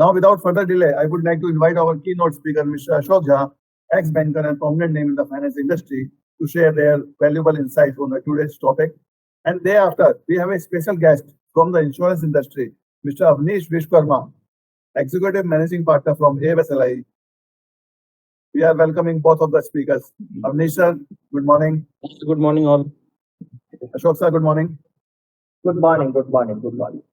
Now, without further delay, I would like to invite our keynote speaker, Mr. Ashok Jha, ex-banker and prominent name in the finance industry, to share their valuable insights on today's topic. And thereafter, we have a special guest from the insurance industry, Mr. Avnish Vishwakarma, Executive Managing Partner from AFSLI. We are welcoming both of the speakers. Avnish sir, good morning. Good morning, all. Ashok sir, good morning. Good morning, good morning, good morning.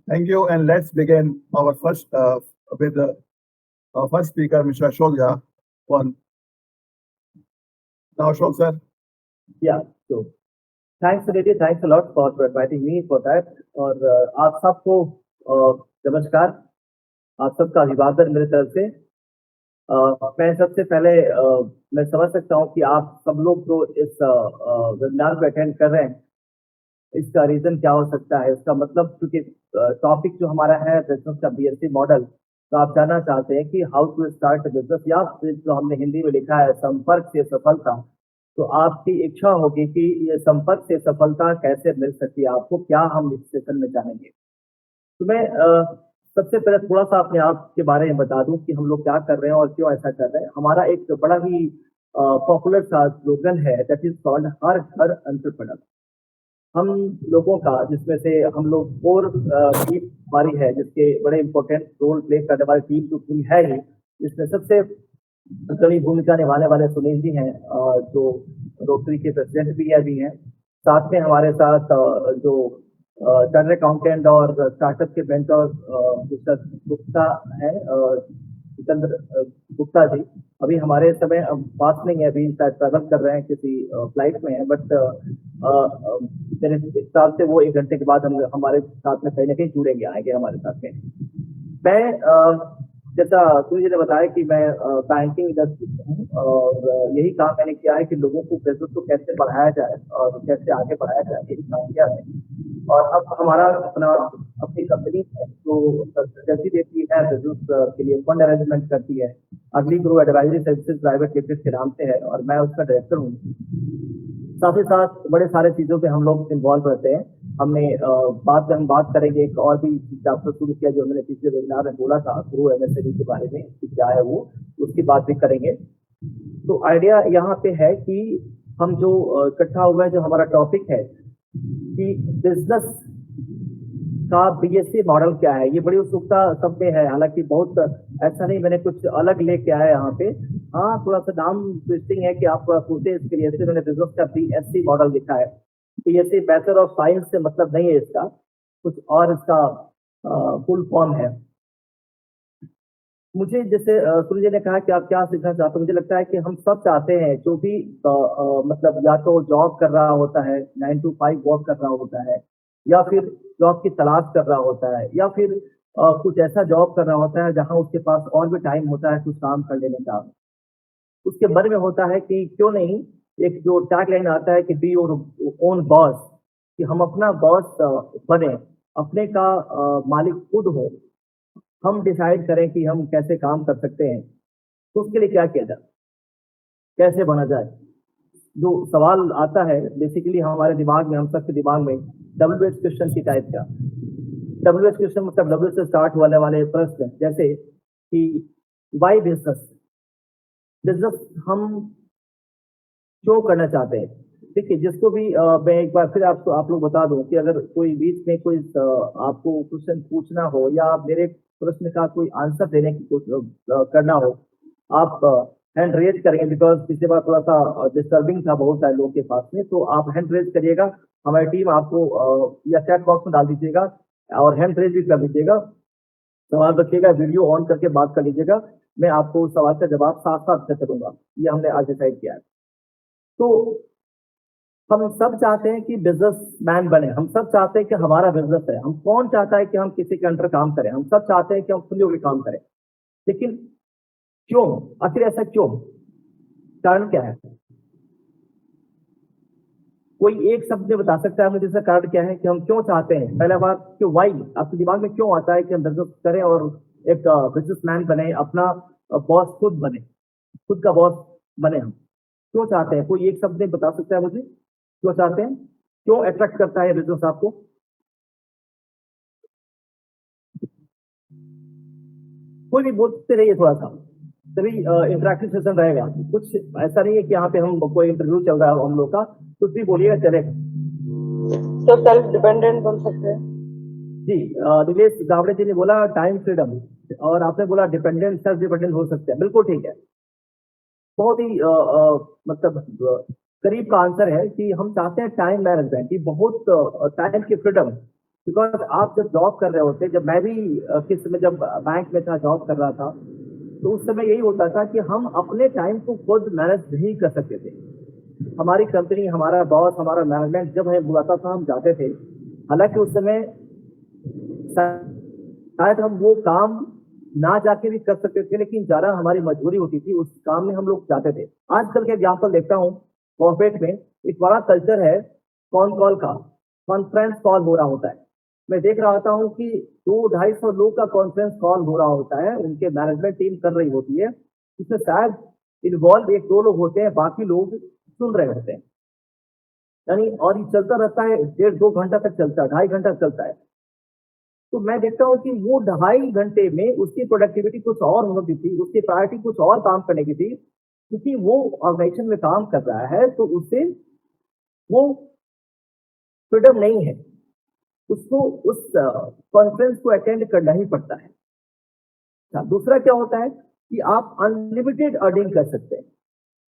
Thank you, and let's begin our first with the first speaker, Mr. Ashok Jha. One. Now, Ashok sir. Yeah, so thanks Reddy, thanks a lot for inviting me for that. और आप सबको नमस्कार, आप सबका अभिवादन मेरे तरफ से। मैं सबसे पहले मैं समझ सकता हूँ कि आप सब लोग जो इस वेबिनार को अटेंड कर रहे हैं, इसका रीजन क्या हो सकता है। इसका मतलब क्योंकि टॉपिक जो हमारा है बिजनेस का बीएससी मॉडल, तो आप जानना चाहते हैं कि हाउ टू स्टार्ट बिजनेस, या जो हमने हिंदी में लिखा है संपर्क से सफलता। तो आपकी इच्छा होगी कि ये संपर्क से सफलता कैसे मिल सकती है आपको, क्या हम इस सेशन में जानेंगे। तो मैं सबसे पहले थोड़ा सा अपने आप के बारे में बता दूं कि हम लोग क्या कर रहे हैं और क्यों ऐसा कर रहे हैं। हमारा एक बड़ा ही पॉपुलर सा स्लोगन है, दैट इज कॉल्ड हर घर एंटरप्रेन्योर। हम लोगों का, जिसमें से हम लोग कोर टीम हमारी है, जिसके बड़े इंपॉर्टेंट रोल प्ले करने वाली टीम तो पूरी है ही, जिसमें सबसे बड़ी भूमिका निभाने वाले सुनील जी हैं, जो रोटरी के प्रेसिडेंट भी हैं। साथ में हमारे साथ जो चार्टर्ड अकाउंटेंट और स्टार्टअप के मेंटर मिस्टर गुप्ता है, जितेंद्र गुप्ता जी। अभी हमारे समय पास नहीं है, अभी शायद ट्रैवल कर रहे हैं, किसी फ्लाइट में है, बट मेरे हिसाब से वो 1 घंटे के बाद हमारे साथ में कहीं ना कहीं जुड़ेंगे, आएंगे हमारे साथ में। मैं जैसा सूर्य जी ने बताया कि मैं बैंकिंग इंडस्ट्री में हूँ, और यही काम मैंने किया है कि लोगों को बिजनेस को कैसे बढ़ाया जाए और कैसे आगे बढ़ाया जाए, यही काम किया है। और अब हमारा अपनी कंपनी है जो कंसल्टेंसी देती है बिजनेस के लिए, फंड अरेंजमेंट करती है, अगली grow advisory services private limited के नाम से है, और मैं उसका डायरेक्टर हूँ। साथ ही साथ बड़े सारे चीजों पे हम लोग इन्वॉल्व रहते हैं। हम बात करेंगे एक और भी चैप्टर शुरू किया जो मैंने पिछले वेबिनार में बोला था, ग्रो एमएसएमई के बारे में कि क्या है वो, उसकी बात भी करेंगे। तो आइडिया यहाँ पे है कि हम जो इकट्ठा हुआ है, जो हमारा टॉपिक है कि बिजनेस का बीएससी मॉडल क्या है, ये बड़ी उत्सुकता सब में है। हालांकि बहुत ऐसा नहीं मैंने कुछ अलग लेके आया यहाँ पे। हाँ, थोड़ा सा नाम ट्विस्टिंग है कि आप सोचे इसके लिए से मैंने बिजनेस का बीएससी मॉडल लिखा है। बीएससी बैचलर ऑफ साइंस से मतलब नहीं है इसका, कुछ और इसका फुल फॉर्म है। मुझे जैसे सूर्य ने कहा कि आप क्या सीखना चाहते हो, मुझे लगता है कि हम सब चाहते हैं, जो भी मतलब या तो जॉब कर रहा होता है, 9 to 5 वर्क कर रहा होता है, या फिर जॉब की तलाश कर रहा होता है, या फिर कुछ ऐसा जॉब कर रहा होता है जहां उसके पास और भी टाइम होता है कुछ काम कर लेने का। उसके मन में होता है कि क्यों नहीं, एक जो टैग लाइन आता है कि बी योर ओन बॉस, कि हम अपना बॉस बने, अपने का मालिक खुद हो, हम डिसाइड करें कि हम कैसे काम कर सकते हैं। तो उसके लिए क्या किया जाए, कैसे बना जाए। जो सवाल आता है बेसिकली हमारे दिमाग में, हम सबके दिमाग में, WH क्वेश्चन की टाइप का। WH क्वेश्चन मतलब W से स्टार्ट होने वाले प्रश्न, जैसे कि वाई बिजनेस, बिजनेस हम क्यों करना चाहते हैं। देखिए, जिसको भी मैं एक बार फिर आप लोग बता दूं कि अगर कोई बीच में कोई आपको क्वेश्चन पूछना हो, या मेरे प्रश्न का कोई आंसर देने की कोशिश करना हो, आप हैंड रेज करेंगे, बिकॉज पिछले बार थोड़ा सा डिस्टर्बिंग था बहुत सारे लोगों के पास में। तो आप हैंड रेज करिएगा, हमारी टीम आपको या चैट बॉक्स में डाल दीजिएगा, और हैंड रेज भी कर दीजिएगा, सवाल रखिएगा, वीडियो ऑन करके बात कर लीजिएगा, मैं आपको उस सवाल का जवाब साथ साथ दे करूंगा। ये हमने आज डिसाइड किया है। तो हम सब चाहते हैं कि बिजनेसमैन बने, हम सब चाहते हैं कि हमारा बिजनेस है। हम कौन चाहता है कि हम किसी के अंडर काम करें, हम सब चाहते हैं कि हम खुले हुए काम करें। लेकिन क्यों, आखिर ऐसा क्यों, कारण क्या है? कोई एक शब्द में बता सकता है मुझे इसका कारण क्या है कि हम क्यों चाहते हैं? पहला बात, क्यों, वाई, आपके दिमाग में क्यों आता है कि हम बिजनेस करें और एक बिजनेसमैन बने, अपना बॉस खुद बने, खुद का बॉस बने। हम क्यों चाहते हैं? कोई एक शब्द में बता सकता है मुझे क्यों चाहते हैं, क्यों अट्रैक्ट करता है बिजनेस आपको? कोई भी बोलते रहिए थोड़ा सा, तभी इंटरेक्टिव सेशन रहेगा। कुछ ऐसा नहीं है कि यहाँ पे हम कोई इंटरव्यू चल रहा है हम लोग का, कुछ भी बोलिएगा चलेगा। तो सेल्फ डिपेंडेंट बन सकते हैं। जी, निलेश गावड़े जी ने बोला टाइम फ्रीडम, और आपने बोला डिपेंडेंट, सेल्फ डिपेंडेंट हो सकते हैं, बिल्कुल ठीक है। बहुत ही मतलब करीब का आंसर है कि हम चाहते हैं टाइम मैनेजमेंट की, बहुत टाइम की फ्रीडम। बिकॉज आप जब जॉब कर रहे होते, जब मैं भी किस समय जब बैंक में था, जॉब कर रहा था, तो उस समय यही होता था कि हम अपने टाइम को खुद मैनेज नहीं कर सकते थे। हमारी कंपनी, हमारा बॉस, हमारा मैनेजमेंट जब हमें बुलाता था हम जाते थे। हालांकि उस समय शायद हम वो काम ना जाके भी कर सकते थे, लेकिन ज्यादा हमारी मजबूरी होती थी, उस काम में हम लोग जाते थे। आजकल के एग्जाम्पल देखता हूँ, कॉर्पोरेट में एक बड़ा कल्चर है कॉन कॉल का, कॉन्फ्रेंस कॉल हो रहा होता है। मैं देख रहा होता हूँ कि 200-250 लोग का कॉन्फ्रेंस कॉल हो रहा होता है, उनके मैनेजमेंट टीम कर रही होती है, इसमें शायद इन्वॉल्व 1-2 लोग होते हैं, बाकी लोग सुन रहे होते हैं। यानी और ये चलता रहता है, 1.5-2 घंटा तक चलता है, 2.5 घंटा चलता है। तो मैं देखता हूँ कि वो 2.5 घंटे में उसकी प्रोडक्टिविटी कुछ और होती थी, उसकी प्रायोरिटी कुछ और काम करने की थी, क्योंकि वो ऑर्गेनाइजेशन में काम कर रहा है, तो उससे वो फ्रीडम नहीं है, उसको उस कॉन्फ्रेंस को अटेंड करना ही पड़ता है। दूसरा क्या होता है कि आप अनलिमिटेड अर्निंग कर सकते हैं।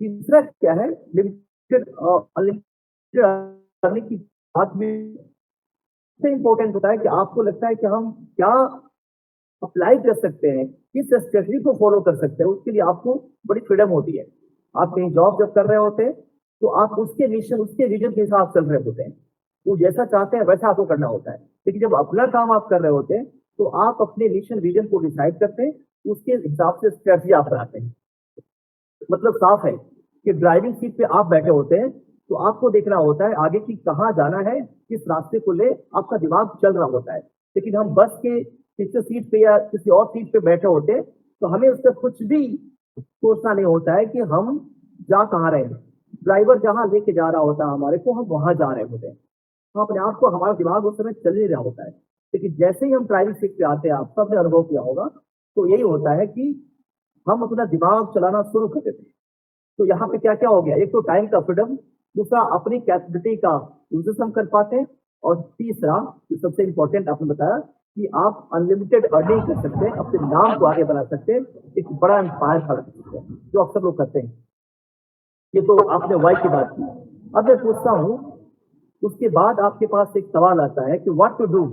तीसरा क्या है, लिमिटेड अनलिमिटेड अर्निंग की बात में सबसे इंपॉर्टेंट होता है कि आपको लगता है कि हम क्या अप्लाई कर सकते हैं, किस स्ट्रेटजी को फॉलो कर सकते हैं, उसके लिए आपको बड़ी फ्रीडम होती है। आप कहीं जॉब जब कर रहे होते हैं, तो आप उसके मिशन, उसके विजन के हिसाब से चल रहे होते हैं, वो जैसा चाहते हैं वैसा आपको करना होता है। लेकिन जब अपना काम आप कर रहे होते हैं, तो आप अपने मिशन विजन को डिसाइड करते हैं, उसके हिसाब से स्ट्रेटजी आप बनाते हैं। मतलब साफ है कि ड्राइविंग सीट पे आप बैठे होते हैं, तो आपको देखना होता है आगे की कहाँ जाना है, किस रास्ते को ले आपका दिमाग चल रहा होता है। लेकिन हम बस के किसी सीट पे या किसी और सीट पे बैठे होते हैं, तो हमें उसका कुछ भी सोचना नहीं होता है कि हम जा कहाँ रहे हैं। ड्राइवर जहाँ लेके जा रहा होता है हमारे को, हम वहां जा रहे होते हैं। हम अपने आप को, हमारा दिमाग उस समय चल नहीं रहा होता है। लेकिन जैसे ही हम ड्राइविंग सीट पे आते हैं, आप सबने अनुभव किया होगा, तो यही होता है कि हम अपना दिमाग चलाना शुरू कर देते हैं। तो यहाँ पे क्या क्या हो गया, एक तो टाइम का फ्रीडम, दूसरा अपनी कैपेबिलिटी का यूजेस हम कर पाते हैं, और तीसरा जो सबसे इंपॉर्टेंट आपने बताया कि आप अनलिमिटेड अर्निंग कर सकते हैं, अपने नाम को आगे बढ़ा सकते हैं, एक बड़ा एम्पायर खड़ा कर सकते हैं, जो अक्सर लोग करते हैं। ये तो आपने वाई की बात की। अब मैं पूछता हूँ, उसके बाद आपके पास एक सवाल आता है कि व्हाट टू डू।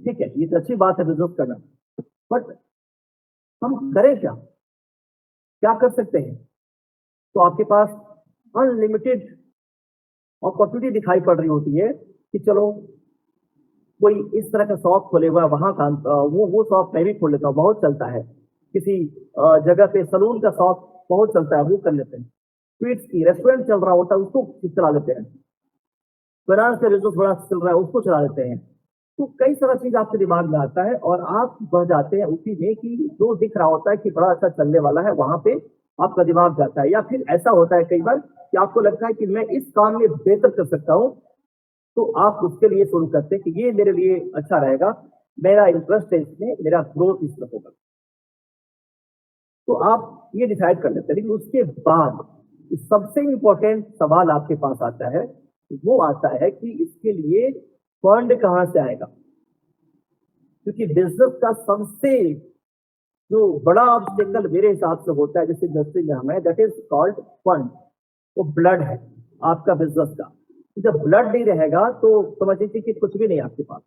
ठीक है, ये तो अच्छी बात है बिजनेस करना, बट हम करें क्या, क्या कर सकते हैं? तो आपके पास अनलिमिटेड अपॉर्चुनिटी दिखाई पड़ रही होती है कि चलो कोई इस तरह का शॉप खोले हुआ है, वहां का वो शॉप मैं भी खोल लेता हूँ, बहुत चलता है। किसी जगह पे सलून का शॉप बहुत चलता है, वो कर लेते हैं। स्वीट्स की रेस्टोरेंट चल रहा होता है, उसको चला लेते हैं। फाइनेंस का बिजनेस बड़ा चल रहा है, उसको चला लेते हैं। तो कई सारा चीज आपके दिमाग में आता है, और आप बह जाते हैं उसी में कि जो दिख रहा होता है कि बड़ा अच्छा चलने वाला है, वहां पे आपका दिमाग जाता है। या फिर ऐसा होता है कई बार कि आपको लगता है कि मैं इस काम में बेहतर कर सकता हूँ, तो आप उसके लिए शुरू करते हैं कि ये मेरे लिए अच्छा रहेगा, मेरा इंटरेस्ट है इसमें, मेरा ग्रोथ इसमें होगा। तो आप ये डिसाइड कर लेते हैं। लेकिन उसके बाद सबसे इंपॉर्टेंट सवाल आपके पास आता है, वो आता है कि इसके लिए फंड कहाँ से आएगा। क्योंकि बिजनेस का सबसे जो बड़ा ऑब्स्टेकल मेरे हिसाब से होता है, जैसे इंडस्ट्री में हमें, दैट इज कॉल्ड फंड। वो ब्लड है आपका बिजनेस का। जब ब्लड नहीं रहेगा तो समझ लीजिए कि कुछ भी नहीं आपके पास।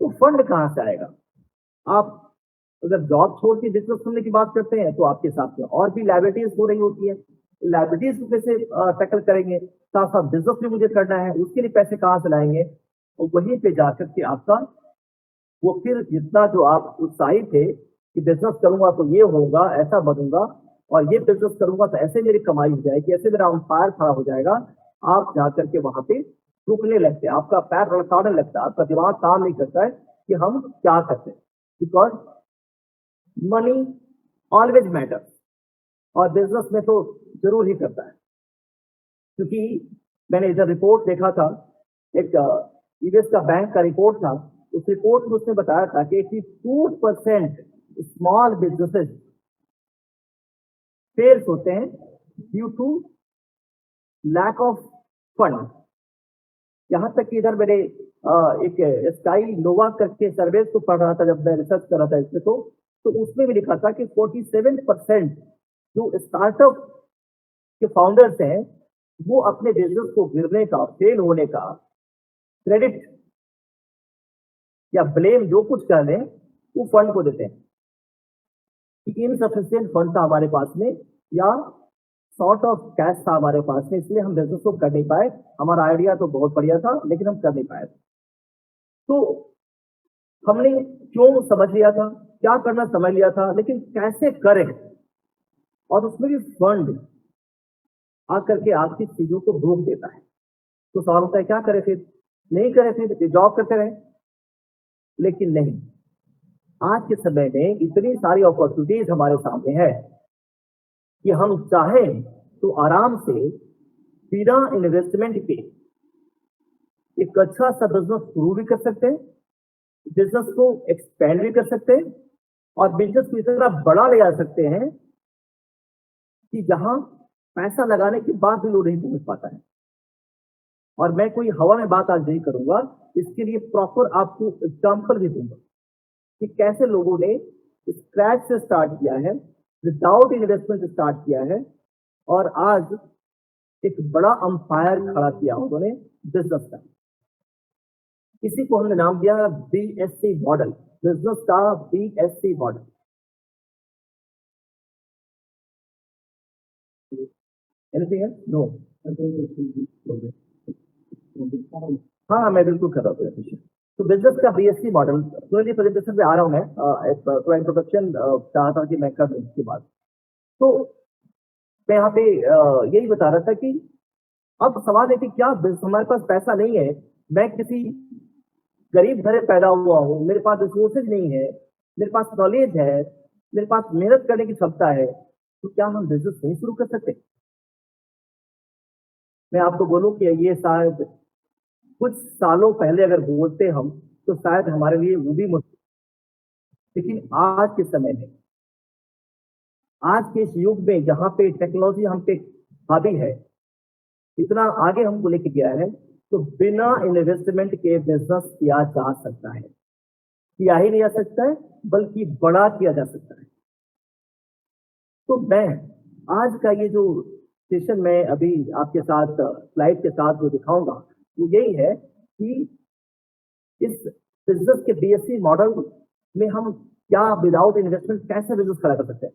तो फंड कहाँ से आएगा? आप अगर जॉब छोड़ के बिजनेस करने की बात करते हैं, तो आपके साथ में और भी लाइबिलिटीज हो रही होती है। लाइबिलिटीज को कैसे टैकल करेंगे? साथ साथ बिजनेस भी मुझे करना है, उसके लिए पैसे कहाँ से लाएंगे? और वहीं पे जाकर के आपका वो फिर जितना जो आप उत्साहित थे कि बिजनेस करूंगा तो ये होगा, ऐसा बनूंगा, और ये बिजनेस करूंगा तो ऐसे मेरी कमाई हो जाएगी, ऐसे मेरा अंपायर खड़ा हो जाएगा, आप जाकर के वहां पे रुकने लगते हैं, आपका पैर लड़काने लगता है, आपका दिमाग काम नहीं करता है कि हम क्या करते हैं। बिकॉज मनी ऑलवेज मैटर, और बिजनेस में तो जरूर ही करता है। क्योंकि मैंने इधर रिपोर्ट देखा था, एक यूएस का बैंक का रिपोर्ट था। उस रिपोर्ट में उसने बताया था कि 82% स्मॉल बिजनेसेस फेल्स होते हैं due to lack of fund. यहाँ तक कि इधर मैंने एक स्काई नोवा करके सर्वे को पढ़ रहा था जब मैं रिसर्च कर रहा था इसमें, तो उसमें भी लिखा था कि 47% जो स्टार्टअप के फाउंडर्स हैं वो अपने बिजनेस को गिरने का, फेल होने का क्रेडिट या ब्लेम जो कुछ कर रहे हैं वो फंड को देते हैं कि इनसफिशियंट फंड था हमारे पास में, या शॉर्ट ऑफ कैश था हमारे पास में, इसलिए हम बिजनेस को कर नहीं पाए। हमारा आइडिया तो बहुत बढ़िया था लेकिन हम कर नहीं पाए। तो हमने क्यों समझ लिया था, क्या करना समझ लिया था, लेकिन कैसे करें, और उसमें भी फंड आकर के आपकी चीजों को रोक देता है। तो सवाल होता है क्या करें फिर? नहीं करे फिर जॉब करते रहे, लेकिन नहीं। आज के समय में इतनी सारी अपॉर्चुनिटीज हमारे सामने है कि हम चाहें तो आराम से बिना इन्वेस्टमेंट के एक अच्छा सा बिजनेस शुरू भी कर सकते हैं, बिजनेस को एक्सपेंड भी कर सकते हैं, और बिजनेस को इतना बड़ा ले जा सकते हैं कि जहां पैसा लगाने के बाद भी लोग नहीं पहुंच पाता है। और मैं कोई हवा में बात आज नहीं करूंगा, इसके लिए प्रॉपर आपको एग्जाम्पल भी दूंगा कि कैसे लोगों ने स्क्रैच से स्टार्ट किया है, विदाउट इन्वेस्टमेंट स्टार्ट किया है, और आज एक बड़ा अंपायर खड़ा किया उन्होंने बिजनेस का। इसी को हमने नाम दिया BSC मॉडल, बिजनेस का BSC model. Anything else? No. हाँ, मैं बिल्कुल कर रहा हूँ। तो बिजनेस का BSC मॉडल तो प्रेजेंटेशन पे आ रहा हूँ मैं, एक थोड़ा इंट्रोडक्शन चाहता था कि मैं कर दूं इसके बाद। तो मैं यहाँ पे यही बता रहा था कि अब सवाल है कि क्या हमारे पास पैसा नहीं है, मैं किसी गरीब घर में पैदा हुआ हूँ, मेरे पास रिसोर्सेज नहीं है, मेरे पास नॉलेज है, मेरे पास मेहनत करने की क्षमता है, तो क्या हम बिजनेस नहीं शुरू कर सकते? मैं आपको बोलूं कि ये शायद कुछ सालों पहले अगर बोलते हम तो शायद हमारे लिए वो भी मुश्किल, लेकिन आज के समय में, आज के इस युग में जहां पे टेक्नोलॉजी हम पे हावी है, इतना आगे हमको लेके गया है, तो बिना इन्वेस्टमेंट के बिजनेस किया जा सकता है। किया ही नहीं जा सकता है बल्कि बड़ा किया जा सकता है। तो मैं आज का ये जो सेशन मैं अभी आपके साथ स्लाइड के साथ जो दिखाऊंगा वो यही है कि इस बिजनेस के BSC मॉडल में हम क्या विदाउट इन्वेस्टमेंट कैसे बिजनेस खड़ा कर सकते हैं।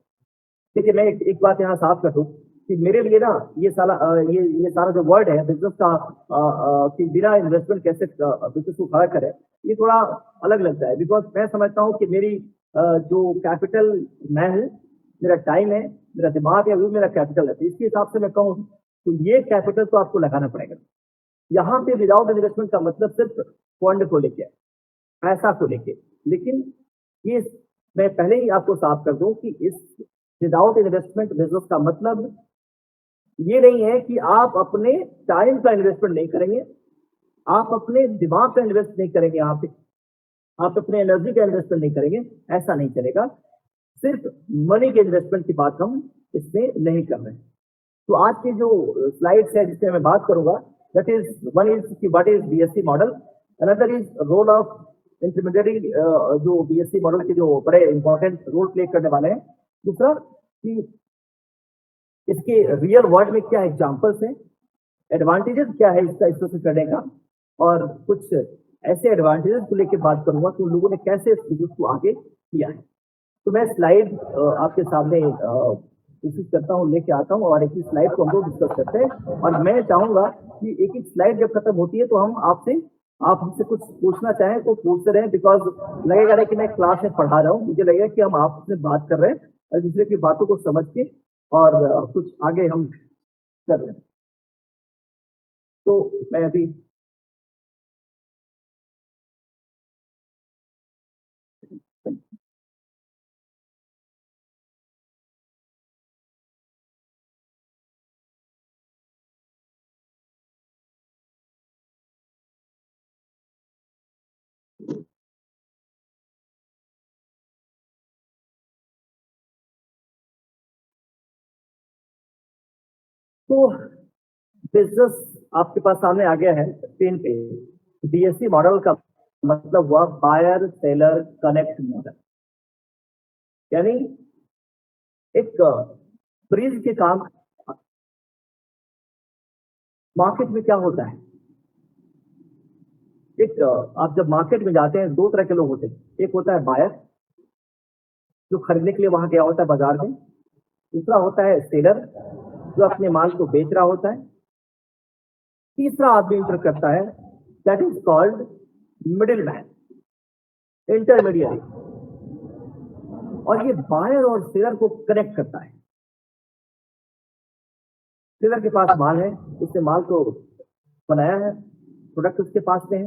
देखिए, मैं एक बात यहाँ साफ कर दूं कि मेरे लिए ना ये सारा जो वर्ड है बिजनेस का, कि बिना इन्वेस्टमेंट कैसे बिजनेस को खड़ा करें, ये थोड़ा अलग लगता है। बिकॉज मैं समझता हूँ कि मेरी जो कैपिटल मैं हूँ, मेरा टाइम है, मेरा दिमाग है, वो मेरा कैपिटल है। तो इसके हिसाब से मैं कहूँ तो ये कैपिटल तो आपको लगाना पड़ेगा। यहाँ पे विदाउट इन्वेस्टमेंट का मतलब सिर्फ फंड को लेके, पैसा को लेके। लेकिन ये मैं पहले ही आपको साफ कर दूं कि इस विदाउट इन्वेस्टमेंट बिजनेस का मतलब ये नहीं है कि आप अपने टाइम का इन्वेस्टमेंट नहीं करेंगे, आप अपने दिमाग का इन्वेस्ट नहीं करेंगे, यहाँ पे आप अपने एनर्जी का इन्वेस्टमेंट नहीं करेंगे, ऐसा नहीं चलेगा। सिर्फ मनी के इन्वेस्टमेंट की बात हम इसमें नहीं कर रहे हैं। तो आज की जो स्लाइड्स है जिसमें मैं बात करूंगा, that is one is what is BSC model, another is role of intermediate, जो BSC मॉडल के जो बड़े इंपॉर्टेंट रोल प्ले करने वाले हैं। दूसरा कि इसके रियल वर्ल्ड में क्या एग्जांपल्स हैं, एडवांटेजेस क्या है इसका इस्तेमाल करने का, और कुछ ऐसे एडवांटेजेस को लेकर बात करूंगा कि उन लोगों ने कैसे इस बिजनेस को आगे किया है। तो मैं स्लाइड आपके सामने कोशिश करता हूँ, लेके आता हूँ, और एक ही स्लाइड को हम लोग डिस्कस करते हैं। और मैं चाहूंगा कि एक एक स्लाइड जब खत्म होती है तो आप हमसे कुछ पूछना चाहें तो पूछते रहें, बिकॉज लगेगा नहीं कि मैं क्लास में पढ़ा रहा हूँ, मुझे लगेगा कि हम आपसे बात कर रहे हैं और दूसरे की बातों को समझ के और कुछ आगे हम कर रहे हैं। तो मैं अभी तो बिजनेस आपके पास सामने आ गया है स्क्रीन पे। बीएससी मॉडल का मतलब हुआ बायर सेलर कनेक्ट मॉडल, यानी एक ब्रिज के काम। मार्केट में क्या होता है, एक आप जब मार्केट में जाते हैं दो तरह के लोग होते हैं। एक होता है बायर जो खरीदने के लिए वहां गया होता है बाजार में, दूसरा होता है सेलर जो अपने माल को बेच रहा होता है, तीसरा आदमी इंटर करता है that is called middle man, intermediary. और ये बायर और सेलर को कनेक्ट करता है। सेलर के पास माल है, उसने माल को बनाया है, प्रोडक्ट उसके पास में है,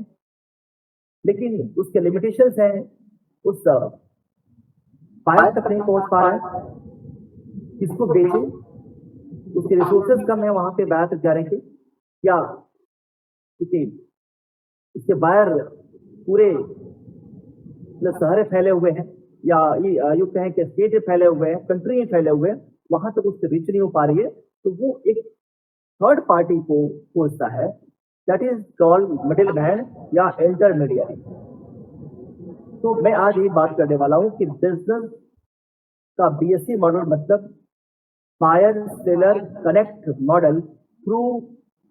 लेकिन उसके लिमिटेशंस हैं, उस बायर तक नहीं पहुंच पा रहा है, किसको बेचे, उसके रिसोर्सेज कम है वहां पे बायर तक जाने के, या क्योंकि इसके बायर पूरे शहर फैले हुए हैं, या यूं कहें कि स्टेट फैले हुए हैं, कंट्री में फैले हुए हैं, वहां तक उससे रीच नहीं हो पा रही है, तो वो एक थर्ड पार्टी को खोजता है that is called middle man या इंटरमीडियरी। तो मैं आज ये बात करने वाला हूं कि बिजनेस का बीएससी मॉडल मतलब buyer seller connect model through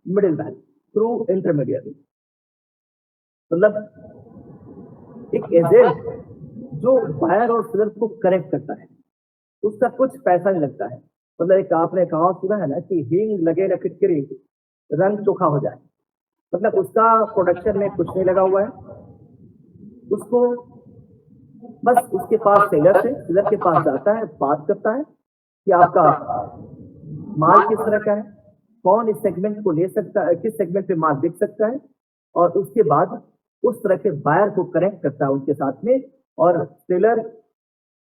middle man, through intermediary. मतलब एक एजेंट जो बायर और सेलर को कनेक्ट करता है, उसका कुछ पैसा नहीं लगता है। मतलब एक आपने कहा सुना है ना कि हींग लगे न फिटकरी रंग चोखा हो जाए, मतलब उसका प्रोडक्शन में कुछ नहीं लगा हुआ है, उसको बस उसके पास सेलर के पास जाता है, बात करता है कि आपका माल किस तरह का है, कौन इस सेगमेंट को ले सकता है, किस सेगमेंट पे माल बिक सकता है, और उसके बाद उस तरह के बायर को कनेक्ट करता है उनके साथ में, और सेलर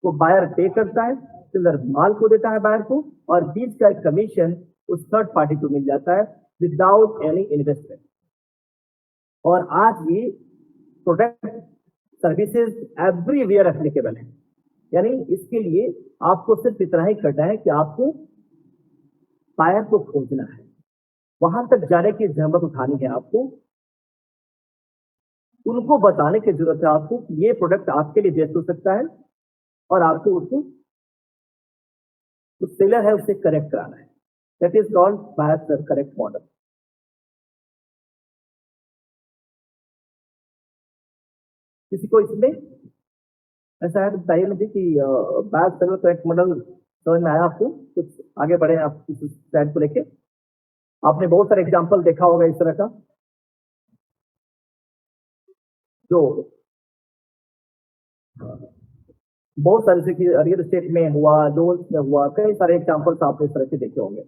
को बायर पे करता है, सेलर माल को देता है बायर को, और बीच का एक कमीशन उस थर्ड पार्टी को मिल जाता है विदाउट एनी इन्वेस्टमेंट। और आज ये प्रोडक्ट सर्विसेज एवरीवेयर एप्लीकेबल है, यानी इसके लिए आपको सिर्फ इतना ही करना है कि आपको बायर को खोजना है, वहां तक जाने की जहमत उठानी है आपको, उनको बताने की जरूरत है आपको कि ये प्रोडक्ट आपके लिए बेस्ट हो सकता है, और आपको उसको जो सेलर है उससे करेक्ट कराना है। That is called buyer seller correct model. किसी को इसमें ऐसा है तो बताइए मुझे कि बायर सेलर करेक्ट मॉडल समझ में आया आपको? कुछ आगे बढ़े आप इस स्लाइड को लेके। आपने बहुत सारे एग्जांपल देखा होगा इस तरह का, जो बहुत सारे जैसे कि रियल एस्टेट में हुआ, लोन्स में हुआ, कई सारे एग्जांपल्स आपने इस तरह के देखे होंगे।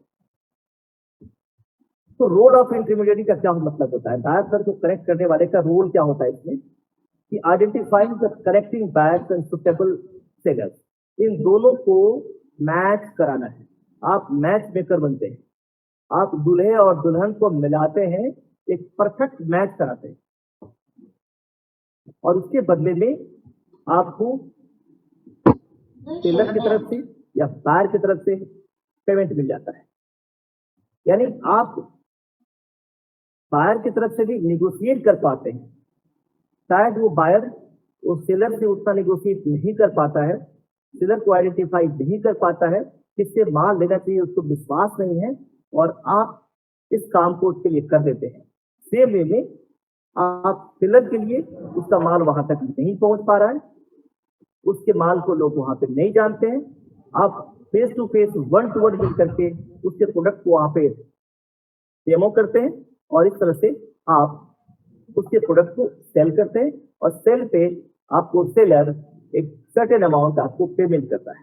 तो रोल ऑफ इंटरमीडिएट का क्या मतलब होता है, बायर सेलर को कनेक्ट करने वाले का रोल क्या होता है इसमें, कि identifying the connecting buyers and suitable sellers, इन दोनों को मैच कराना है। आप मैच मेकर बनते हैं, आप दूल्हे और दुल्हन को मिलाते हैं, एक परफेक्ट मैच कराते हैं, और उसके बदले में आपको सेलर की तरफ से या बायर की तरफ से पेमेंट मिल जाता है। यानी आप बायर की तरफ से भी निगोशिएट कर पाते हैं, शायद वो बायर वो सेलर से उतना निगोशिएट नहीं कर पाता है, सेलर को आइडेंटिफाई नहीं कर पाता है, किससे माल लेना चाहिए उसको विश्वास नहीं है, और आप इस काम को उसके लिए कर देते हैं। सेम वे में आप सेलर के लिए उसका माल वहां तक नहीं पहुंच पा रहा है, उसके माल को लोग वहां पे नहीं जानते हैं, आप face to face one to one मिल करके उसके प्रोडक्ट को वहां पे डेमो करते हैं, और इस तरह से आप उसके प्रोडक्ट को सेल करते हैं, और सेल पे आपको सेलर एक सर्टेन अमाउंट आपको पेमेंट करता है।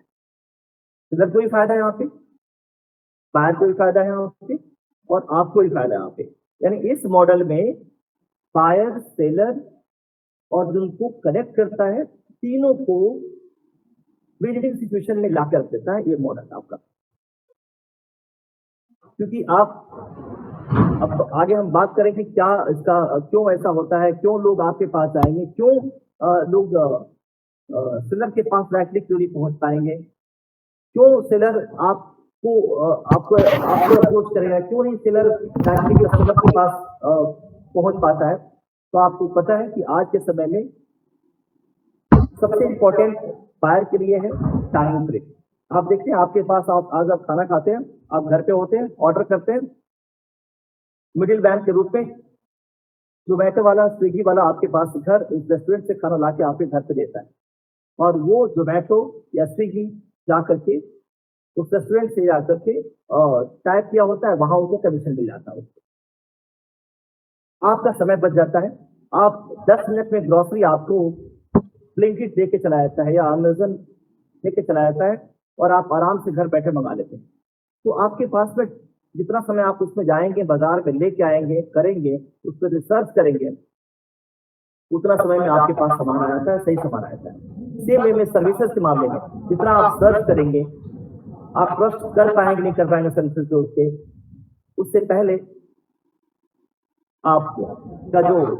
सेलर को भी फायदा है यहाँ पे, बायर को भी फायदा है यहाँ पे, और आपको भी फायदा है यहाँ पे। यानी इस मॉडल में बायर सेलर और जिनको कनेक्ट करता है, तीनों को विनिंग सिचुएशन में लाकर देता है ये मॉडल आपका। क्योंकि आप अब आगे हम बात करेंगे क्या इसका क्यों ऐसा होता है, क्यों लोग आपके पास आएंगे, क्यों लोग सेलर के पास डायरेक्टली क्यों नहीं पहुंच पाएंगे, क्यों सेलर आप को आपको अप्रोच करेगा, क्यों नहीं सेलर डायरेक्टली कस्टमर के पास पहुंच पाता है? तो आपको पता है कि आज के समय में सबसे इम्पोर्टेंट बायर के लिए है टाइम फ्रेम। आप देखते हैं आपके पास आज आप खाना खाते हैं, आप घर पे होते हैं, ऑर्डर करते हैं, मिडिल मैन के रूप में जोमेटो वाला, स्विगी वाला आपके पास घर उस रेस्टोरेंट से खाना ला के आपके घर पे देता है, और वो जोमेटो या स्विगी जा करके उस रेस्टोरेंट से जाकर के टाइप किया होता है, वहां उनको कमीशन मिल जाता है उसको। आपका समय बच जाता है। आप 10 मिनट में ग्रोसरी आपको ब्लिंकिट दे के चला जाता है या अमेजन दे के चला जाता है, और आप आराम से घर बैठे मंगा लेते हैं। तो आपके पास में जितना समय आप उसमें जाएंगे, बाजार में लेके आएंगे, करेंगे, उस पर रिसर्च करेंगे, उतना समय में आपके पास सामान आ जाता है, सही सामान आ जाता है। सेम वे में सर्विसेज के मामले में जितना आप सर्च करेंगे, आप ट्रस्ट कर पाएंगे नहीं कर पाएंगे सर्विसेज जो उससे पहले आपका जो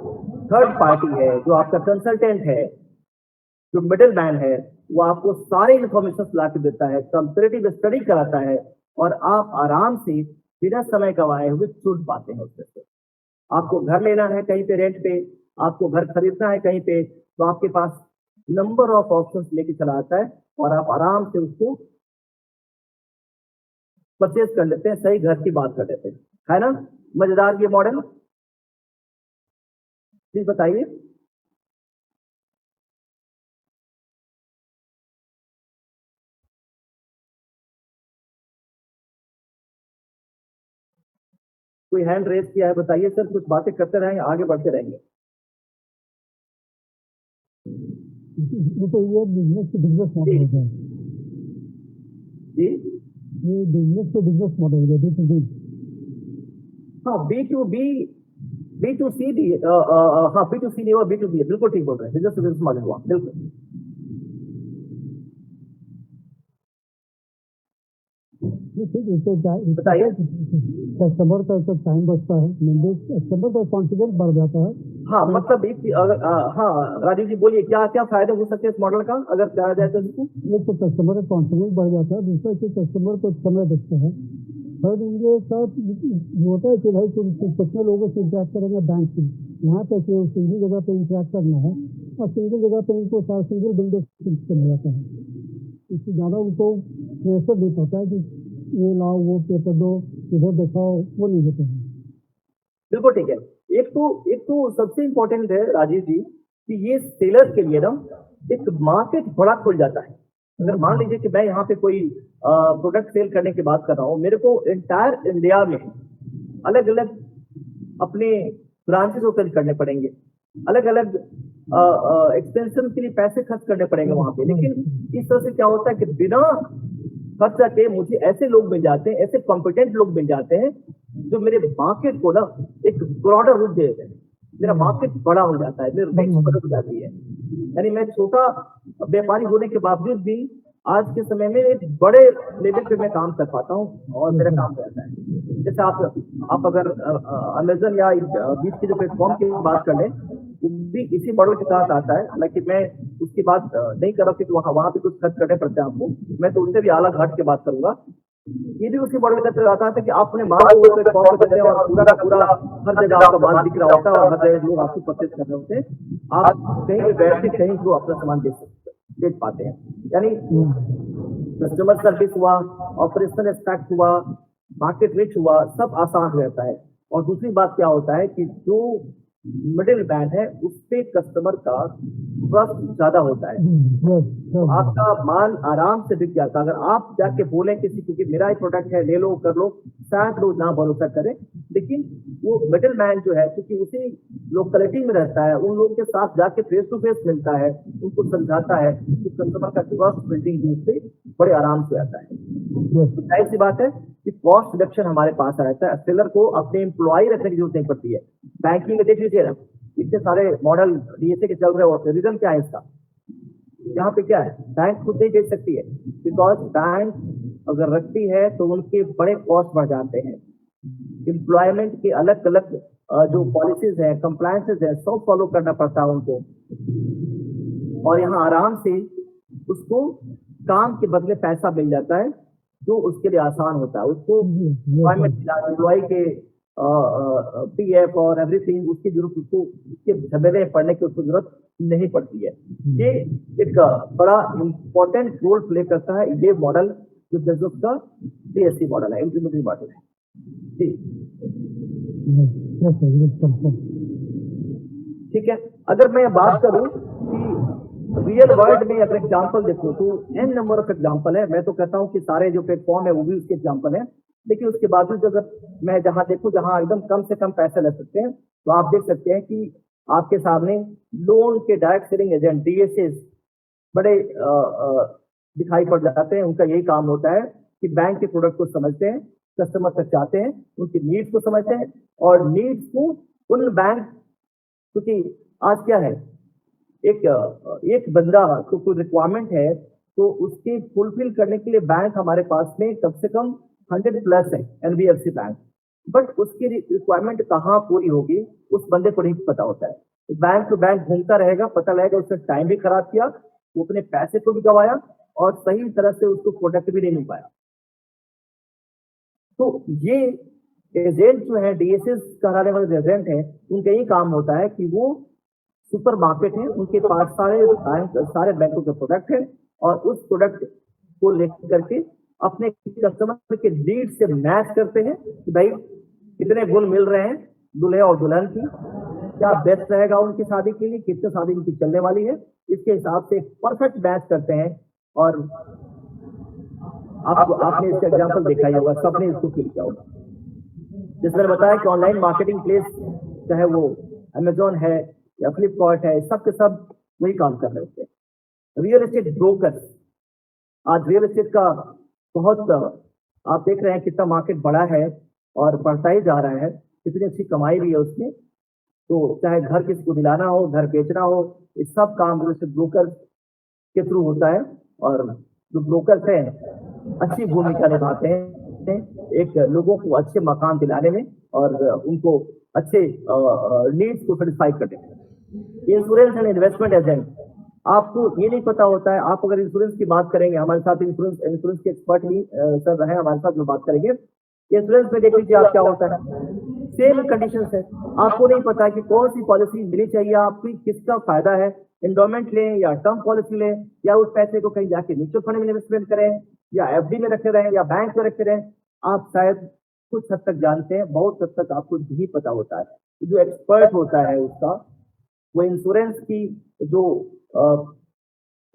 थर्ड पार्टी है, जो आपका कंसल्टेंट है, जो मिडिल मैन है, वो आपको सारे इंफॉर्मेशन ला के देता है, कंपेरेटिव स्टडी कराता है, और आप आराम से बिना समय गंवाए हुए चुन पाते हैं उसमें से। आपको घर लेना है कहीं पे रेंट पे, आपको घर खरीदना है कहीं पे, तो आपके पास नंबर ऑफ ऑप्शंस लेके चला आता है, और आप आराम से उसको परचेज कर लेते हैं, सही घर की बात कर लेते हैं, है ना? मजेदार ये मॉडल, प्लीज बताइए। कोई हैंड रेज किया है, बताइए सर, कुछ बातें करते रहेंगे, आगे बढ़ते रहेंगे। ये तो ये बिजनेस टू बिजनेस मॉडल होता है। जी ये बिजनेस टू बिजनेस मॉडल है, B2B। हाँ, B2C भी, हाँ B2C नहीं हुआ, B2B है, बिल्कुल ठीक बोल रहे हैं, बिजनेस टू बिजनेस मॉडल हुआ, बिल्कुल। ये ठीक है, तो बताइए। कस्टमर का तो टाइम बचता है, कस्टमर का कॉन्फिडेंस बढ़ जाता है। हाँ, मतलब अगर हाँ राजीव जी बोलिए, क्या क्या फायदे हो सकते हैं इस मॉडल का अगर कहा जाए तो? एक तो कस्टमर का कॉन्फिडेंस बढ़ जाता है, दूसरा कि कस्टमर को समय बचता है। थर्ड ये साथ होता है कि भाई तुम कितने लोगों से इंटरेक्ट करेंगे बैंक से, यहाँ तक कि सिंगल जगह पे इंटरेक्ट करना है, और सिंगल जगह पे उनको सिंगल विंडो करना जाता है, इससे ज़्यादा उनको प्रेशर नहीं पड़ता है कि ये लाओ, वो पेपर दो, इधर दिखाओ, वो नहीं देते हैं। बिल्कुल ठीक है। एक तो सबसे इम्पोर्टेंट है राजीव जी कि ये सेलर के लिए ना एक मार्केट बड़ा खुल जाता है। अगर मान लीजिए कि मैं यहाँ पे कोई प्रोडक्ट सेल करने की बात कर रहा हूँ, मेरे को एंटायर इंडिया में अलग अलग अपने ब्रांचेस ओपन करने पड़ेंगे, अलग अलग एक्सपेंशन के लिए पैसे खर्च करने पड़ेंगे वहां पे। लेकिन इस तरह से क्या होता है कि बिना खर्चा के मुझे ऐसे लोग मिल जाते हैं, ऐसे कॉम्पिटेंट लोग मिल जाते हैं जो मेरे मार्केट को ना एक ब्रॉडर रूप दे देते हैं। मेरा मार्केट बड़ा हो जाता है, मेरी रेंज बदल जाती है। यानी मैं छोटा व्यापारी होने के बावजूद भी आज के समय में एक बड़े लेवल पे मैं काम कर पाता हूँ और मेरा काम रहता है। जैसे आप अगर अमेजन या बीच के जो प्लेटफॉर्म की बात कर लें, वो भी इसी मॉडल के साथ आता है। हालांकि मैं उसकी बात नहीं कर रहा कि वहां पे कुछ खर्च करने पड़ते हैं आपको, मैं तो उससे भी अलग हट के बात करूंगा। ये भी उसी मॉडल का तरह आता है कि आप अपने माल को प्लेटफॉर्म पे देते हैं और पूरा का पूरा हर जगह आपका माल दिख रहा होता है और हर जगह लोग आपको परचेज कर रहे होते हैं। आप कहीं भी बैठ के कहीं को अपना सामान बेच पाते हैं। यानी कस्टमर सर्विस हुआ, ऑपरेशनल एस्पेक्ट हुआ, मार्केट रीच हुआ, सब आसान रहता है। और दूसरी बात क्या होता है कि जो मिडिल मैन है उस पे कस्टमर का ट्रस्ट ज्यादा होता है, तो आपका माल आराम से बिक जाता है। अगर आप जाके बोले किसी को कि मेरा ही प्रोडक्ट है, ले लो कर लो, शायद लोग ना भरोसा करें। लेकिन वो मिडिल मैन जो है, क्योंकि उसी लोकेलिटी में रहता है, उन लोगों के साथ जाके फेस टू फेस मिलता है, उनको समझाता है, तो कस्टमर का ट्रस्ट बिल्डिंग भी उससे बड़े आराम से आता है। तो जाहिर सी बात है कि कॉस्ट रिडक्शन हमारे पास रहता है, सेलर को अपने एम्प्लॉय रखने की जरूरत नहीं पड़ती है। बैंकिंग में देख लीजिए ना, इतने सारे मॉडल डीएसए के चल रहे होते हैं, रीजन क्या है इसका? यहाँ पे क्या है, बैंक खुद नहीं बेच सकती है, बिकॉज बैंक अगर रखती है तो उनके बड़े कॉस्ट बढ़ जाते हैं। एम्प्लॉयमेंट के अलग अलग जो पॉलिसीज है, कंप्लायंसेस है, सब फॉलो करना पड़ता है उनको। और यहाँ आराम से उसको काम के बदले पैसा मिल जाता है, जो उसके लिए आसान होता है, उसको एम्प्लॉय के पीएफ और एवरीथिंग उसकी जरूरत, उसको उसके झमेले में पढ़ने की उसको जरूरत नहीं पड़ती है। ये एक बड़ा इंपॉर्टेंट रोल प्ले करता है ये मॉडल, जो बिजनेस का डीएससी मॉडल है, इंप्लीमेंटरी मॉडल है जी। ठीक है, अगर मैं बात करूं कि रियल वर्ल्ड में अगर एग्जांपल देखो तो एन नंबर ऑफ एग्जांपल है। मैं तो कहता हूं कि सारे जो प्लेटफॉर्म है वो भी उसके एग्जांपल है, लेकिन उसके बावजूद अगर मैं जहां देखूं जहां एकदम कम से कम पैसे ले सकते हैं, तो आप देख सकते हैं कि आपके सामने लोन के डायरेक्ट सेलिंग एजेंट डीएसएस बड़े दिखाई पड़ जाते हैं। उनका यही काम होता है कि बैंक के प्रोडक्ट को समझते हैं, कस्टमर तक जाते हैं, उनकी नीड्स को समझते हैं और नीड्स को उन बैंक, क्योंकि आज क्या है, एक बंदा को कोई रिक्वायरमेंट है तो उसके फुलफिल करने के लिए बैंक हमारे पास में कम से कम 100 प्लस है एनबीएफसी बैंक, बट उसकी रिक्वायरमेंट कहाँ पूरी होगी उस बंदे को नहीं पता होता है। तो बैंक टू बैंक घूमता रहेगा, पता लगेगा उसने टाइम भी खराब किया, वो अपने पैसे को भी गंवाया और सही तरह से उसको प्रोडक्ट भी नहीं मिल पाया। तो ये एजेंट जो है डीएसएस कराने वाले एजेंट है, उनका यही काम होता है कि वो सुपर मार्केट है, उनके पास सारे बैंकों के प्रोडक्ट है और उस प्रोडक्ट को लेकर करके अपने कस्टमर के नीड से मैच करते हैं कि भाई कितने गुण मिल रहे हैं दूल्हे और दुल्हन की, क्या बेस्ट रहेगा उनकी शादी के लिए, कितनी शादी उनकी चलने वाली है, इसके हिसाब से परफेक्ट मैच करते हैं। और आपने इसका एग्जाम्पल देखा ही होगा, सबने इसको फील किया होगा, जिसमें मैंने बताया कि ऑनलाइन मार्केटिंग प्लेस चाहे वो अमेजोन है या फ्लिपकार्ट है, सब के सब वही काम कर रहे होते हैं। रियल एस्टेट ब्रोकर्स, आज रियल एस्टेट का बहुत आप देख रहे हैं कितना मार्केट बड़ा है और बढ़ता ही जा रहा है, कितनी अच्छी कमाई भी है उसमें। तो चाहे घर किसी को दिलाना हो, घर बेचना हो, ये सब काम रियल एस्टेट ब्रोकर के थ्रू होता है। और जो ब्रोकर्स हैं अच्छी भूमिका निभाते हैं एक लोगों को अच्छे मकान दिलाने में और उनको अच्छे नीड्स को सेटिस्फाई करने में। इंश्योरेंस एंड इन्वेस्टमेंट एजेंट, आपको ये नहीं पता होता है, आप अगर इंश्योरेंस की बात करेंगे, हमारे साथ इंश्योरेंस के एक्सपर्ट भी सर रहे हमारे साथ जो बात करेंगे, इंश्योरेंस में देख लीजिए आप क्या होता है, सेम कंडीशंस है, आपको नहीं पता कि कौन सी पॉलिसी मिलनी चाहिए, आपकी किसका फायदा है, एंडोमेंट लें या टर्म पॉलिसी लें या उस पैसे को कहीं जाके म्यूचुअल फंड में इन्वेस्टमेंट करें या एफडी में रखे रहें या बैंक में रखे रहें, आप शायद कुछ हद तक जानते हैं, बहुत हद तक आपको नहीं पता होता है। जो एक्सपर्ट होता है उसका, वो इंश्योरेंस की जो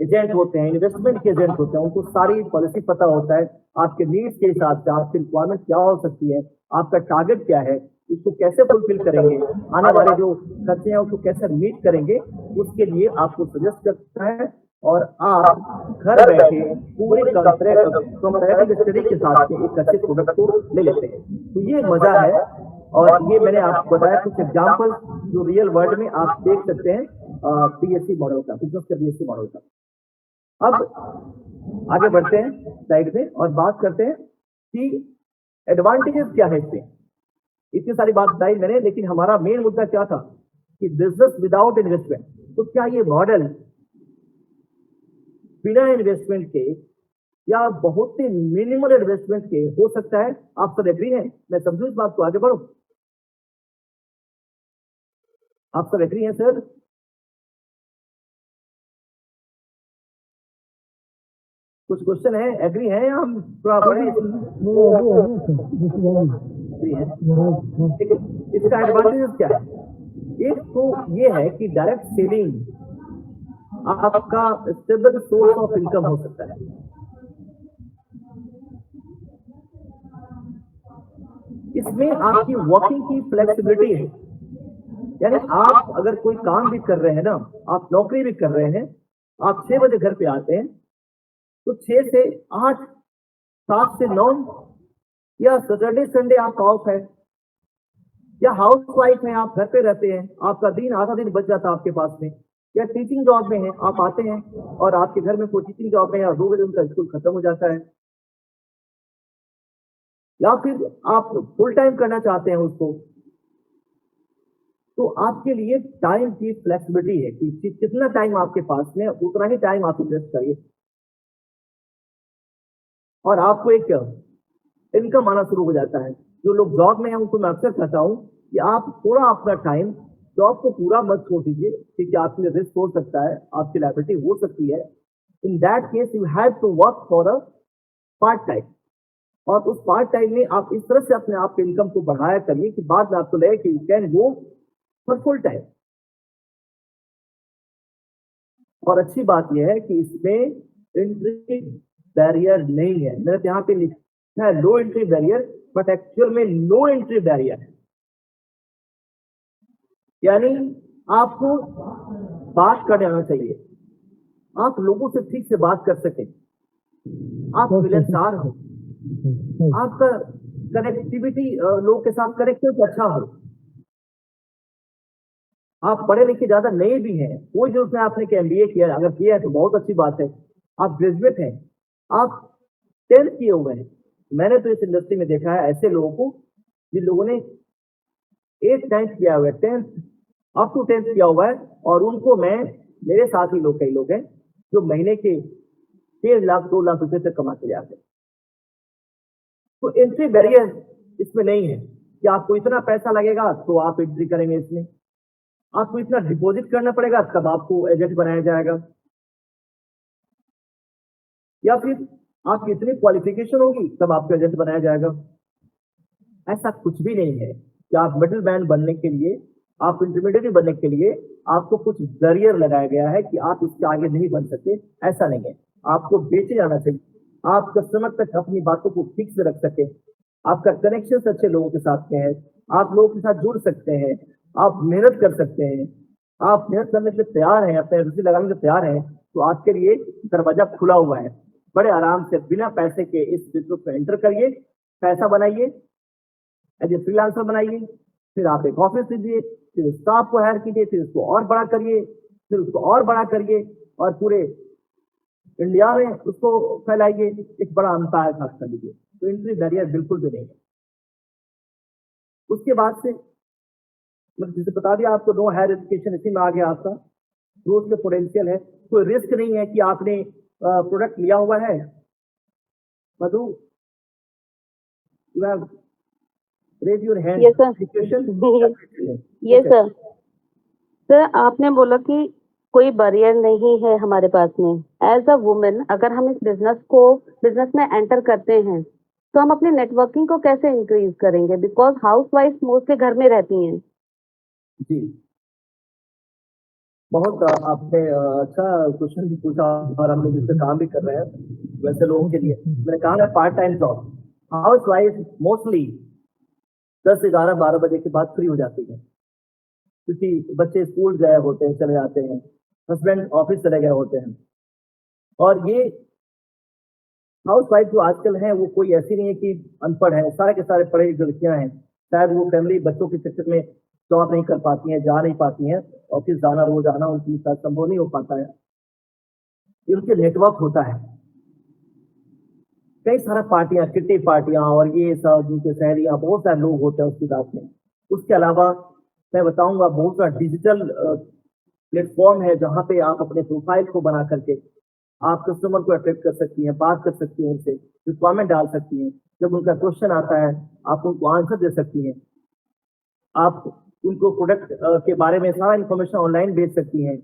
एजेंट होते हैं, इन्वेस्टमेंट के एजेंट होते हैं, उनको सारी पॉलिसी पता होता है, आपके नीड्स के हिसाब से आपकी रिक्वायरमेंट क्या हो सकती है, आपका टारगेट क्या है, उसको कैसे फुलफिल करेंगे, आने वाले जो खर्चे हैं उसको कैसे मीट करेंगे, उसके लिए आपको सजेस्ट करता है और आप घर बैठे पूरे कंपैरेटिव स्टडी के साथ में एक अच्छे प्रोडक्ट को ले लेते हैं। तो ये मजा है और ये मैंने आपको बताया कुछ एग्जाम्पल जो रियल वर्ल्ड में आप देख सकते हैं पीएससी मॉडल का, बिजनेस का पीएससी मॉडल का। अब आगे बढ़ते हैं स्लाइड में और बात करते हैं कि एडवांटेजेस क्या है इसमें। इतनी सारी बात बताई मैंने, लेकिन हमारा मेन मुद्दा क्या था कि बिजनेस विदाउट इन्वेस्टमेंट। तो क्या ये मॉडल बिना इन्वेस्टमेंट के या बहुत ही मिनिमल इन्वेस्टमेंट के हो सकता है? आप सब एग्री हैं? मैं समझूं इस बात को, आगे बढ़ो। आप सब एग्री हैं सर? कुछ क्वेश्चन है, एग्री हैं या हम थोड़ा बढ़े? इसका एडवांटेज क्या है? एक तो ये है कि डायरेक्ट सेलिंग आपका स्टेबल सोर्स ऑफ इनकम हो सकता है। इसमें आपकी वर्किंग की फ्लेक्सिबिलिटी है, यानी आप अगर कोई काम भी कर रहे हैं ना, आप नौकरी भी कर रहे हैं, आप 6 बजे घर पे आते हैं तो 6 से 8, 7 से 9 या सैटरडे संडे आपका ऑफ है, या हाउस वाइफ है, आप घर पे रहते हैं, आपका दिन आधा दिन बच जाता है आपके पास में, या टीचिंग जॉब में है, आप आते हैं और आपके घर में कोई टीचिंग जॉब में है और 2 बजे उनका स्कूल खत्म हो जाता है, या फिर आप फुल टाइम करना चाहते हैं उसको, तो आपके लिए टाइम की फ्लेक्सिबिलिटी है कि कितना टाइम आपके पास में उतना ही टाइम आप इन्वेस्ट करिए। और आपको एक इनकम आना शुरू हो जाता है। जो लोग जॉब में हैं उनको मैं अक्सर कहता हूँ कि आप थोड़ा अपना टाइम जॉब को पूरा मत छोड़ दीजिए, क्योंकि आपके लिए रिस्क हो सकता है, आपकी लायबिलिटी हो सकती है। In that case you have to work for a part time, और उस पार्ट टाइम में आप इस तरह से अपने आप के इनकम को बढ़ाया करिए कि बाद में आपको लगे कि you can go for full time. और अच्छी बात यह है कि इसमें एंट्री बैरियर नहीं है। मेरे यहाँ पे लिखा है लो एंट्री बैरियर, बट एक्चुअल में नो एंट्री बैरियर है। यानी आपको बात करने आना चाहिए, आप लोगों से ठीक से बात कर सकें, आप मिलनसार हो, आपका कनेक्टिविटी लोगों के साथ कनेक्टिव अच्छा हो, आप पढ़े लिखे ज्यादा नहीं भी हैं, कोई जरूरत नहीं आपने MBA किया है, अगर किया है तो बहुत अच्छी बात है, आप ग्रेजुएट हैं, आप 10th किए हुए हैं। मैंने तो इस इंडस्ट्री में देखा है ऐसे लोगों को जिन लोगों ने 8th 9th किया हुआ है, 10th अप टू 10th किया हुआ है, और उनको मेरे साथ ही लोग कई लोग हैं जो महीने के 1.5 लाख 2 लाख रुपए तक कमा के जाते हैं। तो एंट्री बैरियर इसमें नहीं है कि आपको इतना पैसा लगेगा तो आप एंट्री करेंगे इसमें, आपको इतना डिपॉजिट करना पड़ेगा तब आपको एजेंट बनाया जाएगा, या फिर आपकी इतनी क्वालिफिकेशन होगी तब आपको एजेंट बनाया जाएगा। ऐसा कुछ भी नहीं है कि आप मिडिल मैन बनने के लिए, आप इंटरमीडिएट बनने के लिए आपको कुछ बैरियर लगाया गया है कि आप इसके आगे नहीं बन सकते। ऐसा नहीं है, आपको बेचे जाना चाहिए, आप कस्टमर तक अपनी बातों को ठीक से रख सके, आपका कनेक्शन अच्छे लोगों के साथ में है, आप लोगों के साथ जुड़ सकते हैं, आप मेहनत कर सकते हैं, आप मेहनत करने के लिए तैयार हैं, अपने रुचि लगाने के लिए तैयार हैं, तो आपके लिए दरवाजा खुला हुआ है। बड़े आराम से बिना पैसे के इस बिजनेस में एंटर करिए, पैसा बनाइए, एज ए फ्रीलांसर बनाइए, फिर आप एक ऑफिस लीजिए, फिर स्टाफ को हायर कीजिए, फिर उसको और बड़ा करिए, फिर उसको और बड़ा करिए, और पूरे इंडिया में उसको फैलाइए, एक बड़ा अंपायर खास कर लीजिए। तो एंट्री बैरियर बिल्कुल भी नहीं है। उसके बाद से मतलब जैसे बता दिया आपको, नो हायर एजुकेशन, इसी में आ गया आपका ग्रोथ में पोटेंशियल है, कोई रिस्क नहीं है कि आपने प्रोडक्ट लिया हुआ है। Madhu, you have raise your hand. Yes, sir. Yes, sir. Sir आपने बोला कि कोई बैरियर नहीं है हमारे पास में। एज अ वुमेन अगर हम इस बिजनेस में एंटर करते हैं तो हम अपने नेटवर्किंग को कैसे इंक्रीज करेंगे, बिकॉज हाउसवाइफ मोस्टली घर में रहती हैं। जी, बहुत आपने अच्छा क्वेश्चन भी पूछा, और हम लोग इस पे काम भी कर रहे हैं वैसे लोगों के लिए। मैंने कहा ना, part time job, house wife mostly 10 11 12 बजे के बाद फ्री हो जाती है, क्योंकि बच्चे स्कूल गए होते हैं, चले जाते हैं, हस्बैंड ऑफिस चले गए होते हैं। और ये हाउस वाइफ जो आजकल है वो कोई ऐसी नहीं है कि अनपढ़ है, सारे के सारे पढ़े लिखे लड़कियां हैं। शायद वो फैमिली बच्चों के चक्कर में जॉब नहीं कर पाती हैं, जा नहीं पाती हैं, ऑफिस जाना रोज आना उनके साथ संभव नहीं हो पाता है। ये उनके नेटवर्क होता है, कई सारा पार्टियां, किट्टी पार्टियां और ये सब, जिनके सहेलियां, बहुत सारे लोग होते हैं उसके साथ में। उसके अलावा मैं बताऊंगा बहुत सारा डिजिटल प्लेटफॉर्म है जहां पे आप अपने प्रोफाइल को बना करके आप कस्टमर को अट्रैक्ट कर सकती हैं, बात कर सकती हैं, उनसे रिक्वायरमेंट डाल सकती हैं। जब उनका क्वेश्चन आता है आप उनको आंसर दे सकती हैं, आप उनको प्रोडक्ट के बारे में सारा इंफॉर्मेशन ऑनलाइन भेज सकती हैं।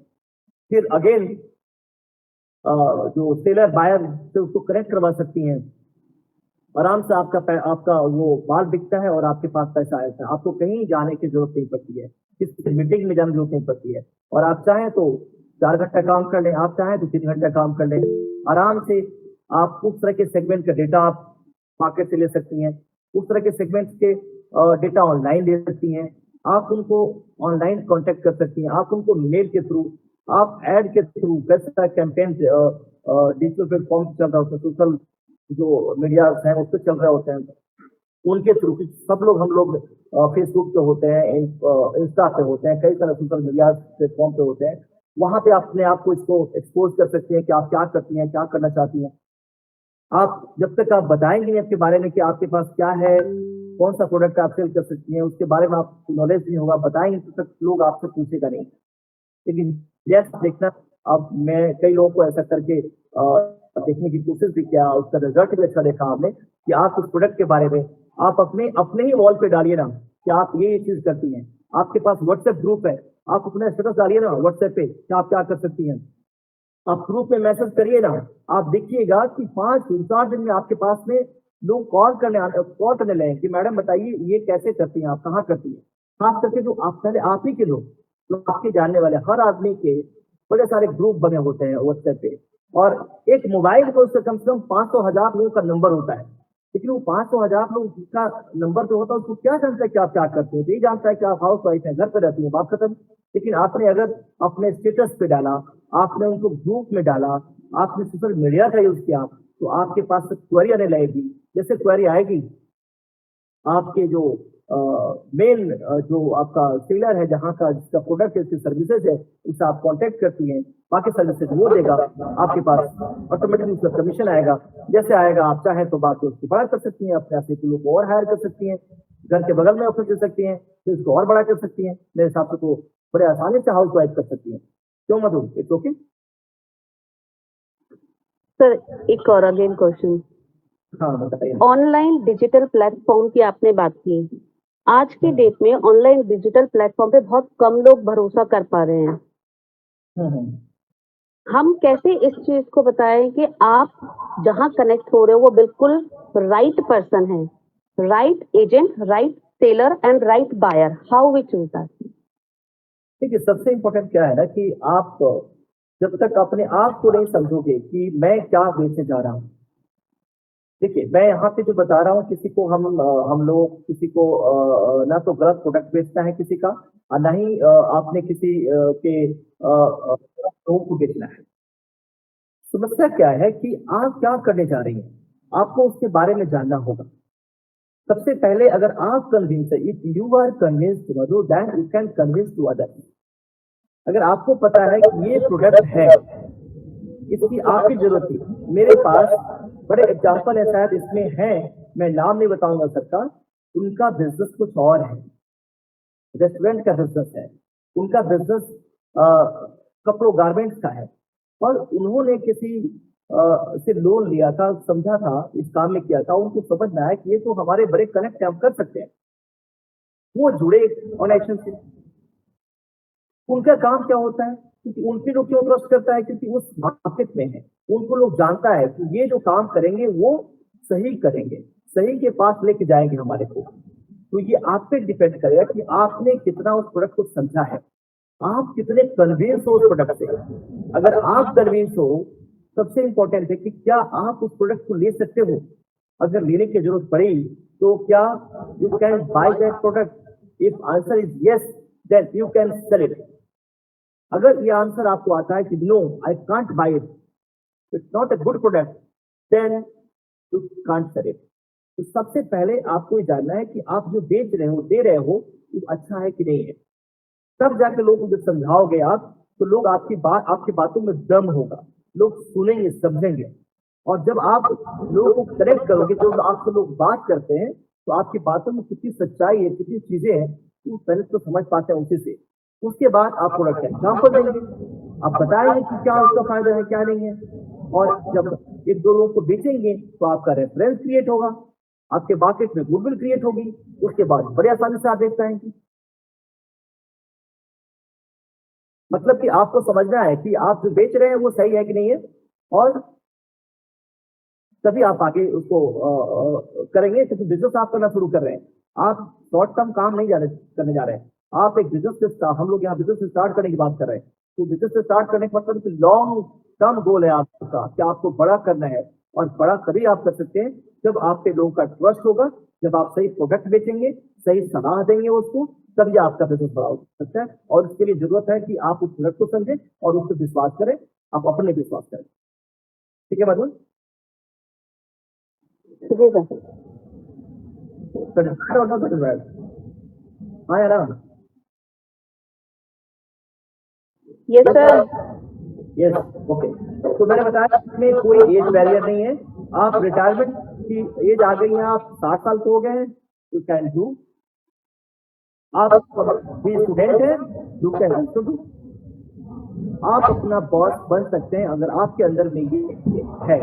फिर अगेन जो सेलर बायर से उसको कनेक्ट करवा सकती हैं। आराम से आपका वो माल बिकता है और आपके पास पैसा आता है, आपको कहीं जाने की जरूरत नहीं पड़ती है, किसी मीटिंग में जाने की जरूरत नहीं पड़ती है। और आप चाहें तो 4 घंटा काम कर लें, आप चाहें तो 3 घंटा काम कर लें आराम से। आप उस तरह के सेगमेंट का डेटा आप मार्केट से ले सकती हैं, उस तरह के सेगमेंट्स के डेटा ऑनलाइन ले सकती हैं, आप उनको ऑनलाइन कांटेक्ट कर सकती हैं, आप उनको मेल के थ्रू, आप एड के थ्रू, कैसा कैंपेन डिजिटल प्लेटफॉर्म चल रहा होता है, सोशल जो मीडिया हैं उस पर चल रहे होते हैं, उनके थ्रू सब लोग, हम लोग फेसबुक पे होते हैं, इंस्टा पे होते हैं, कई सारे सोशल मीडिया प्लेटफॉर्म पे होते हैं, वहां पे आप अपने आप को इसको एक्सपोज कर सकते हैं कि आप क्या करती हैं, क्या करना चाहती हैं। आप जब तक आप बताएंगे नहीं आपके बारे में कि आपके पास क्या है, कौन सा प्रोडक्ट आप सेल कर सकती हैं, उसके बारे में आपको नॉलेज नहीं होगा, बताएंगे तब तक लोग आपसे पूछेगा नहीं। लेकिन जैसे देखना, अब मैं कई लोगों को ऐसा करके देखने की कोशिश भी किया, उसका रिजल्ट भी अच्छा देखा आपने कि आप उस प्रोडक्ट के बारे में आप अपने अपने ही वॉल पे डालिए ना कि आप ये चीज करती हैं। आपके पास व्हाट्सएप ग्रुप है, आप अपना स्टेटस डालिए ना व्हाट्सएप पे कि आप क्या कर सकती हैं। आप ग्रुप में मैसेज करिए ना, आप देखिएगा कि 5-4 दिन में आपके पास में लोग कॉल करने लगे कि मैडम बताइए ये कैसे करती हैं, आप कहाँ करती हैं। खास करके जो आप पहले आप ही के लोग, जो आपके जानने वाले हर आदमी के बड़े सारे ग्रुप बने होते हैं व्हाट्सएप पे, और एक मोबाइल को उससे कम से कम 500,000 लोगों का नंबर होता है। लेकिन वो 500,000 लोग का नंबर जो होता है उसको क्या जानता है कि आप क्या करते हो, ये जानता है कि आप हाउस वाइफ हैं, घर पे रहती हैं, बात खत्म। लेकिन आपने अगर अपने स्टेटस पे डाला, आपने उनको ग्रुप में डाला, आपने सोशल मीडिया का यूज किया, तो आपके पास क्वेरी आने लगेगी। जैसे क्वेरी आएगी, आपके जो मेन जो आपका सेलर है, जहाँ का जिसका प्रोडक्ट है, जिसकी सर्विसेज है, उससे आप कांटेक्ट करती हैं, बाकी सर्विसेज वो देगा आपके पास, ऑटोमेटिकली उसका कमीशन आएगा। जैसे आएगा आप चाहे तो बाकी उसकी बढ़ा कर सकती हैं, अपने आप लोग को और हायर कर सकती हैं, घर के बगल में ऑफिस दे सकती हैं, फिर उसको और बड़ा कर सकती हैं। मेरे हिसाब से तो बड़े आसानी से हाउस वाइफ कर सकती हैं। क्यों मधु, इट्स ओके? सर एक और अगेन क्वेश्चन, हाँ बताइए। ऑनलाइन डिजिटल प्लेटफॉर्म की आपने बात की। आज के डेट में ऑनलाइन डिजिटल प्लेटफॉर्म पे बहुत कम लोग भरोसा कर पा रहे हैं। हम कैसे इस चीज को बताएं कि आप जहां कनेक्ट हो रहे हो वो बिल्कुल राइट पर्सन है, right agent, right seller and right buyer, how we choose that? देखिए, सबसे इम्पोर्टेंट क्या है ना कि आप जब तक अपने आप को नहीं समझोगे कि मैं क्या बेचने जा रहा हूँ। देखिए, मैं यहाँ पे जो बता रहा हूँ, किसी को हम लोग किसी को ना तो गलत प्रोडक्ट बेचना है किसी का, और ना ही आपने किसी के लोगों को बेचना है। समस्या क्या है कि आप क्या करने जा रही हैं, आपको उसके बारे में जानना होगा। सबसे पहले अगर आप कन्विंस है, if you are convinced Madhu, then you can convince to others. अगर आपको पता है कि ये प्रोडक्ट है, इसकी आपकी जरूरत थी, मेरे पास बड़े एग्जाम्पल है, शायद इसमें है, मैं नाम नहीं बताऊंगा सकता, उनका बिजनेस कुछ और है, रेस्टोरेंट का बिजनेस है, उनका बिजनेस कपड़ों गारमेंट्स का है, और उन्होंने किसी से लोन लिया था, समझा था, इस काम में किया था, उनको समझ में आया कि ये तो हमारे बड़े कनेक्ट हम कर सकते हैं, वो जुड़े ऑन एक्शन से। उनका काम क्या होता है, क्योंकि उनके लोग क्यों ट्रस्ट करता है, क्योंकि उस मार्केट में है, उनको लोग जानता है कि ये जो काम करेंगे वो सही करेंगे, सही के पास लेके जाएंगे हमारे को। तो ये आप पे डिपेंड करेगा कि आपने कितना उस प्रोडक्ट को समझा है, आप कितने कन्विंस हो उस प्रोडक्ट से। अगर आप कन्विंस हो, सबसे इंपॉर्टेंट है कि क्या आप उस प्रोडक्ट को ले सकते हो। अगर लेने की जरूरत पड़ी तो क्या you can buy that product. If answer is yes, then you can sell it. अगर ये आंसर आपको आता है कि no, I can't buy it, it's not a good product, then you can't sell it. तो सबसे पहले आपको ये जानना है कि आप जो बेच रहे हो, दे रहे हो, वो अच्छा है कि नहीं है। तब जाके लोगों को जब समझाओगे आप, तो लोग आपकी बातों में दम होगा, लोग सुनेंगे, समझेंगे। और जब आप लोगों को कनेक्ट करोगे, जो आपसे लोग बात करते हैं, तो आपकी बातों में कितनी सच्चाई है, कितनी चीजें हैं, वो पहले तो समझ पाते हैं उसी से। उसके बाद आप प्रोडक्ट का एग्जाम्पल देंगे, आप बताएंगे कि क्या उसका फायदा है, क्या नहीं है। और जब एक दो लोगों को बेचेंगे तो आपका रेफरेंस क्रिएट होगा, आपके मार्केट में गुडविल क्रिएट होगी, उसके बाद बड़े आसानी से आप बेच पाएंगे। मतलब कि आपको समझना है कि आप जो बेच रहे हैं वो सही है कि नहीं है, और तभी आप आगे उसको करेंगे, क्योंकि बिजनेस आप करना शुरू कर रहे हैं। आप शॉर्ट टर्म काम नहीं करने जा रहे हैं, आप एक बिजनेस से हम लोग यहाँ बिजनेस स्टार्ट करने की बात कर रहे हैं। तो बिजनेस से स्टार्ट करने का मतलब लॉन्ग टर्म गोल है आपका, कि आपको बड़ा करना है, और बड़ा तभी आप कर सकते हैं जब आप पे लोगों का ट्रस्ट होगा, जब आप सही प्रोडक्ट बेचेंगे, सही सलाह देंगे उसको, तभी आपका बिजनेस बड़ा हो सकता है। और उसके लिए जरूरत है कि आप उस प्रोडक्ट को समझें और उस पर विश्वास करें, आप अपने विश्वास करें। ठीक है मधुर? जी sir. Satisfied or not satisfied? हाँ या ना? Yes sir. Yes, okay. तो मैंने बताया इसमें कोई एज बैरियर नहीं है। आप रिटायरमेंट की एज आ गई है, आप 60 साल के हो गए हैं, यू कैन डू। आप भी स्टूडेंट है, यू कैन ऑल्सो डू। आप अपना बॉस बन सकते हैं अगर आपके अंदर में ये है।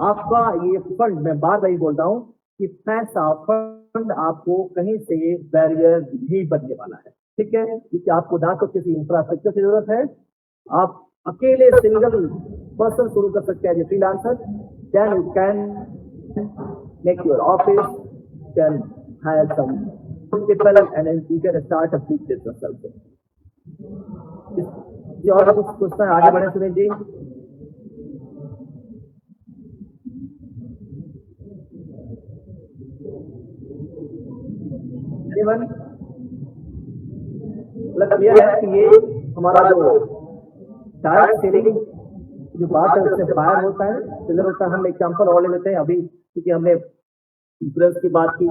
आपका ये फंड, मैं बार बार बोल रहा हूँ कि पैसा फंड आपको कहीं से बैरियर नहीं बनने वाला है, ठीक है, क्योंकि आपको ना तो किसी इंफ्रास्ट्रक्चर की जरूरत है, आप अकेले सिंगल पर्सन शुरू कर सकते हैं freelancer, then you can make your office, can hire some people and you can start a big business also. और कुछ पूछना है, आगे बढ़े सुनील जी। मतलब यह है कि ये हमारा जो डायरेक्ट सेलिंग जो बात है उससे बाहर होता है, सिलर होता है। हम एग्जाम्पल और ले लेते हैं अभी, क्योंकि हमने इंश्योरेंस की बात की,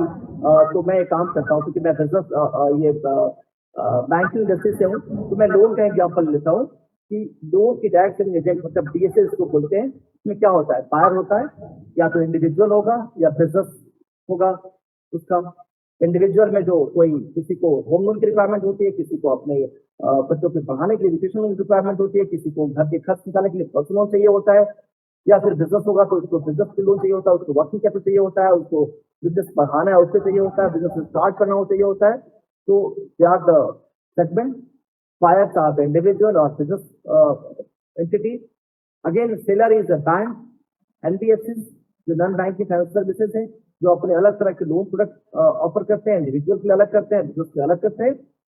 तो मैं एक काम करता हूँ, क्योंकि मैं बिजनेस ये बैंकिंग इंडस्ट्री से हूँ, तो मैं लोन का एग्जाम्पल लेता हूँ कि लोन की डायरेक्ट सेलिंग एजेंट मतलब डीएसए इसको बोलते हैं। इसमें क्या होता है, बायर होता है, या तो इंडिविजुअल होगा या बिजनेस होगा। उसका इंडिविजुअल में जो कोई किसी को होम लोन की रिक्वायरमेंट होती है, किसी को अपने बच्चों के पढ़ाने के लिए एजुकेशन लोन की रिक्वायरमेंट होती है, किसी को घर के खर्च निकालने के लिए पर्सनल लोन चाहिए होता है, या फिर बिजनेस होगा तो उसको बिजनेस के लोन चाहिए होता है, उसको वर्किंग कैपिटल चाहिए होता है, उसको बिजनेस बढ़ाना है उससे चाहिए होता है, बिजनेस स्टार्ट करना हो चाहिए होता है। तो they are the segment, buyers are the individual or business entity. Again, seller is a bank, NBFCs जो नॉन बैंकिंग फाइनेंशियल सर्विसेज हैं, जो अपने अलग तरह के लोन प्रोडक्ट ऑफर करते हैं, इंडिविजुअल के लिए अलग करते हैं, बिजनेस के अलग करते हैं।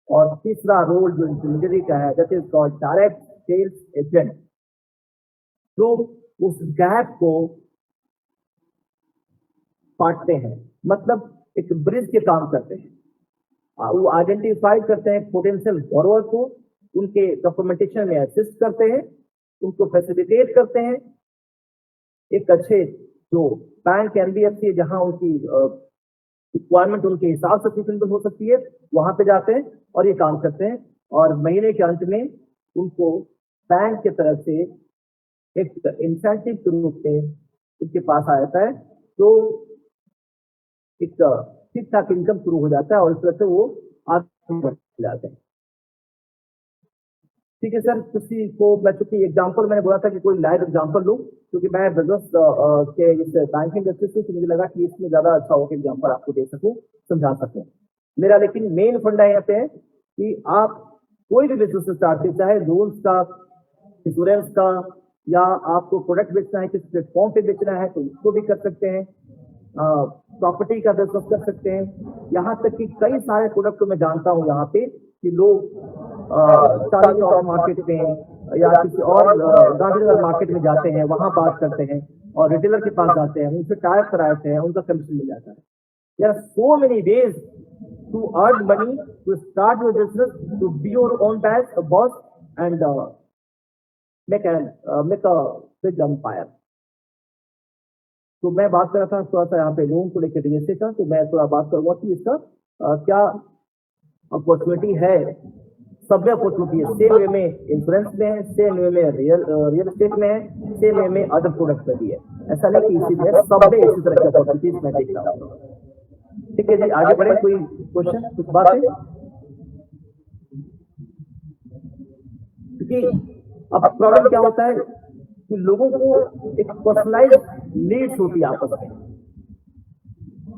और तीसरा रोल जो इंटरमीडियरी का है, that is called direct sales agent, जो उस गैप को पाटते हैं, मतलब एक ब्रिज के काम करते हैं। वो आइडेंटिफाई करते हैं पोटेंशियल बोरोवर को, उनके डॉक्यूमेंटेशन में असिस्ट करते हैं, उनको फैसिलिटेट करते हैं। एक अच्छे जो बैंक एनबीएफसी जहां उनकी रिक्वायरमेंट उनके हिसाब से फुलफिल हो सकती है, वहां पे जाते हैं और ये काम करते हैं। और महीने के अंत में उनको बैंक की तरफ से एक इंसेंटिव के रूप में उनके पास आ जाता है, तो एक ठीक ठाक इनकम शुरू हो जाता है और इस तरह से वो आगे बढ़ जाते हैं। ठीक है सर, किसी को मैं चूंकि एग्जांपल मैंने बोला था कि कोई लाइव एग्जांपल लूं, क्योंकि मैं बिजनेस के इस बैंकिंग इंडस्ट्री से मुझे लगा कि इसमें ज्यादा अच्छा हो कि एग्जांपल आपको दे सकूं, समझा सकूं। मेरा लेकिन मेन फंडा यहाँ पे है कि आप कोई भी बिजनेस स्टार्ट करें, चाहे लोन्स का, इंश्योरेंस का, या आपको प्रोडक्ट बेचना है, किसी प्लेटफॉर्म पे बेचना है तो उसको भी कर सकते हैं, प्रॉपर्टी का बिजनेस कर सकते हैं। यहाँ तक कि कई सारे प्रोडक्ट को मैं जानता हूँ यहाँ पे कि लोग चांदनी चौक मार्केट में या किसी और गांधीनगर मार्केट में जाते हैं, वहां बात करते हैं और रिटेलर के पास जाते हैं, उनसे टाइप कराते हैं, उनका कमीशन मिल जाता है। There are so many ways to earn money, to start your business, to be your own boss and make a big empire. तो मैं बात कर रहा था थोड़ा सा यहाँ पे लोन को लेकर डीएसए का, तो मैं थोड़ा बात करूंगा कि इसका क्या अपॉर्चुनिटी है। सब में अपॉर्चुनिटी है, सेम वे में इंश्योरेंस में है, सेम वे में रियल एस्टेट में है, सेम वे में अदर प्रोडक्ट में भी है। ऐसा नहीं कि इसी में, सब में इसी तरह की अपॉर्चुनिटीज मैं देख रहा हूँ। ठीक है जी, आगे बढ़े। कोई क्वेश्चन, कुछ बात है? क्योंकि अब प्रॉब्लम क्या होता है कि लोगों को एक पर्सनलाइज नीड्स होती है आपस में,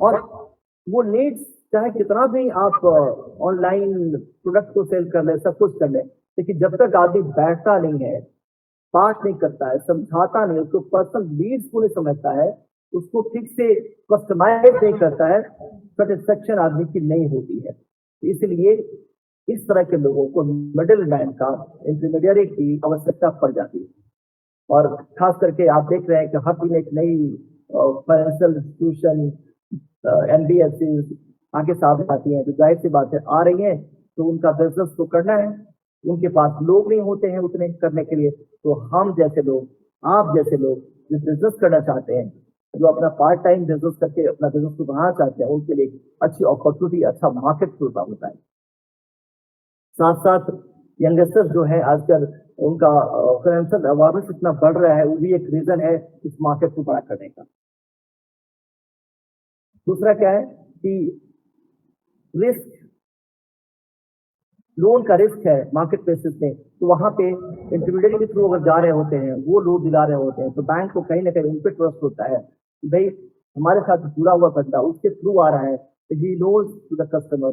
और वो नीड्स चाहे कितना भी आप ऑनलाइन प्रोडक्ट को सेल कर ले, सब कुछ कर ले, लेकिन जब तक आदमी बैठता नहीं है, बात नहीं करता है, समझाता नहीं, उसको पर्सनल नीड्स को नहीं समझता है, उसको ठीक से कस्टमाइज नहीं करता है, सेटिस्फेक्शन आदमी की नहीं होती है। इसलिए इस तरह के लोगों को मिडिल मैन का, इंटरमीडियरी की आवश्यकता पड़ जाती है। और खास करके आप देख रहे हैं कि हर दिन एक नई फाइनेंशियल इंस्टीट्यूशन, एनबीएफसी आगे सामने आती है, तो जाहिर सी बात है आ रही है, तो उनका बिजनेस तो करना है, उनके पास लोग नहीं होते हैं उतने करने के लिए। तो हम जैसे लोग, आप जैसे लोग जो बिजनेस करना चाहते हैं, जो अपना पार्ट टाइम बिजनेस करके अपना बिजनेस को बढ़ाना चाहते हैं, उनके लिए अच्छी अपॉर्चुनिटी, अच्छा मार्केट खुलता होता है। साथ साथ यंगस्टर्स जो है आजकल, उनका फाइनेंशियल अवेयरनेस इतना बढ़ रहा है, वो भी एक रीजन है इस मार्केट को बड़ा करने का। दूसरा क्या है कि रिस्क, लोन का रिस्क है मार्केट प्लेसेस में, तो वहां पे इंटरमीडिएट के थ्रू अगर जा रहे होते हैं, वो लोन दिला रहे होते हैं, तो बैंक को कहीं ना कहीं उन पर ट्रस्ट होता है कि भाई हमारे साथ जुड़ा हुआ बंदा उसके थ्रू आ रहा है, तो he knows to the customer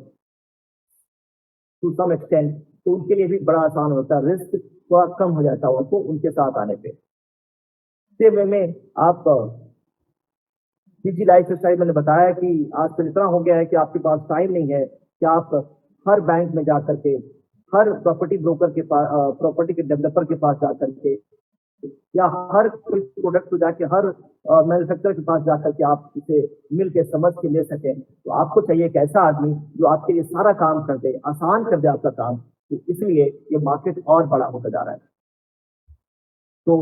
to some extent, तो उनके लिए भी बड़ा आसान होता है, रिस्क थोड़ा कम हो जाता है उनको उनके साथ आने पे। सेम वे में आप निजी लाइफ स्टाइल मैंने बताया कि आजकल इतना हो गया है कि आपके पास टाइम नहीं है कि आप हर बैंक में जा करके, हर प्रॉपर्टी ब्रोकर के पास, प्रॉपर्टी के डेवलपर के पास जा करके, या हर कोई प्रोडक्ट को जाके हर मैन्युफैक्चरर के पास जाकर के आप इसे मिल के समझ के ले सकें। तो आपको चाहिए एक ऐसा आदमी जो आपके लिए सारा काम कर दे, आसान कर दे आपका काम। तो इसलिए ये मार्केट और बड़ा होता जा रहा है। तो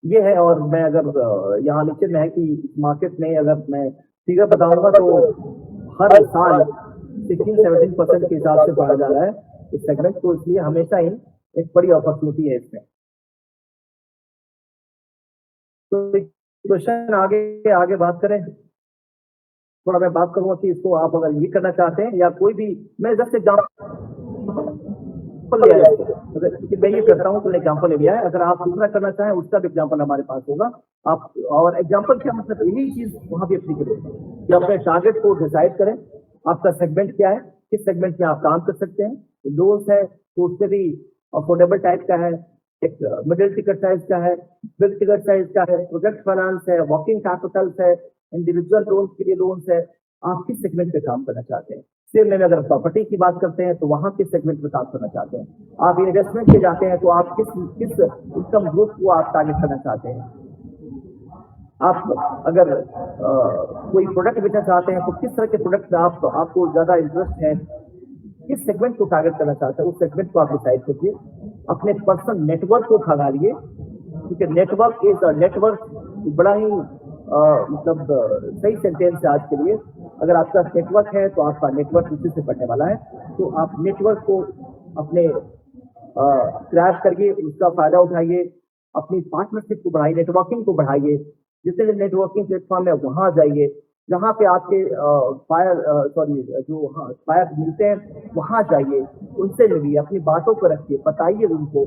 ये है, और मैं अगर यहाँ नीचे में है कि इस मार्केट में अगर मैं फिगर बताऊंगा तो हर साल 16-17% के हिसाब से बढ़ा जा रहा है इस सेगमेंट को, इसलिए हमेशा ही एक बड़ी अपॉर्चुनिटी है इसमें। तो क्वेश्चन आगे बात करें, थोड़ा मैं बात करूंगा कि इसको आप अगर ये करना चाहते हैं या कोई भी, मैं जस्ट एग्जाम्पल ले आया कि मैं ये करता हूँ, तो एग्जाम्पल ले लिया है। अगर आप दूसरा करना चाहें उसका भी एग्जाम्पल हमारे पास होगा। आप और एग्जाम्पल क्या मतलब, यही चीज वहां भी एप्लीकेबल होगा कि अपने टारगेट को डिसाइड करें, आपका सेगमेंट क्या है, किस सेगमेंट में आप काम कर सकते हैं। लोन्स है तो उससे भी अफोर्डेबल टाइप का है, एक मिडिल टिकट साइज का है, बिग टिकट साइज का है, प्रोजेक्ट फाइनेंस है, वर्किंग कैपिटल्स है, इंडिविजुअल लोन के लिए लोन्स है। आप किस सेगमेंट पे काम करना चाहते हैं। सेम में अगर प्रॉपर्टी की बात करते हैं तो वहां किस सेगमेंट में काम करना चाहते हैं। आप इन्वेस्टमेंट के जाते हैं तो आप किस इनकम ग्रुप को आप टारगेट करना चाहते हैं। आप अगर कोई प्रोडक्ट बेचना चाहते हैं तो किस तरह के प्रोडक्ट में आपको ज्यादा इंटरेस्ट है, किस सेगमेंट को टारगेट करना चाहते हैं, उस सेगमेंट को आप डिसाइड कीजिए। अपने पर्सनल नेटवर्क को खंगालिए, क्योंकि नेटवर्क इज नेटवर्क बड़ा ही मतलब सही सेंटेंस है आज के लिए। अगर आपका नेटवर्क है तो आपका नेटवर्क उसी से बढ़ने वाला है। तो आप नेटवर्क को अपने क्रैश करिए, उसका फायदा उठाइए, अपनी पार्टनरशिप को बढ़ाइए, नेटवर्किंग को बढ़ाइए। जितने नेटवर्किंग प्लेटफॉर्म है वहां जाइए, जहाँ पे आपके फायर मिलते हैं वहां जाइए, उनसे मिलिए, अपनी बातों को रखिए, बताइए उनको,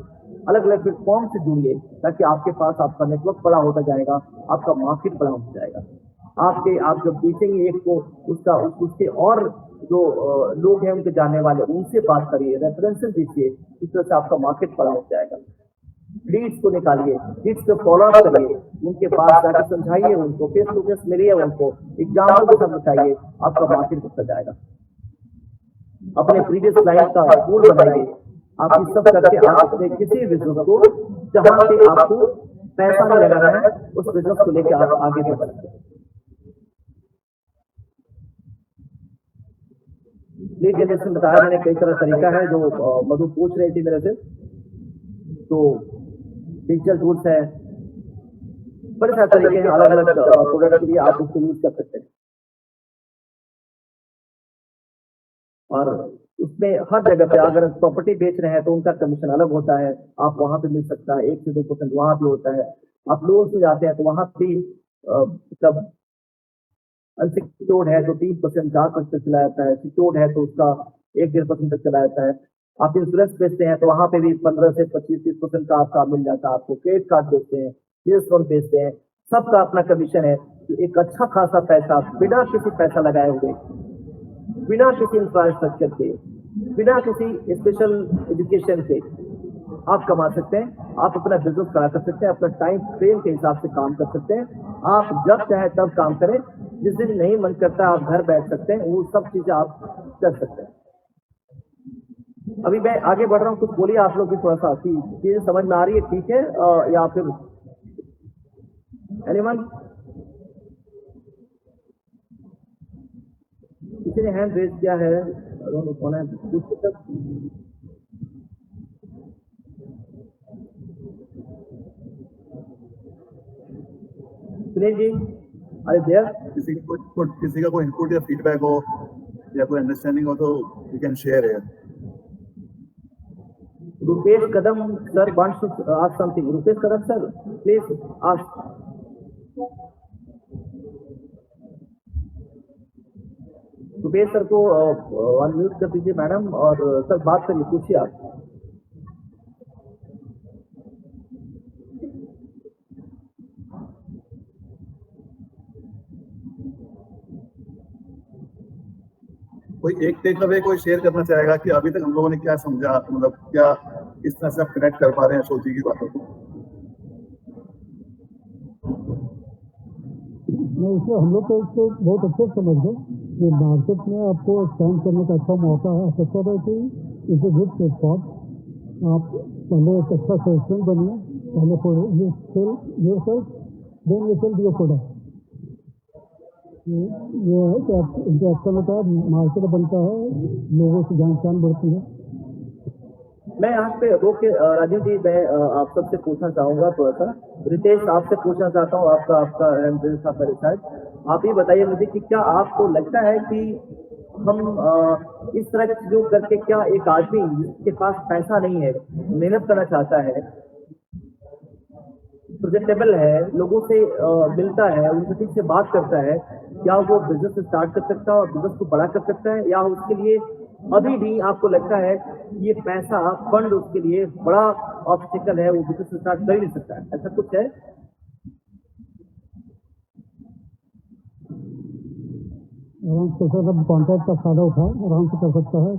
अलग अलग प्लेटफॉर्म से जुड़िए, ताकि आपके पास आपका नेटवर्क बड़ा होता जाएगा, आपका मार्केट बड़ा होता जाएगा। आप जब बेचेंगे एक को, उसके और जो लोग हैं उनके जानने वाले, उनसे बात करिए, रेफरेंसेस दीजिए, इस तरह से आपका मार्केट बड़ा हो जाएगा। लीड्स को निकालिए, लीड्स पे फॉलो अप करिए, उनके पास जाकर समझाइए, उनको फेस टू फेस मिलिए, उनको एग्जाम्पल के साथ बताइए, आपका मार्केट बढ़ता जाएगा। अपने प्रीवियस क्लाइंट का पूल बनाइए। आप ये सब करके आप अपने किसी बिजनेस को, जहां पे आपको पैसा नहीं लगाना है, उस बिजनेस को लेकर आप आगे बढ़ सकते हैं। लीड जनरेशन बताया मैंने, कई तरह तरीका है जो मधु पूछ रही थी मेरे से। तो डिजिटल टूल्स है, बड़े सारे तरीके हैं, अलग अलग प्रोडक्ट के लिए आप उसको यूज कर सकते हैं। और उसमें हर जगह पे अगर प्रॉपर्टी बेच रहे हैं तो उनका कमीशन अलग होता है, आप वहां पे मिल सकता है, 1 से 2% वहां भी होता है। आप लोन से जाते हैं तो वहां भी मतलब अनसिक्योर्ड है तो 3% 4% तक चला जाता है, सिक्योर्ड है तो उसका 1-1.5% तक चला जाता है। आप इंश्योरेंस बेचते हैं तो वहां पे भी 15 से 25-30% का आपका मिल जाता है। आपको क्रेडिट कार्ड बेचते हैं, बिजनेस लोन बेचते हैं, सबका अपना कमीशन है। तो एक अच्छा खासा पैसा बिना किसी पैसा लगाए हुए, बिना किसी इंफ्रास्ट्रक्चर के, बिना किसी स्पेशल एजुकेशन के आप कमा सकते हैं। आप अपना बिजनेस करा कर सकते हैं, अपना टाइम फ्रेम के हिसाब से काम कर सकते हैं। आप जब चाहे तब काम करें, जिस दिन नहीं मन करता आप घर बैठ सकते हैं, वो सब चीजें आप कर सकते हैं। अभी मैं आगे बढ़ रहा हूँ, कुछ बोलिए आप लोग भी थोड़ा सा कि चीजें समझ में आ रही है, ठीक है, या फिर एनीवन? किसी ने हैंड रेज किया है, कौन है कुछ तक? सुनील जी, अरे देयर किसी का कोई इनपुट या फीडबैक हो या कोई अंडरस्टैंडिंग हो तो you can share here. Rupesh Kadam sir wants to ask something. Rupesh Kadam sir, please ask. Rupesh sir को अनम्यूट कर दीजिए मैडम, और सर बात करिए, पूछिए आप। कोई एक टेक अवे कोई शेयर करना चाहेगा कि अभी तक हम लोगों ने क्या समझा, मतलब क्या इस तरह से आप कनेक्ट कर पा रहे हैं सोची की बातों को? नहीं, इसमें हम लोग तो इसको बहुत अच्छे से समझ गए कि मार्केट में आपको एक्सपेंड करने का अच्छा मौका है। सबसे पहले कि इट्स ए गुड प्लेटफॉर्म। आप पहले एक अच्छा सेल्समैन बनिए, पहले you sell yourself, then you sell your product. ये है कि आप इंटरेक्शन होता है, मार्केट बनता है, लोगों से जान पहचान बढ़ती है। मैं यहाँ पे रोक के राजीव जी, मैं आप सबसे पूछना चाहूंगा थोड़ा सा। रितेश, आपसे पूछना चाहता हूँ, आपका आपका हैंडल था परिचय। आप ये बताइए मुझे कि क्या आपको लगता है कि हम इस तरह की चीजों करके क्या एक आदमी जिसके पास पैसा नहीं है, मेहनत करना चाहता है, प्रेजेंटेबल है, लोगों से मिलता है, उनसे ठीक से बात करता है, क्या वो बिजनेस स्टार्ट कर सकता है और बिजनेस को बड़ा कर सकता है? या उसके लिए अभी भी आपको लगता है ये पैसा फंड उसके लिए बड़ा ऑब्स्टिकल है, वो बिजनेस स्टार्ट कर ही नहीं सकता है? ऐसा कुछ है? आराम से सब कॉन्ट्रैक्ट का फायदा उठाए, आराम से कर सकता है,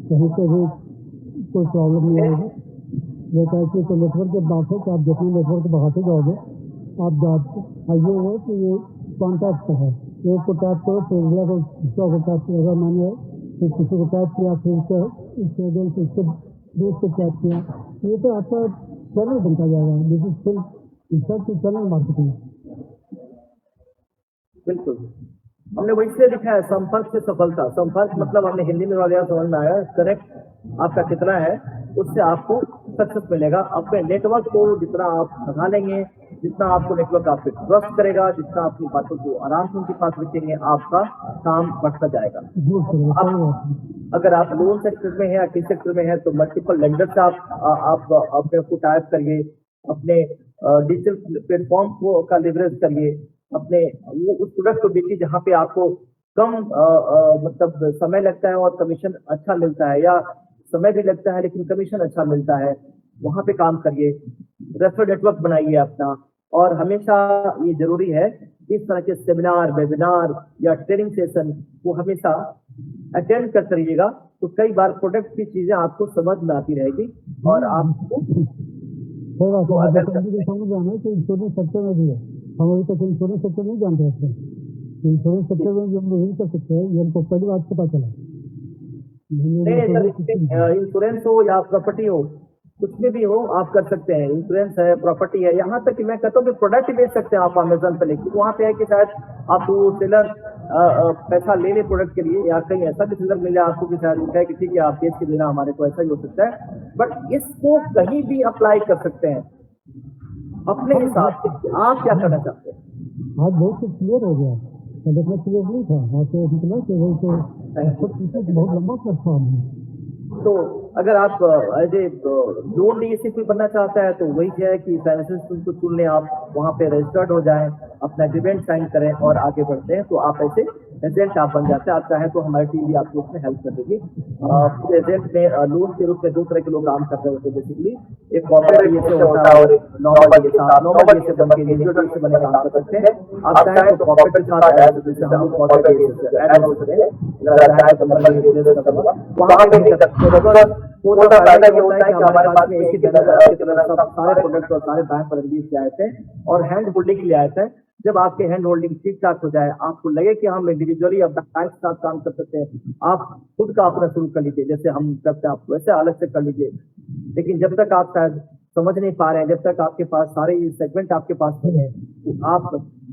कहीं से भी कोई प्रॉब्लम नहीं आएगी। ये कहती है कि नेटवर्क की बात है कि आप जितने नेटवर्क बढ़ाते जाओगे, आप आइए वो कि ये कॉन्टैक्ट है, एक को टैप करो फिर अगला को दूसरा को टैप करो। अगर मैंने फिर किसी को टैप किया, फिर इसके दूसरे टैप किया, ये तो आपका चैनल बनता जाएगा। दिस इज फिर चैनल मार्केटिंग। बिल्कुल, हमने वही से लिखा है, संपर्क से सफलता। संपर्क मतलब हमने हिंदी में वाले समझ में आया, करेक्ट आपका कितना है उससे आपको सक्सेस मिलेगा। अपने नेटवर्क को जितना आप बढ़ा लेंगे, जितना आपको नेटवर्क आप पे ट्रस्ट करेगा, जितना अपनी बातों को आराम से उनके पास रखेंगे, आपका काम बढ़ता जाएगा। अगर आप लोन सेक्टर में है या किस सेक्टर में है तो मल्टीपल लेंडर से आप अपने को टाइप करिए, अपने डिजिटल प्लेटफॉर्म को का लिवरेज करिए, अपने वो उस प्रोडक्ट को बेचिए जहाँ पे आपको कम मतलब समय लगता है और कमीशन अच्छा मिलता है, या समय भी लगता है लेकिन कमीशन अच्छा मिलता है, वहां पे काम करिए। रेफर नेटवर्क बनाइए अपना। और हमेशा ये जरूरी है इस तरह के सेमिनार, वेबिनार या ट्रेनिंग सेशन को हमेशा अटेंड करते रहिएगा, तो कई बार प्रोडक्ट की चीजें आपको समझ में आती रहेगी और आपको तो अगर समझ आना है कि इंश्योरेंस सेक्टर में भी है। हम अभी तक इंश्योरेंस सेक्टर नहीं जानते थे, इंश्योरेंस सेक्टर में जो हम नहीं कर सकते हैं, ये हमको पहली बात पता चला। इंश्योरेंस हो या प्रॉपर्टी हो, कुछ भी हो आप कर सकते हैं। इंश्योरेंस है, प्रॉपर्टी है, यहाँ तक कि मैं कहता हूँ कि प्रोडक्ट बेच सकते हैं आप अमेजन पे, लेकिन वहाँ पे है कि शायद आपको सेलर पैसा ले ले प्रोडक्ट के लिए, या कहीं ऐसा भी सेलर मिले आपको कि शायद वो कहे कि ठीक है आप बेच के देना, हमारे को ऐसा ही हो सकता है। बट इसको कहीं भी अप्लाई कर सकते हैं अपने हिसाब से। आप क्या करना चाहते हैं? आज बहुत कुछ क्लियर हो गया, पहले इतना क्लियर नहीं था। आज तो निकला कि वही तो बहुत लंबा प्लेटफॉर्म है। तो अगर आप एज ए लोन डीएससी कोई बनना चाहता है तो वही है कि फाइनेंशियल इंस्टीट्यूट को चुन लें, आप वहाँ पे रजिस्टर्ड हो जाएं, अपना एग्रीमेंट साइन करें और आगे बढ़ते हैं, तो आप ऐसे एजेंट आप बन जाते हैं। आप चाहें तो हमारी टीम भी आपको उसमें हेल्प कर देगी। एजेंट में लोन के रूप में दो तरह के लोग काम करते होते हैं बेसिकली, एक कॉर्पोरेट डीएससी होता है और एक नॉर्मल डीएससी बन के इंडिविजुअल से बने काम कर सकते हैं। आप चाहें तो कॉर्पोरेट के साथ ऐड जैसे हम कॉर्पोरेट डीएससी ऐड हो सकते हैं, अगर चाहें तो वहाँ पे होता फायदा ये होता है कि हमारे पास में एक ही तरह सब सारे प्रोडक्ट और सारे बैंक पर रिलीज किए आए थे और हैंड होल्डिंग के लिए आए थे। जब आपके हैंड होल्डिंग ठीक ठाक हो जाए, आपको लगे कि हम इंडिविजुअली अब बैंक के साथ काम कर सकते हैं, आप खुद का अपना शुरू कर लीजिए, जैसे हम करते हैं आप वैसे अलग से कर लीजिए। लेकिन जब तक आप शायद समझ नहीं पा रहे हैं, जब तक आपके पास सारे सेगमेंट आपके पास नहीं है, तो आप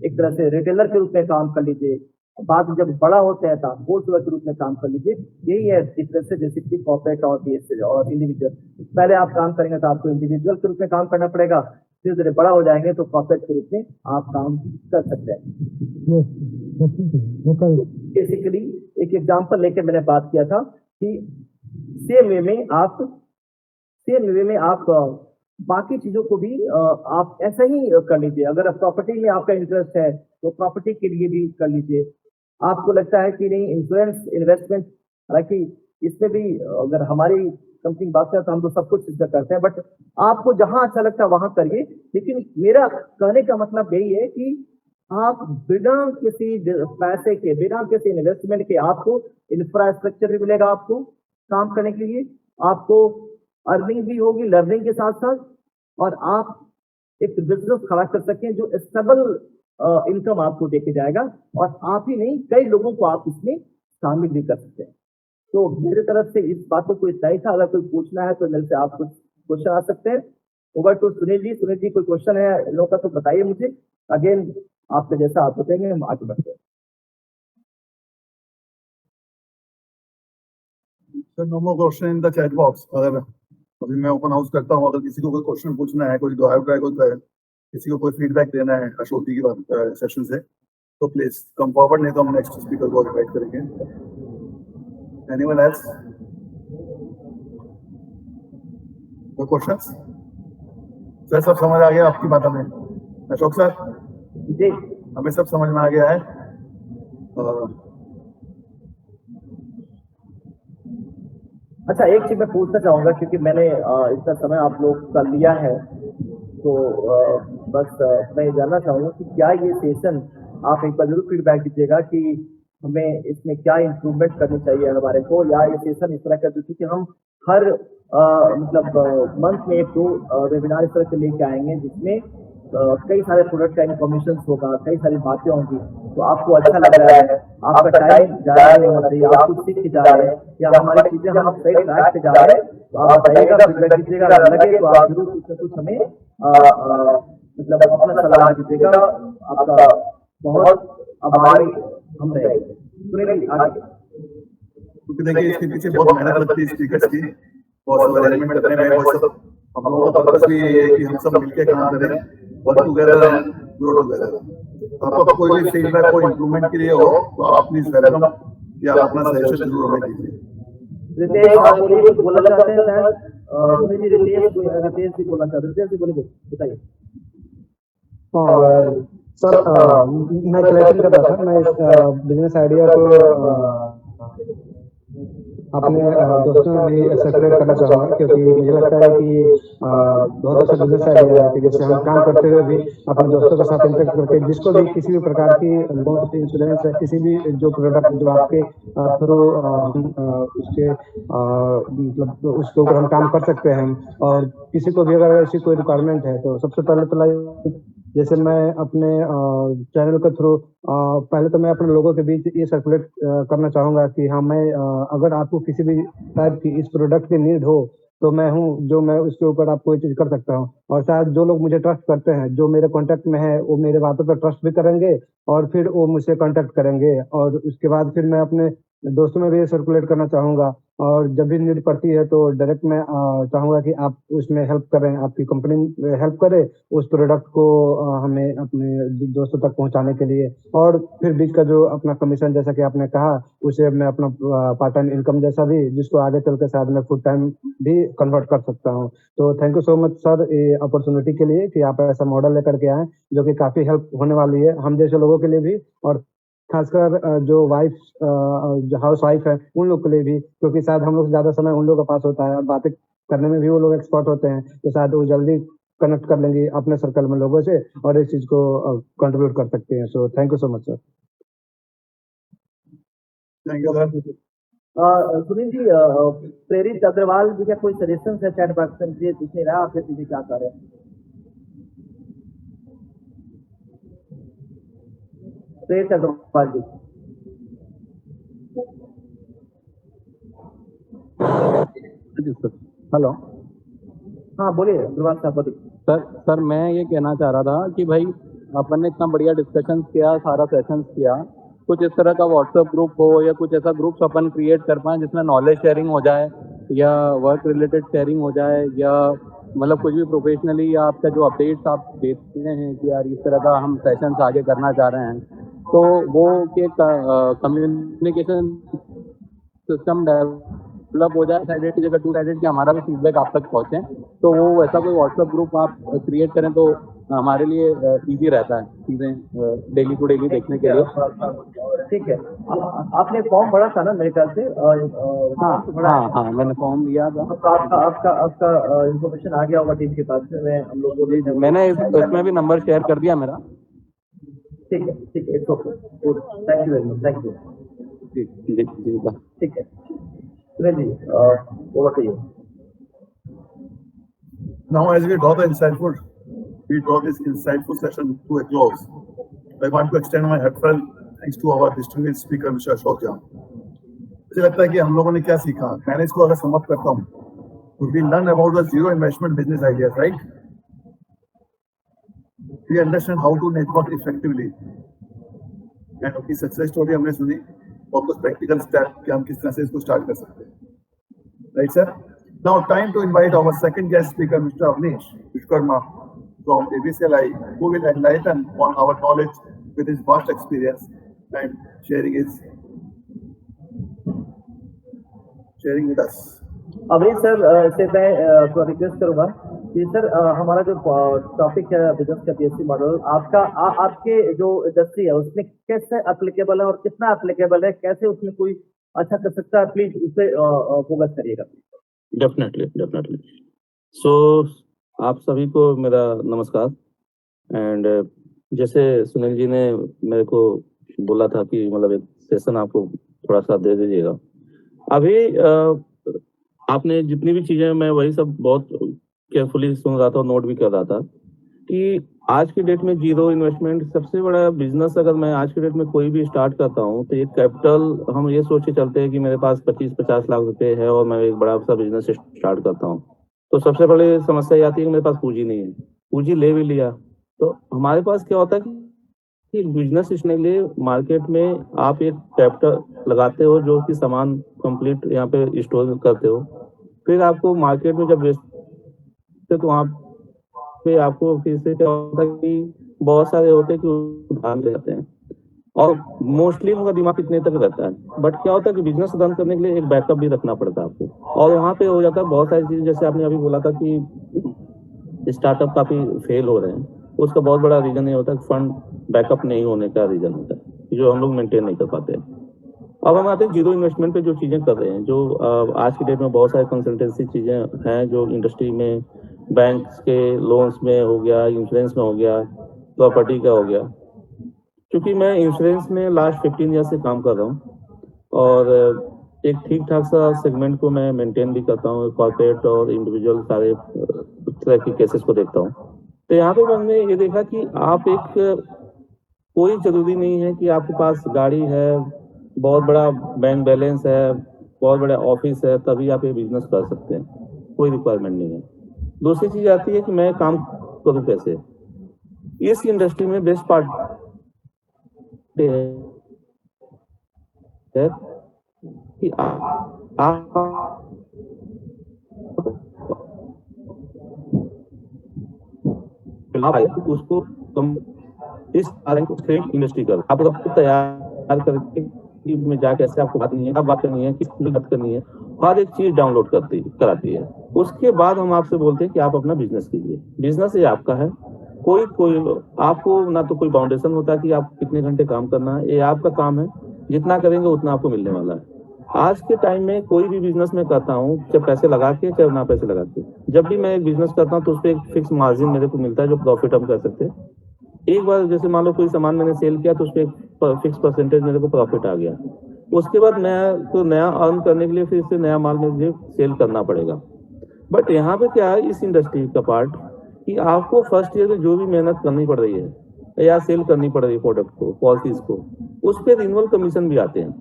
एक तरह से रिटेलर के रूप में काम कर लीजिए। बाद में जब बड़ा होता है तो आप होलसेलर के रूप में काम कर लीजिए। यही है डिफरेंस है जैसे कि कॉर्पोरेट और डीएससी और इंडिविजुअल। पहले आप काम करेंगे तो आपको इंडिविजुअल के रूप में काम करना पड़ेगा, धीरे धीरे बड़ा हो जाएंगे तो कॉर्पोरेट के रूप में आप काम कर सकते हैं। बेसिकली एक एग्जाम्पल लेके मैंने बात किया था कि सेम वे में आप बाकी चीजों को भी आप ऐसा ही कर लीजिए। अगर प्रॉपर्टी में आपका इंटरेस्ट है तो प्रॉपर्टी के लिए भी कर लीजिए। आपको लगता है कि नहीं इंश्योरेंस इन्वेस्टमेंट, हालांकि इसमें भी अगर हमारी कंपनी बात करें तो हम तो सब कुछ इसमें करते हैं, बट आपको जहां अच्छा लगता है वहां करिए। लेकिन मेरा कहने का मतलब यही है कि आप बिना किसी पैसे के, बिना किसी इन्वेस्टमेंट के आपको इंफ्रास्ट्रक्चर भी मिलेगा आपको काम करने के लिए, आपको अर्निंग भी होगी लर्निंग के साथ साथ, और आप एक बिजनेस खड़ा कर सकें जो स्टेबल इनकम आपको देके जाएगा, और आप ही नहीं कई लोगों को आप इसमें शामिल भी कर सकते हैं। तो मेरे तरफ से इस बात को कोई नहीं था, अगर कोई पूछना है तो मेरे से आप कुछ क्वेश्चन आ सकते हैं। Over to Sunil ji. सुनील जी कोई क्वेश्चन है इन लोगों का तो बताइए मुझे, अगेन आपके जैसा आप बताएंगे हम आगे बढ़ते हैं। Sir no more question in the chat box. अगर अभी मैं ओपन हाउस करता हूँ, अगर किसी को कोई क्वेश्चन पूछना है, कोई किसी को कोई फीडबैक देना है अशोक जी की सेशन से, तो प्लीज कम फॉरवर्ड, नहीं तो हम नेक्स्ट स्पीकर को इनवाइट करेंगे। Anyone else? कोई क्वेश्चंस? सर सब समझ आ गया आपकी बात हमें? अशोक सर जी हमें सब समझ में आ गया है। अच्छा, एक चीज मैं पूछना चाहूंगा, क्योंकि मैंने इतना समय आप लोग का लिया है, तो बस मैं ये जानना चाहूंगा कि क्या ये सेशन आप एक बार जरूर फीडबैक दीजिएगा कि हमें इसमें क्या इम्प्रूवमेंट करनी चाहिए हमारे को, या ये सेशन इस तरह कर दीजिए कि हम हर मतलब मंथ में 1-2 वेबिनार इस तरह के लेके आएंगे, जिसमें कई सारे प्रोडक्ट का इन्फॉर्मेशन होगा, कई सारी बातें होंगी, तो आपको अच्छा लग रहा है, आपका टाइम ज़्यादा नहीं होना चाहिए, आप कुछ सीख के जा रहे हैं या हमारी चीजें हम सही ट्रैक पे जा रहे हैं, तो आप बताइएगा, फीडबैक दीजिएगा, अगर लगे तो आप जरूर कुछ न कुछ हमें मतलब अपना सलाह दीजिएगा। आपका बहुत आभारी हम रहेंगे। सुनील आगे। क्योंकि देखिए इसके पीछे बहुत मेहनत लगती है स्पीकर्स की, बहुत सब अरेंजमेंट करने में, बहुत सब हम लोगों का पर्पस भी यही है कि हम सब मिलकर काम करें, work together and grow together. आपको कोई भी फीडबैक कोई इम्प्रूवमेंट के लिए हो तो आप प्लीज वेलकम, या अपना सजेशन जरूर हमें दीजिए। रितेश आप बोलिए, कुछ बोलना चाहते हैं सर? सुनील जी, रितेश जी बोलना चाहते हैं, रितेश जी बोलिए, बताइए। सर मैं क्लैरिफिकेशन कर रहा था, मैं इस बिजनेस आइडिया को अपने दोस्तों में भी सर्कुलेट करना चाहूँगा, क्योंकि मुझे लगता है कि बहुत अच्छा बिजनेस आइडिया है कि जैसे हम काम करते हुए भी अपने दोस्तों के साथ इंटरेक्ट करके जिसको भी किसी भी प्रकार की लोन इंश्योरेंस है, किसी भी जो प्रोडक्ट जो आपके थ्रू उसके मतलब उसके ऊपर हम काम कर सकते हैं, और किसी को भी अगर ऐसी कोई रिक्वायरमेंट है तो सबसे पहले तो लाइक जैसे मैं अपने चैनल के थ्रू पहले तो मैं अपने लोगों के बीच ये सर्कुलेट करना चाहूँगा कि हाँ, मैं अगर आपको किसी भी टाइप की इस प्रोडक्ट की नीड हो तो मैं हूँ, जो मैं उसके ऊपर आपको ये चीज़ कर सकता हूँ। और शायद जो लोग मुझे ट्रस्ट करते हैं, जो मेरे कांटेक्ट में है, वो मेरे बातों पर ट्रस्ट भी करेंगे और फिर वो मुझसे कांटेक्ट करेंगे, और उसके बाद फिर मैं अपने दोस्तों में भी ये सर्कुलेट करना चाहूँगा। और जब भी नीड पड़ती है तो डायरेक्ट मैं चाहूँगा कि आप उसमें हेल्प करें, आपकी कंपनी हेल्प करे उस प्रोडक्ट को हमें अपने दोस्तों तक पहुंचाने के लिए। और फिर बीच का जो अपना कमीशन जैसा कि आपने कहा, उसे मैं अपना पार्ट टाइम इनकम जैसा भी, जिसको आगे चल के शायद मैं फुल टाइम भी कन्वर्ट कर सकता हूँ। तो thank you so much sir ये अपॉर्चुनिटी के लिए कि आप ऐसा मॉडल लेकर के आए, जो कि काफ़ी हेल्प होने वाली है हम जैसे लोगों के लिए भी, और खासकर जो वाइफ जो हाउस वाइफ है उन लोग के लिए भी, क्योंकि शायद हम लोग ज़्यादा समय उन लोगों के पास होता है और बातें करने में भी वो लोग एक्सपर्ट होते हैं, तो शायद वो जल्दी कनेक्ट कर लेंगे अपने सर्कल में लोगों से और इस चीज़ को कंट्रीब्यूट कर सकते हैं। So thank you so much sir. Thank you sir. Sunil ji, Prerit Agarwal जी का कोई सजेशन है चैट बॉक्स में, मुझे दिख नहीं रहा, आप ये क्या कर रहे हैं? प्रेरित अग्रवाल जी। हेलो, हाँ बोलिए अग्रवाल साहब, बोलिए। सर मैं ये कहना चाह रहा था कि भाई अपन ने इतना बढ़िया डिस्कशन किया, सारा सेशंस किया, कुछ इस तरह का व्हाट्सएप ग्रुप हो या कुछ ऐसा ग्रुप्स अपन क्रिएट कर पाएँ जिसमें नॉलेज शेयरिंग हो जाए या वर्क रिलेटेड शेयरिंग हो जाए, या मतलब कुछ भी प्रोफेशनली या आपका जो अपडेट्स आप देते हैं कि यार इस तरह का हम सेशंस आगे करना चाह रहे हैं, तो वो कि कम्युनिकेशन सिस्टम डेवलप हो जाए साइडेड की जगह टू साइडेड, कि हमारा भी फीडबैक आप तक पहुँचे, तो वो ऐसा कोई व्हाट्सएप ग्रुप आप क्रिएट करें तो हमारे लिए इजी रहता है चीज़ें डेली टू डेली देखने के लिए। ठीक है, आपने फॉर्म भरा था ना मेरे ख्याल से? हाँ, मैंने फॉर्म लिया था। आपका इंफॉर्मेशन आ गया होगा टीम के पास में, मैं हम लोग को मैंने इसमें भी नंबर शेयर कर दिया मेरा। ठीक है, it's okay, thank you very much, thank you. जी जी जी बा- ठीक है Sunil ji over to you Now, as we draw this insightful session to a close. I want to extend my heartfelt thanks to our distinguished speaker, Mr. Ashok Jha. मुझे लगता है कि हम लोगों ने क्या सीखा, मैंने इसको अगर समाप्त करता हूँ, तो we learn about the zero investment business ideas, right? We understand how to network effectively. And उनकी सक्सेस स्टोरी हमने सुनी और कुछ प्रैक्टिकल स्टेप कि हम किस तरह से इसको स्टार्ट कर सकते हैं, right sir? Now time to invite our second guest speaker, Mr. Avnish Vishwakarma from ABCLI, who will enlighten on our knowledge with his vast experience and sharing with us. Avneesh sir से मैं थोड़ा request करूंगा कि sir हमारा जो topic है business capacity model आपके जो इंडस्ट्री है उसमें कैसे एप्लीकेबल है और कितना एप्लीकेबल है, कैसे उसमें कोई अच्छा कर सकता है, प्लीज उस पर फोकस करिएगा। डेफिनेटली सो आप सभी को मेरा नमस्कार। एंड जैसे सुनील जी ने मेरे को बोला था कि मतलब एक सेशन आपको थोड़ा सा दे दीजिएगा। अभी आपने जितनी भी चीजें, मैं वही सब बहुत केयरफुली सुन रहा था और नोट भी कर रहा था कि आज की डेट में जीरो इन्वेस्टमेंट सबसे बड़ा बिजनेस, अगर मैं आज की डेट में कोई भी स्टार्ट करता हूँ तो एक कैपिटल, हम ये सोच के चलते हैं कि मेरे पास 25-50 लाख रुपए है और मैं एक बड़ा सा बिजनेस स्टार्ट करता हूँ, तो सबसे बड़ी समस्या ये आती है कि मेरे पास पूंजी नहीं है। पूंजी ले भी लिया तो हमारे पास क्या होता है कि बिजनेस सीखने के लिए मार्केट में आप एक कैपिटल लगाते हो जो कि सामान कंप्लीट यहाँ पे स्टोर करते हो, फिर आपको मार्केट में जब बेचते तो वहाँ पे आपको फिर से क्या होता है कि बहुत सारे होते हैं कि उधार ले जाते हैं और मोस्टली उनका दिमाग कितने तक रहता है। बट क्या होता है कि बिजनेस रन करने के लिए एक बैकअप भी रखना पड़ता है आपको, और वहाँ पे हो जाता है बहुत सारी चीजें। जैसे आपने अभी बोला था कि स्टार्टअप काफी फेल हो रहे हैं, उसका बहुत बड़ा रीजन ये होता है फंड बैकअप नहीं होने का रीजन होता है, जो हम लोग मेंटेन नहीं कर पाते हैं। अब हम आते हैं जीरो इन्वेस्टमेंट पे जो चीजें कर रहे हैं, जो आज की डेट में बहुत सारी कंसल्टेंसी चीजें हैं जो इंडस्ट्री में, बैंक के लोन्स में हो गया, इंश्योरेंस में हो गया, प्रॉपर्टी का हो गया। क्योंकि मैं इंश्योरेंस में लास्ट 15 ईयर से काम कर रहा हूँ और एक ठीक ठाक सा सेगमेंट को मैं मेंटेन भी करता हूँ, कॉर्पोरेट और इंडिविजुअल सारे तरह के केसेस को देखता हूँ। तो यहाँ पे मैंने ये देखा कि आप कोई जरूरी नहीं है कि आपके पास गाड़ी है, बहुत बड़ा बैंक बैलेंस है, बहुत बड़ा ऑफिस है, तभी आप ये बिजनेस कर सकते हैं, कोई रिक्वायरमेंट नहीं है। दूसरी चीज आती है कि मैं काम करूँ कैसे। इस इंडस्ट्री में बेस्ट पार्ट है कि आप उसको इस इंडस्ट्री कर आप तैयार करके में जाके ऐसे आपको बात नहीं है, अब बात करनी है, किस बात करनी है, हर एक चीज डाउनलोड कराती है। उसके बाद हम आपसे बोलते हैं कि आप अपना बिजनेस कीजिए। बिजनेस ये आपका है, कोई आपको ना तो कोई बाउंडेशन होता है कि आप कितने घंटे काम करना है, ये आपका काम है, जितना करेंगे उतना आपको मिलने वाला है। आज के टाइम में कोई भी बिजनेस में करता हूँ, चाहे पैसे लगा के चाहे ना पैसे लगा के, जब भी मैं एक बिजनेस करता हूँ तो उस पर एक फिक्स मार्जिन मेरे को मिलता है जो प्रॉफिट हम कर सकते हैं। एक बार जैसे मान लो कोई सामान मैंने सेल किया तो उस पर एक फिक्स परसेंटेज मेरे को प्रॉफिट आ गया, उसके बाद मैं तो नया अर्न करने के लिए फिर से नया माल मुझे सेल करना पड़ेगा। बट यहाँ पे क्या है इस इंडस्ट्री का पार्ट कि आपको फर्स्ट ईयर में जो भी मेहनत करनी पड़ रही है या सेल करनी पड़ रही है प्रोडक्ट को, पॉलिसीज को, उस पर रिन्यूअल कमीशन भी आते हैं।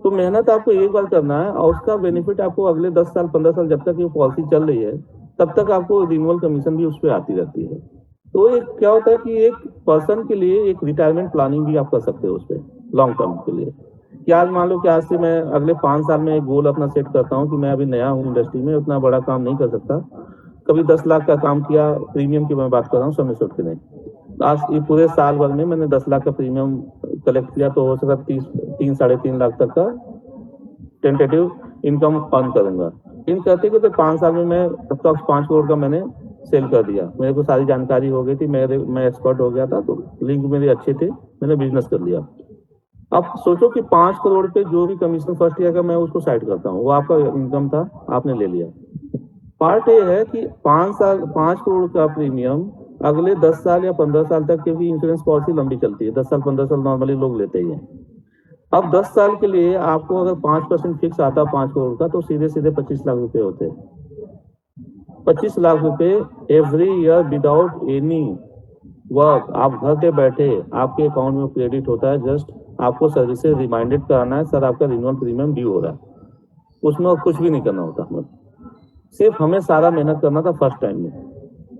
तो मेहनत आपको एक बार करना है और उसका बेनिफिट आपको अगले 10 साल 15 साल जब तक ये पॉलिसी चल रही है तब तक आपको रिन्यूअल कमीशन भी उस पर आती रहती है। तो एक क्या होता है कि एक पर्सन के लिए एक रिटायरमेंट प्लानिंग भी आप कर सकते हो उस पर लॉन्ग टर्म के लिए। कि आज मान लो कि आज से मैं अगले 5 साल में एक गोल अपना सेट करता हूँ कि मैं अभी नया हूँ इंडस्ट्री में, उतना बड़ा काम नहीं कर सकता, कभी 10 लाख का काम किया, प्रीमियम की मैं बात कर रहा हूँ, समय शॉट के नहीं। आज ये पूरे साल भर में मैंने 10 लाख का प्रीमियम कलेक्ट किया तो हो सकता 3 साढ़े 3 लाख तक का टेंटेटिव इनकम अर्न करूंगा। इन करते करते 5 साल में मैं अप्रॉक्स 5 करोड़ का मैंने सेल कर दिया। मेरे को सारी जानकारी हो गई थी, मैं एक्सपर्ट हो गया था, तो लिंक मेरे अच्छे थे, मैंने बिजनेस कर लिया। अब सोचो कि 5 करोड़ पे जो भी कमीशन फर्स्ट ईयर का मैं उसको साइड करता हूँ, वो आपका इनकम था, आपने ले लिया। पार्ट ये है कि 5 करोड़ का प्रीमियम अगले 10 साल या 15 साल तक, क्योंकि इंश्योरेंस पॉलिसी लंबी चलती है, 10 साल 15 साल नॉर्मली लोग लेते ही हैं। अब 10 साल के लिए आपको अगर 5% फिक्स आता 5 करोड़ का, तो सीधे सीधे 25 लाख रुपए होते। 25 लाख रुपए every year without any work, आप घर पे बैठे आपके अकाउंट में क्रेडिट होता है। जस्ट आपको सर्विसेज रिमाइंडेड कराना है, सर आपका रिन्यूअल प्रीमियम ड्यू हो रहा है, उसमें और कुछ भी नहीं करना होता हमें, सिर्फ हमें सारा मेहनत करना था फर्स्ट टाइम में।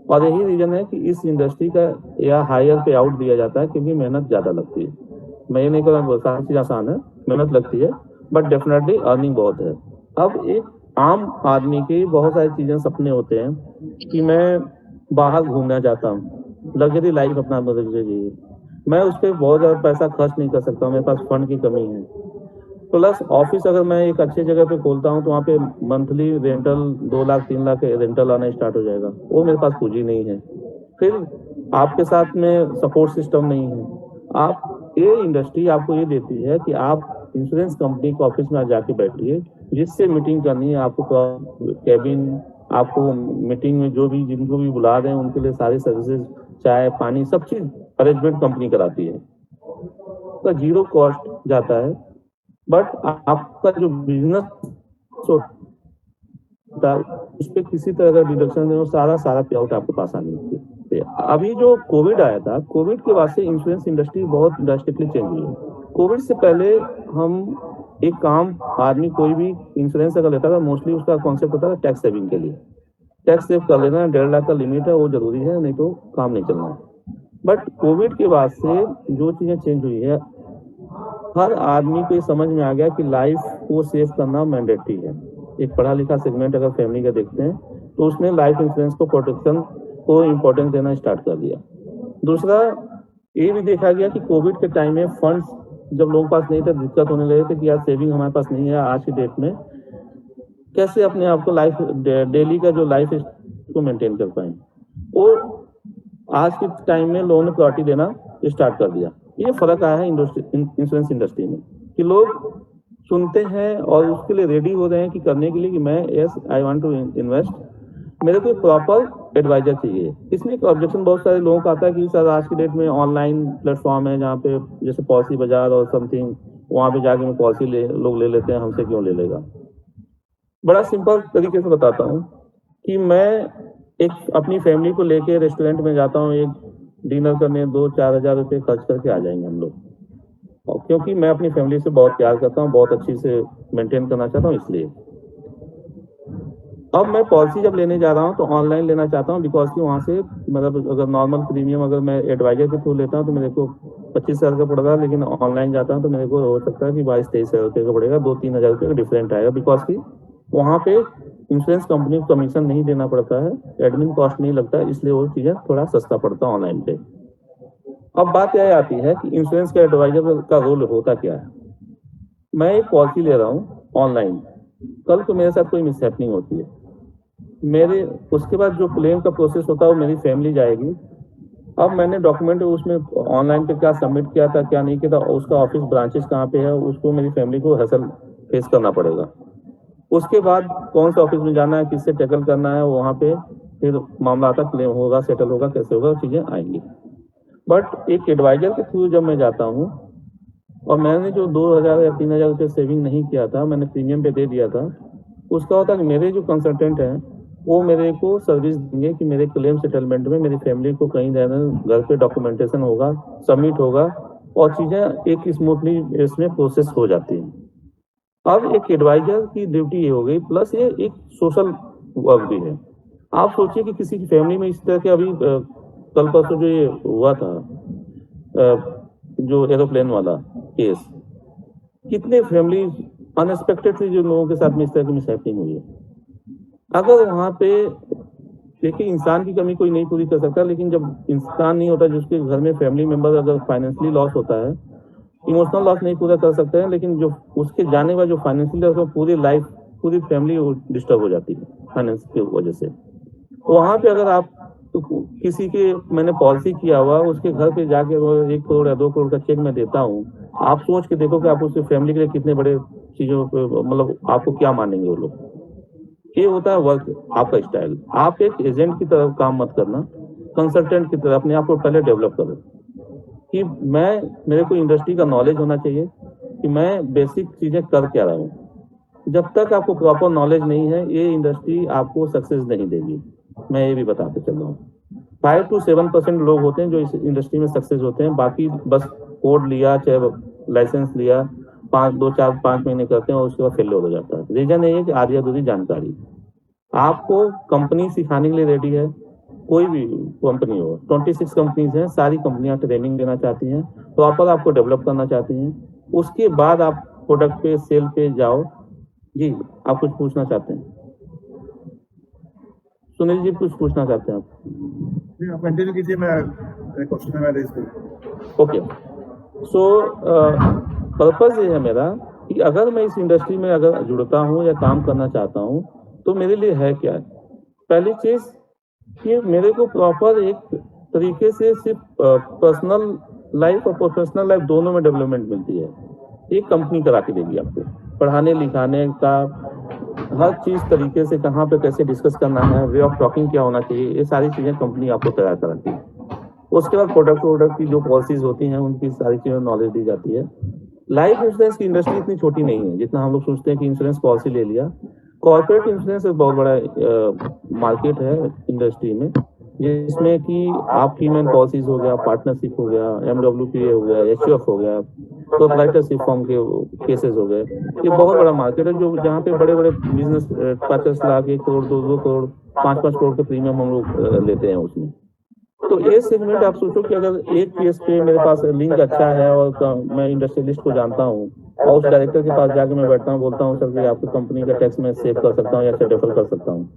और यही रीजन है कि इस इंडस्ट्री का या हायर पे आउट दिया जाता है, क्योंकि मेहनत ज़्यादा लगती है। मैं ये नहीं कर रहा सारी चीज़ आसान है, मेहनत लगती है, बट डेफिनेटली अर्निंग बहुत है। अब एक आम आदमी की बहुत सारी चीज़ें सपने होते हैं कि मैं बाहर घूमना चाहता हूँ, लग्जरी लाइफ अपना बदल चाहिए, मैं उस पर बहुत ज़्यादा पैसा खर्च नहीं कर सकता हूँ, मेरे पास फंड की कमी है। प्लस ऑफिस अगर मैं एक अच्छी जगह पे खोलता हूँ तो वहाँ पे monthly rental 2 lakh 3 lakh rental आना स्टार्ट हो जाएगा, वो मेरे पास पूंजी नहीं है। फिर आपके साथ में सपोर्ट सिस्टम नहीं है। आप ये इंडस्ट्री आपको ये देती है कि आप इंश्योरेंस कंपनी के ऑफिस में जाके बैठिए, जिससे मीटिंग करनी है आपको कैबिन, आपको मीटिंग में जो भी जिनको भी बुला रहे हैं उनके लिए सारी सर्विसेज, चाय पानी सब चीज़ अरेंजमेंट कंपनी कराती है, तो जीरो कॉस्ट जाता है। बट आपका जो बिजनेस होता है उस पर किसी तरह का डिडक्शन नहीं, सारा पे आउट आपके पास आने लगती है। अभी जो कोविड आया था, कोविड के बाद से इंश्योरेंस इंडस्ट्री बहुत ड्रास्टिकली चेंज हुई है। कोविड से पहले हम एक काम आदमी कोई भी इंश्योरेंस अगर लेता था, मोस्टली उसका कॉन्सेप्ट होता था टैक्स सेविंग के लिए, टैक्स सेव कर लेना, 1.5 लाख का लिमिट है वो जरूरी है, नहीं तो काम नहीं चलना है। बट कोविड के बाद से जो चीज़ें चेंज हुई है, हर आदमी को ये समझ में आ गया कि लाइफ को सेव करना मैंडेटरी है। एक पढ़ा लिखा सेगमेंट अगर फैमिली का देखते हैं तो उसने लाइफ इंश्योरेंस को प्रोटेक्शन को इम्पोर्टेंस देना स्टार्ट कर दिया। दूसरा ये भी देखा गया कि कोविड के टाइम में फंड्स जब लोगों के पास नहीं था, दिक्कत होने लगे थे कि यार सेविंग हमारे पास नहीं है, आज की डेट में कैसे अपने आप को लाइफ डेली का जो लाइफ को मेंटेन कर पाए, वो आज के टाइम में लोगों ने प्रायोरिटी देना स्टार्ट कर दिया। ये फर्क आया है इंश्योरेंस इंडस्ट्री में कि लोग सुनते हैं और उसके लिए रेडी हो रहे हैं कि करने के लिए कि मैं yes I want to invest, मेरे को प्रॉपर एडवाइजर चाहिए। इसमें एक ऑब्जेक्शन बहुत सारे लोगों का आता है कि सर आज की डेट में ऑनलाइन प्लेटफॉर्म है जहाँ पे जैसे पॉलिसी बाजार और समथिंग, वहाँ पे जाके मैं पॉलिसी लोग ले लेते हैं, हमसे क्यों ले लेगा। बड़ा सिंपल तरीके से बताता हूँ कि मैं एक अपनी फैमिली को लेके रेस्टोरेंट में जाता हूँ, एक डिनर करने 2-4 हज़ार रुपये खर्च करके आ जाएंगे हम लोग, और क्योंकि मैं अपनी फैमिली से बहुत प्यार करता हूँ, बहुत अच्छी से मेंटेन करना चाहता हूँ, इसलिए। अब मैं पॉलिसी जब लेने जा रहा हूँ तो ऑनलाइन लेना चाहता हूँ, बिकॉज कि वहाँ से मतलब अगर नॉर्मल प्रीमियम अगर मैं एडवाइजर के थ्रू लेता हूँ तो मेरे को 25,000 का पड़ेगा, लेकिन ऑनलाइन जाता हूँ तो मेरे को हो सकता है कि 22-23 रुपये का पड़ेगा, 2-3 हज़ार रुपये का डिफरेंट आएगा, बिकॉज कि वहाँ पे इंश्योरेंस कंपनी को कमीशन नहीं देना पड़ता है, एडमिन कॉस्ट नहीं लगता है, इसलिए वो चीज़ें थोड़ा सस्ता पड़ता है ऑनलाइन पे। अब बात यह आती है कि इंश्योरेंस के एडवाइजर का रोल होता क्या है। मैं एक पॉलिसी ले रहा हूँ ऑनलाइन, कल को मेरे साथ कोई मिसहैपनिंग होती है, मेरे उसके बाद जो क्लेम का प्रोसेस होता है वो मेरी फैमिली जाएगी। अब मैंने डॉक्यूमेंट उसमें ऑनलाइन पे क्या सबमिट किया था क्या नहीं किया था, उसका ऑफिस ब्रांचेस कहाँ पे है, उसको मेरी फैमिली को हसल फेस करना पड़ेगा। उसके बाद कौन सा ऑफिस में जाना है, किससे टैकल करना है, वहाँ पे फिर मामला आता, क्लेम होगा, सेटल होगा, कैसे होगा, चीज़ें आएंगी। बट एक एडवाइजर के थ्रू जब मैं जाता हूँ और मैंने जो 2,000 या 3,000 रुपये सेविंग नहीं किया था, मैंने प्रीमियम पे दे दिया था, उसका होता है कि मेरे जो कंसल्टेंट हैं वो मेरे को सर्विस देंगे कि मेरे क्लेम सेटलमेंट में मेरी फैमिली को कहीं जाना, घर पे डॉक्यूमेंटेशन होगा, सबमिट होगा और चीज़ें एक स्मूथली इसमें प्रोसेस हो जाती हैं। अब एक एडवाइजर की ड्यूटी ये हो गई, प्लस ये एक सोशल वर्क भी है। आप सोचिए कि किसी की फैमिली में इस तरह के अभी कल परसों जो ये हुआ था जो एरोप्लेन वाला केस, कितने फैमिली अनएक्सपेक्टेडली जो लोगों के साथ में इस तरह की मिसहैपनिंग हुई है। अगर वहाँ पे देखिए इंसान की कमी कोई नहीं पूरी कर सकता, लेकिन जब इंसान नहीं होता, जिसके घर में फैमिली मेंबर अगर फाइनेंशियली लॉस होता है, इमोशनल लॉस नहीं पूरा कर सकते हैं, लेकिन जो उसके जाने का जो फाइनेंशियल लॉस, पूरी लाइफ पूरी फैमिली डिस्टर्ब हो जाती है फाइनेंस की वजह से। वहाँ पे अगर आप तो किसी के मैंने पॉलिसी किया हुआ उसके घर पे जाके वो 1 करोड़ या 2 करोड़ का चेक मैं देता हूँ, आप सोच के देखो कि आप उसकी फैमिली के लिए कितने बड़े चीज़ों पे मतलब आपको क्या मानेंगे वो लोग। ये होता है वर्क आपका स्टाइल। आप एक एजेंट की तरह काम मत करना, कंसल्टेंट की तरह अपने आप को पहले डेवलप करो कि मेरे को इंडस्ट्री का नॉलेज होना चाहिए, कि मैं बेसिक चीजें कर क्या रहा हूँ। जब तक आपको प्रॉपर नॉलेज नहीं है, ये इंडस्ट्री आपको सक्सेस नहीं देगी। मैं ये भी बताते चल रहा हूँ। 5 to 7% लोग होते हैं जो इस इंडस्ट्री में सक्सेस होते हैं, बाकी बस कोड लिया, चाहे लाइसेंस लिया, 5 महीने करते हैं और उसके बाद फेलियर हो जाता है। रीजन ये है कि आधी अधूरी जानकारी। आपको कंपनी सिखाने के लिए रेडी है, कोई भी कंपनी हो। 26 कंपनीज हैं, सारी कंपनियां ट्रेनिंग देना चाहती हैं, प्रॉपर आपको डेवलप करना चाहती हैं। उसके बाद आप प्रोडक्ट पे, सेल पे जाओ। जी, आप कुछ पूछना चाहते हैं? सुनील जी, कुछ पूछना चाहते हैं आप? नहीं, आप कंटिन्यू कीजिए, मैं क्वेश्चन में रेज करूँ। ओके, सो पर्पस ये है मेरा कि अगर मैं इस इंडस्ट्री में अगर जुड़ता हूँ या काम करना चाहता हूँ तो मेरे लिए है क्या। पहली चीज कि मेरे को प्रॉपर एक तरीके से सिर्फ पर्सनल लाइफ और प्रोफेशनल लाइफ दोनों में डेवलपमेंट मिलती है। एक कंपनी करा के देगी आपको, पढ़ाने लिखाने का हर चीज तरीके से, कहाँ पे कैसे डिस्कस करना है, वे ऑफ टॉकिंग क्या होना चाहिए, ये सारी चीजें कंपनी आपको तैयार कराती है। उसके बाद प्रोडक्ट की जो पॉलिसीज होती हैं उनकी सारी चीज़ों नॉलेज दी जाती है। लाइफ इंश्योरेंस की इंडस्ट्री इतनी छोटी नहीं है जितना हम लोग सोचते हैं कि इंश्योरेंस पॉलिसी ले लिया। कॉर्पोरेट इंश्योरेंस एक बहुत बड़ा मार्केट है इंडस्ट्री में, जिसमें कि आपकी मैन पॉलिसीज हो गया, पार्टनरशिप हो गया, MWPA हो गया, HUF हो गया, प्रोप्राइटरशिप फॉर्म के केसेस हो गए। ये बहुत बड़ा मार्केट है जो जहाँ पे बड़े बड़े बिजनेस 50 लाख, 1 करोड़, 2 करोड़, 5 करोड़ के प्रीमियम हम लोग लेते हैं उसमें। तो ये सेगमेंट आप सोचो कि अगर एक केस पे मेरे पास लिंक अच्छा है और मैं इंडस्ट्रियलिस्ट को जानता हूँ और उस डायरेक्टर के पास जाके मैं बैठता हूँ, बोलता हूँ सर कि आपकी कंपनी का टैक्स मैं सेव कर सकता हूँ या डेफर कर सकता हूँ,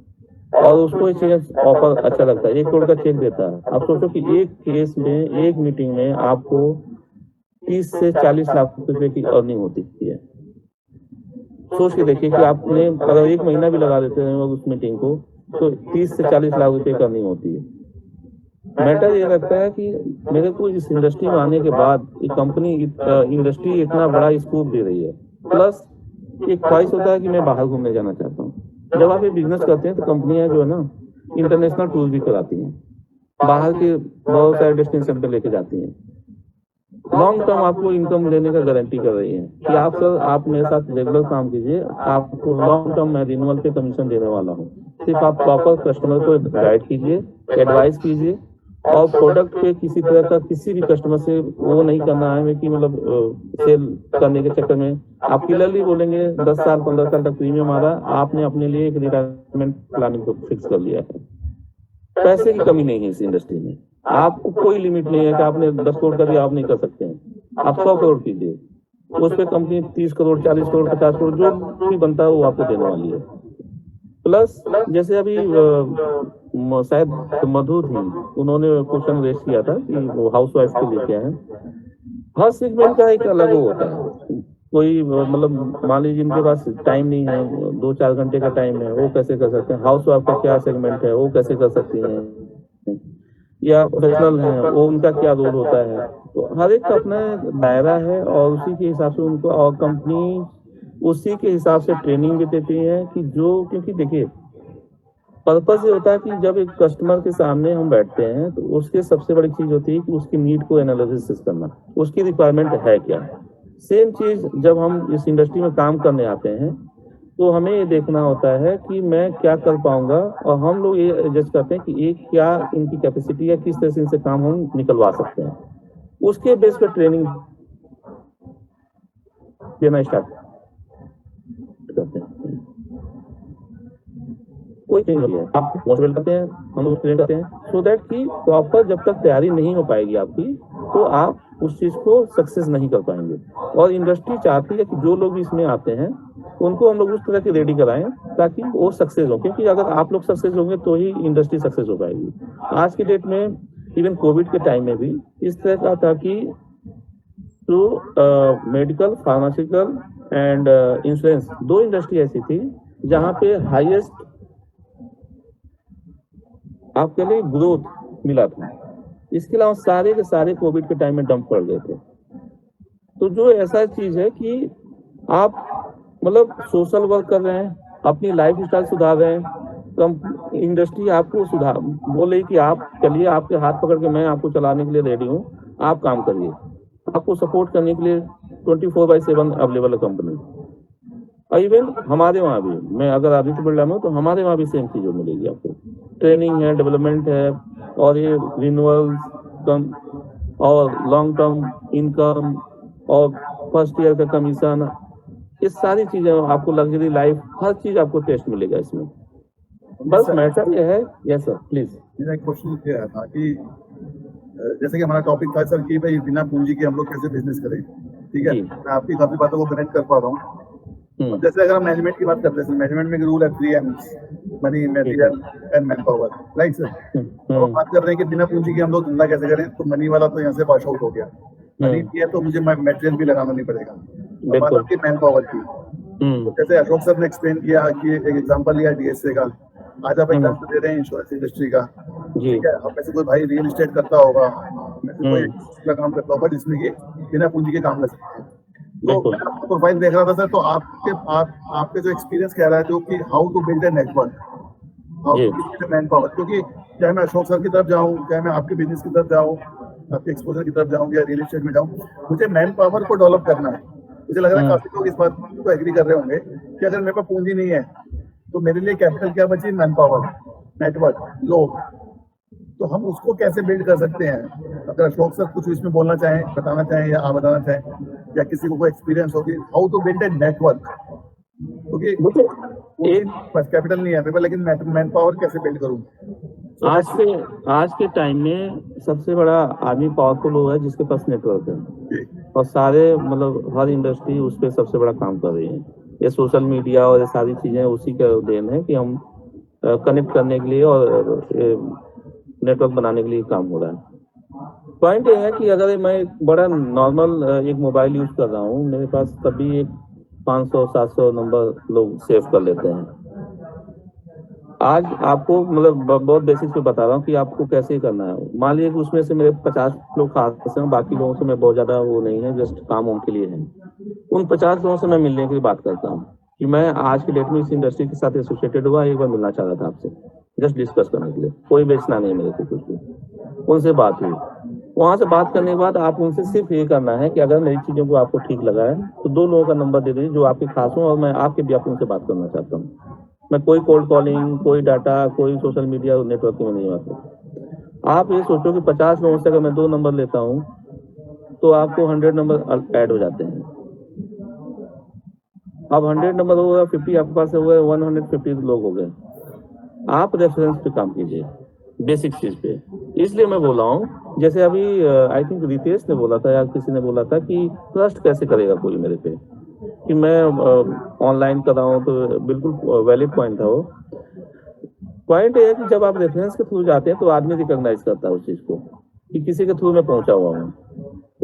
और उसको ये चीज ऑफर अच्छा लगता है, 1 करोड़ का चेक देता है। आप सोचो कि एक केस में, एक मीटिंग में आपको 30 से 40 लाख रुपए की अर्निंग होती है। सोच के देखिए कि आपने अगर 1 महीना भी लगा देते हैं उस मीटिंग को तो 30 से 40 लाख रुपए की अर्निंग होती है। मैटर ये लगता है कि मेरे को इस इंडस्ट्री में आने के बाद ये कंपनी इंडस्ट्री इतना बड़ा स्कोप दे रही है, प्लस एक ख्वाहिश होता है कि मैं बाहर घूमने जाना चाहता हूँ। जब आप ये बिजनेस करते हैं तो कंपनियां जो है ना इंटरनेशनल टूर भी कराती हैं, बाहर के बहुत सारे डेस्टिनेशन पे लेके जाती हैं। लॉन्ग टर्म आपको इनकम देने का गारंटी कर रही है कि आप सर, आप मेरे साथ रेगुलर काम कीजिए, आपको लॉन्ग टर्म मैं रिन्यूअल पे कमीशन देने वाला हूँ। सिर्फ आप प्रॉपर कस्टमर को गाइड कीजिए, एडवाइस कीजिए, और प्रोडक्ट पे किसी तरह का किसी भी कस्टमर से वो नहीं करना है कि मतलब सेल करने के चक्कर में आप क्लियरली बोलेंगे 10 साल 15 साल तक प्रीमियम आ रहा, आपने अपने लिए एक रिटायरमेंट प्लानिंग को फिक्स कर लिया है। पैसे की कमी नहीं है इस इंडस्ट्री में, आपको कोई लिमिट नहीं है कि आपने 10 करोड़ का भी आप नहीं कर सकते हैं, आप 100 करोड़ कीजिए, उस पर कंपनी 30 करोड़ 40 करोड़ 50 करोड़ जो भी बनता है वो आपको देने वाली है। प्लस जैसे अभी शायद मधु थी, उन्होंने क्वेश्चन रेस किया था कि वो हाउस वाइफ के लिए क्या है। हर सेगमेंट का एक अलग वो होता है। कोई मतलब मान लीजिए जिनके पास टाइम नहीं है, 2-4 घंटे का टाइम है, वो कैसे कर सकते हैं। हाउस वाइफ का क्या सेगमेंट है, वो कैसे कर सकती हैं, या प्रोफेशनल है वो उनका क्या रोल होता है। तो हर एक का अपना दायरा है और उसी के हिसाब से उनको, और कंपनी उसी के हिसाब से ट्रेनिंग भी देती है कि जो, क्योंकि देखिए पर्पस ये होता है कि जब एक कस्टमर के सामने हम बैठते हैं तो उसके सबसे बड़ी चीज होती है कि उसकी नीड को एनालिसिस करना, उसकी रिक्वायरमेंट है क्या। सेम चीज जब हम इस इंडस्ट्री में काम करने आते हैं तो हमें ये देखना होता है कि मैं क्या कर पाऊंगा, और हम लोग ये एडजस्ट करते हैं कि एक क्या इनकी कैपेसिटी है, किस तरह से इनसे काम हम निकलवा सकते हैं, उसके बेस पर ट्रेनिंग देना स्टार्ट करते हैं। कोई चीज नहीं है, आप मोटिवेट करते हैं, हम लोग ट्रेन करते हैं, सो दैट कि प्रॉपर जब तक तैयारी नहीं हो पाएगी आपकी तो आप उस चीज को सक्सेस नहीं कर पाएंगे। और इंडस्ट्री चाहती है कि जो लोग भी इसमें आते हैं उनको हम लोग उस तरह के रेडी कराएं ताकि वो सक्सेस हो, क्योंकि अगर आप लोग सक्सेस होंगे तो ही इंडस्ट्री सक्सेस हो पाएगी। आज की डेट में इवन कोविड के टाइम में भी इस तरह का था कि तो medical, pharmaceutical and insurance 2 industry ऐसी थी जहाँ पे हाईएस्ट आपके लिए ग्रोथ मिला था। इसके अलावा सारे के सारे कोविड के टाइम में डंप पड़ गए थे। तो जो ऐसा चीज है कि आप मतलब सोशल वर्क कर रहे हैं, अपनी लाइफ स्टाइल सुधार रहे हैं, इंडस्ट्री आपको सुधार बोले कि आप चलिए, आपके हाथ पकड़ के मैं आपको चलाने के लिए रेडी हूँ, आप काम करिए। आपको सपोर्ट करने के लिए 24/7 अवेलेबल है कंपनी। और इवन हमारे वहाँ भी, मैं अगर आदित्य बिरला में हूँ तो हमारे वहाँ भी सेम चीज़ मिलेगी आपको। ट्रेनिंग है, डेवलपमेंट है, और ये रिन्यूअल्स कम और लॉन्ग टर्म इनकम और फर्स्ट ईयर का कमीशन, ये सारी चीजें आपको, लग्जरी लाइफ, हर चीज आपको टेस्ट मिलेगा इसमें। बस मैटर ये है। Yes sir, please. मेरा एक क्वेश्चन ये था कि जैसे कि हमारा टॉपिक था सर कि भाई बिना पूंजी के हम लोग कैसे बिजनेस करें, ठीक है। जी। मैं आपकी काफी बातों को कनेक्ट कर पा रहा हूँ। जैसे अगर हम मैनेजमेंट की बात करते हैं, मैनेजमेंट में रूल है 3M's, money, material and man power, right sir. तो हम बात कर रहे हैं कि बिना पूंजी के हम लोग धंधा कैसे करें, तो मनी वाला तो यहाँ से वॉश आउट हो गया। मनी की है तो मुझे मटेरियल भी लगाना नहीं पड़ेगा। अब बात आती है मैन पावर की, तो जैसे अशोक सर ने एक्सप्लेन किया कि एक एग्जांपल लिया DSA का, आज आप एग्जांपल दे रहे हैं इंश्योरेंस इंडस्ट्री का, ठीक है। अब में से कोई भाई रियल एस्टेट करता होगा, में से कोई दूसरा काम करता होगा जिसमें कि बिना पूंजी के काम कर सकते हैं। तो मैं आपका प्रोफाइल देख रहा था सर, तो आपके जो एक्सपीरियंस कह रहा है जो कि how to build a network, how to build manpower, क्योंकि चाहे मैं अशोक सर की तरफ जाऊँ, चाहे मैं आपके बिजनेस की तरफ जाऊँ, आपके एक्सपोजर की तरफ जाऊँ या रियल एस्टेट में जाऊँ, मुझे मैन पावर को डेवलप करना है। मुझे लग रहा है काफी लोग इस बात को एग्री कर रहे होंगे कि अगर मेरे पास पूंजी नहीं है तो मेरे लिए कैपिटल क्या बची, मैन पावर, नेटवर्क, लोग। तो हम उसको कैसे बिल्ड कर सकते हैं? अगर अशोक सर कुछ इसमें बोलना चाहें, बताना चाहें, या आप बताना चाहें, या किसी को कोई एक्सपीरियंस होगी how to build a network, क्योंकि बस कैपिटल नहीं है मेरे पास, लेकिन मैन पावर कैसे बिल्ड करूं? आज के टाइम में सबसे बड़ा आदमी पावरफुल वो है जिसके पास नेटवर्क है, और सारे मतलब हर इंडस्ट्री उस पर सबसे बड़ा काम कर रही है। ये सोशल मीडिया और ये सारी चीजें उसी का देन है कि हम कनेक्ट करने के लिए और नेटवर्क बनाने के लिए काम हो रहा है। पॉइंट ये है कि अगर मैं एक बड़ा नॉर्मल एक मोबाइल यूज कर रहा हूँ, मेरे पास तभी एक 500-700 नंबर लोग सेव कर लेते हैं। आज आपको मतलब बहुत बेसिक पे बता रहा हूँ कि आपको कैसे करना है। मान लीजिए कि उसमें से मेरे 50 लोग खास हैं, बाकी लोगों से मैं बहुत ज्यादा वो नहीं है, जस्ट काम उनके लिए है। उन 50 लोगों से मैं मिलने की बात करता हूँ कि मैं आज के डेट में इस इंडस्ट्री के साथ एसोसिएटेड हुआ, एक बार मिलना चाह रहा था आपसे, जस्ट डिस्कस करने के लिए। कोई बेचना नहीं मेरे को कुछ भी। उनसे बात हुई, वहां से बात करने के बाद आप उनसे सिर्फ ये करना है कि अगर मेरी चीजों को आपको ठीक लगा है तो 2 लोगों का नंबर दे दीजिए जो आपके खास हो, और मैं आपके भी आप उनसे बात करना चाहता हूँ। मैं कोई कोल्ड कॉलिंग, कोई डाटा, कोई सोशल मीडिया नेटवर्किंग में नहीं आता। आप ये सोचो कि 50 लोगों से अगर मैं 2 नंबर लेता हूँ तो आपको 100 नंबर ऐड हो जाते हैं। अब 100 नंबर हो गया, 50 आपके पास हो गए, 150 लोग हो गए। आप रेफरेंस पे काम कीजिए, बेसिक चीज पे। इसलिए मैं बोल रहा हूँ, जैसे अभी आई थिंक रितेश ने बोला था या किसी ने बोला था कि ट्रस्ट कैसे करेगा कोई मेरे पे, कि मैं ऑनलाइन कर रहा हूँ, तो बिल्कुल वैलिड पॉइंट था वो। पॉइंट ये है कि जब आप रेफरेंस के थ्रू जाते हैं तो आदमी रिकॉग्नाइज करता है उस चीज को कि किसी के थ्रू मैं पहुंचा हुआ हूँ।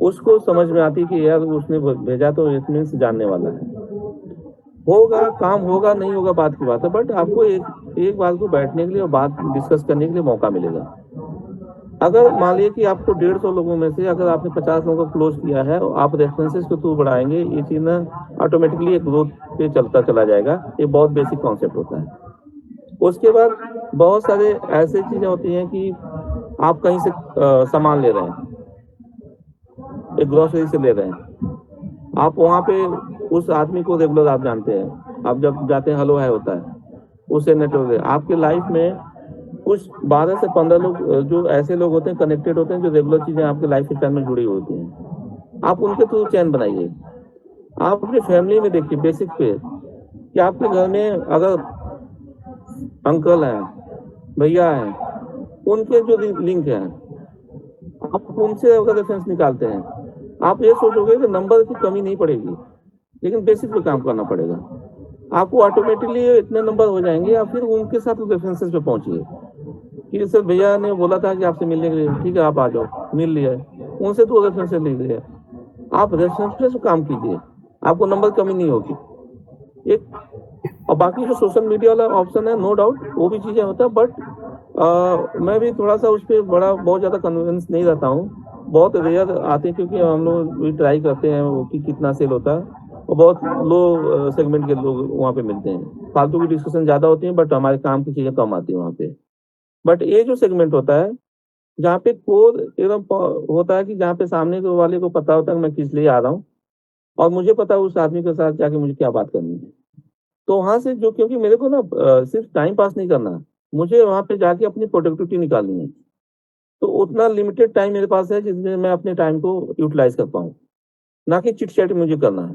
उसको समझ में आती है कि यार उसने भेजा तो इट मीन्स जानने वाला है। होगा काम, होगा नहीं होगा बात की बात है, बट आपको एक बात को बैठने के लिए और बात डिस्कस करने के लिए मौका मिलेगा। अगर मान लीजिए कि आपको 150 लोगों में से अगर आपने 50 लोगों को क्लोज किया है और आप रेफरेंसेस के थ्रू बढ़ाएंगे, ये चीज ना ऑटोमेटिकली एक ग्रोथ पे चलता चला जाएगा। ये बहुत बेसिक कॉन्सेप्ट होता है। उसके बाद बहुत सारे ऐसे चीजें होती हैं कि आप कहीं से सामान ले रहे हैं, एक ग्रोसरी से ले रहे हैं, आप वहाँ पे उस आदमी को रेगुलर आप जानते हैं, आप जब जाते हैं हेलो हाय होता है, उससे नेटवर्क। आपके लाइफ में कुछ 12 से 15 लोग जो ऐसे लोग होते हैं, कनेक्टेड होते हैं, जो रेगुलर चीजें आपके लाइफ स्टाइल में जुड़ी होती हैं। आप उनके थ्रू चैन बनाइए। आप अपनी फैमिली में देखिए बेसिक पे कि आपके घर में अगर अंकल हैं, भैया हैं, उनके जो लिंक हैं, आप उनसे अगर रेफरेंस निकालते हैं, आप ये सोचोगे कि नंबर की कमी नहीं पड़ेगी, लेकिन बेसिक पे काम करना पड़ेगा। आपको ऑटोमेटिकली इतने नंबर हो जाएंगे, आप फिर उनके साथ रेफरेंसेस पे पहुंचिए कि सर भैया ने बोला था कि आपसे मिलने के लिए, ठीक है आप आ जाओ, मिल लिया है, उनसे तो रेफरेंसेस ले लिया। आप रेफरेंसेस पे काम कीजिए, आपको नंबर कमी नहीं होगी। एक और बाकी जो सोशल मीडिया वाला ऑप्शन है, नो डाउट वो भी चीजें होता है, बट मैं भी थोड़ा सा उस पर बहुत ज्यादा कन्विंस नहीं रहता हूँ। बहुत रेयर आते हैं क्योंकि हम लोग भी ट्राई करते हैं वो कि कितना सेल होता है, और बहुत लो सेगमेंट के लोग वहाँ पे मिलते हैं। फालतू की डिस्कशन ज्यादा होती है, बट हमारे काम की चीजें कम आती है वहाँ पे। बट ये जो सेगमेंट होता है जहाँ पे कोर एकदम होता है कि जहाँ पे सामने वाले को पता होता है कि मैं किस लिए आ रहा हूँ, और मुझे पता है उस आदमी के साथ जाके मुझे क्या बात करनी है। तो वहां से जो, क्योंकि मेरे को ना सिर्फ टाइम पास नहीं करना, मुझे वहां पे जाके अपनी प्रोडक्टिविटी निकालनी है। तो उतना लिमिटेड टाइम मेरे पास है जिसमें मैं अपने टाइम को यूटिलाइज कर पाऊँ, ना कि चिट चैट मुझे करना है।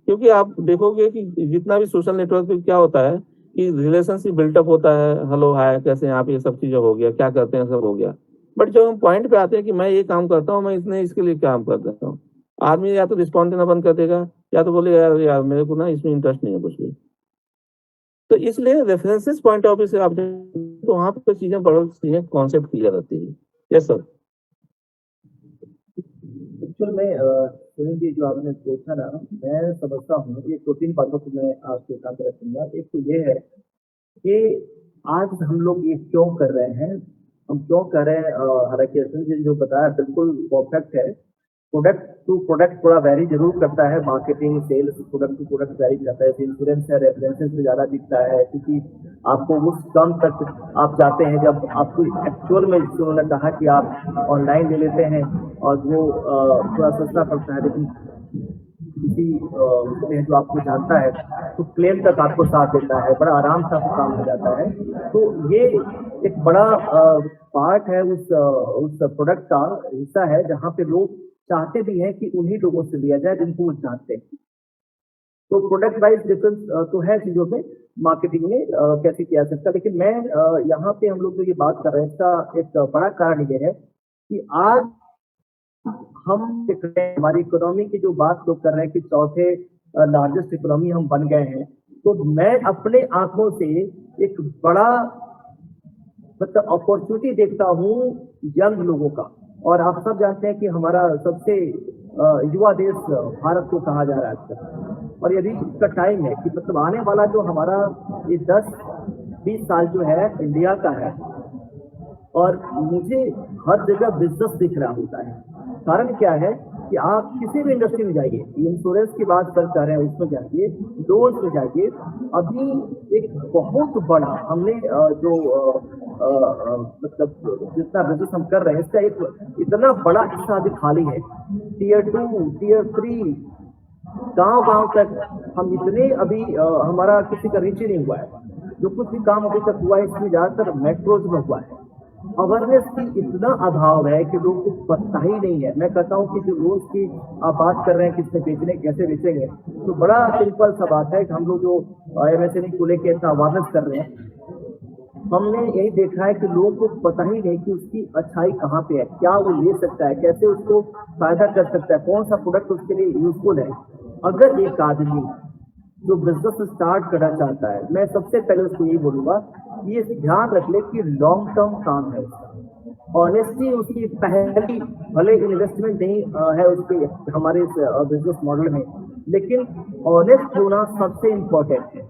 क्योंकि आप देखोगे कि जितना भी सोशल नेटवर्क पे क्या होता है कि रिलेशनशिप बिल्टअप होता है, हेलो हाय कैसे हैं आप, ये सब चीजें हो गया, क्या करते हैं, सब हो गया। बट जब हम पॉइंट पे आते हैं कि मैं ये काम करता हूँ, मैं इसके लिए काम कर देता हूँ, आदमी या तो रिस्पॉन्ड देना बंद कर देगा, या तो बोलेगा यार यार मेरे को ना इसमें इंटरेस्ट नहीं है कुछ भी। तो इसलिए रेफरेंसेस पॉइंट ऑफ व्यू से आप तो वहां पर चीजें बड़ा चीजें कॉन्सेप्ट क्लियर रहती है। Yes sir. एक्चुअल में सुनील जी जो आपने पूछा ना, मैं समझता हूँ ये 2-3 बातों को मैं आपके साथ रखूंगा। एक तो ये है कि आज हम लोग ये क्यों कर रहे हैं, हम क्यों कर रहे हैं। हालांकि अश्विन जी जो बताया बिल्कुल परफेक्ट है। प्रोडक्ट टू प्रोडक्ट थोड़ा वैरी जरूर करता है, marketing sales product to product vary करता है। इंश्योरेंस है रेफरेंसेस में ज़्यादा दिखता है, क्योंकि आपको उस टर्म तक आप जाते हैं जब आपको एक्चुअल में, जिससे उन्होंने कहा कि आप ऑनलाइन ले लेते हैं और वो थोड़ा सस्ता पड़ता है, लेकिन किसी उसमें जो आपको जानता है तो क्लेम तक आपको साथ देता है, बड़ा आराम से आपको काम हो जाता है। तो ये एक बड़ा पार्ट है उस प्रोडक्ट का हिस्सा है, जहाँ पे लोग चाहते भी हैं कि उन्हीं लोगों से लिया जाए जिनको वो जानते हैं। तो प्रोडक्ट वाइज डिफरेंस तो है चीजों में, मार्केटिंग में कैसे किया जा सकता है। लेकिन मैं यहाँ पे हम लोग जो ये बात कर रहे हैं, इसका एक बड़ा कारण ये है कि आज हम देख रहे हैं, हमारी इकोनॉमी की जो बात लोग कर रहे हैं कि चौथे लार्जेस्ट इकोनॉमी हम बन गए हैं। तो मैं अपने आंखों से एक बड़ा मतलब अपॉर्चुनिटी देखता हूँ यंग लोगों का। और आप सब जानते हैं कि हमारा सबसे युवा देश भारत को कहा जा रहा है आजकल। और यदि इसका टाइम है कि मतलब आने वाला जो हमारा ये 10-20 साल जो है इंडिया का है, और मुझे हर जगह बिजनेस दिख रहा होता है। कारण क्या है कि आप किसी भी इंडस्ट्री में जाइए, इंश्योरेंस की बात कर रहे हैं उसमें जाइए, लोन्स में जाइए, अभी एक बहुत बड़ा हमने जो मतलब जितना बिजनेस हम कर रहे हैं इसका एक इतना बड़ा हिस्सा अभी खाली है। टियर 2 टियर 3 गांव तक हम इतने अभी हमारा किसी का रीच ही नहीं हुआ है। जो कुछ भी काम अभी तक हुआ है इसमें ज्यादातर मेट्रोज में हुआ है। अवेयरनेस की इतना अभाव है कि लोगों को पता ही नहीं है। मैं कहता हूँ कि जो रोज की आप बात कर रहे हैं किसने बेचने कैसे बेचेंगे, तो बड़ा सिंपल सा बात है कि हम लोग जो MSME को लेकर इतना अवेयरनेस कर रहे हैं, हमने यही देखा है कि लोगों को पता ही नहीं कि उसकी अच्छाई कहाँ पे है, क्या वो ले सकता है, कैसे उसको फायदा कर सकता है, कौन सा प्रोडक्ट उसके लिए यूजफुल है। अगर एक आदमी जो बिजनेस स्टार्ट करना चाहता है, मैं सबसे पहले उसको यही बोलूंगा कि ये ध्यान रख ले कि लॉन्ग टर्म काम है उसका। ऑनेस्टी उसकी पहली, भले इन्वेस्टमेंट नहीं है उसके हमारे बिजनेस मॉडल में, लेकिन ऑनेस्ट होना सबसे इम्पोर्टेंट है।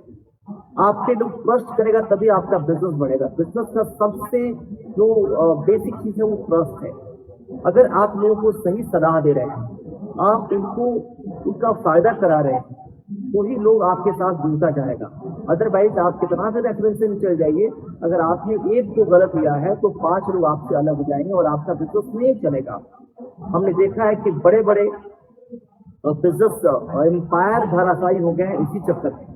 आपके लोग ट्रस्ट करेगा तभी आपका बिजनेस बढ़ेगा। बिजनेस का सबसे जो बेसिक चीज है वो ट्रस्ट है। अगर आप लोगों को सही सलाह दे रहे हैं, आप उनको उनका फायदा करा रहे हैं, तो ही लोग आपके साथ जुड़ता जाएगा। अदरवाइज आप कितना भी रेफरेंस में चल जाइए, अगर आपने एक को गलत लिया है तो 5 लोग आपसे अलग हो जाएंगे और आपका बिजनेस नहीं चलेगा। हमने देखा है कि बड़े बड़े बिजनेस एम्पायर धराशायी हो गए हैं इसी चक्कर में।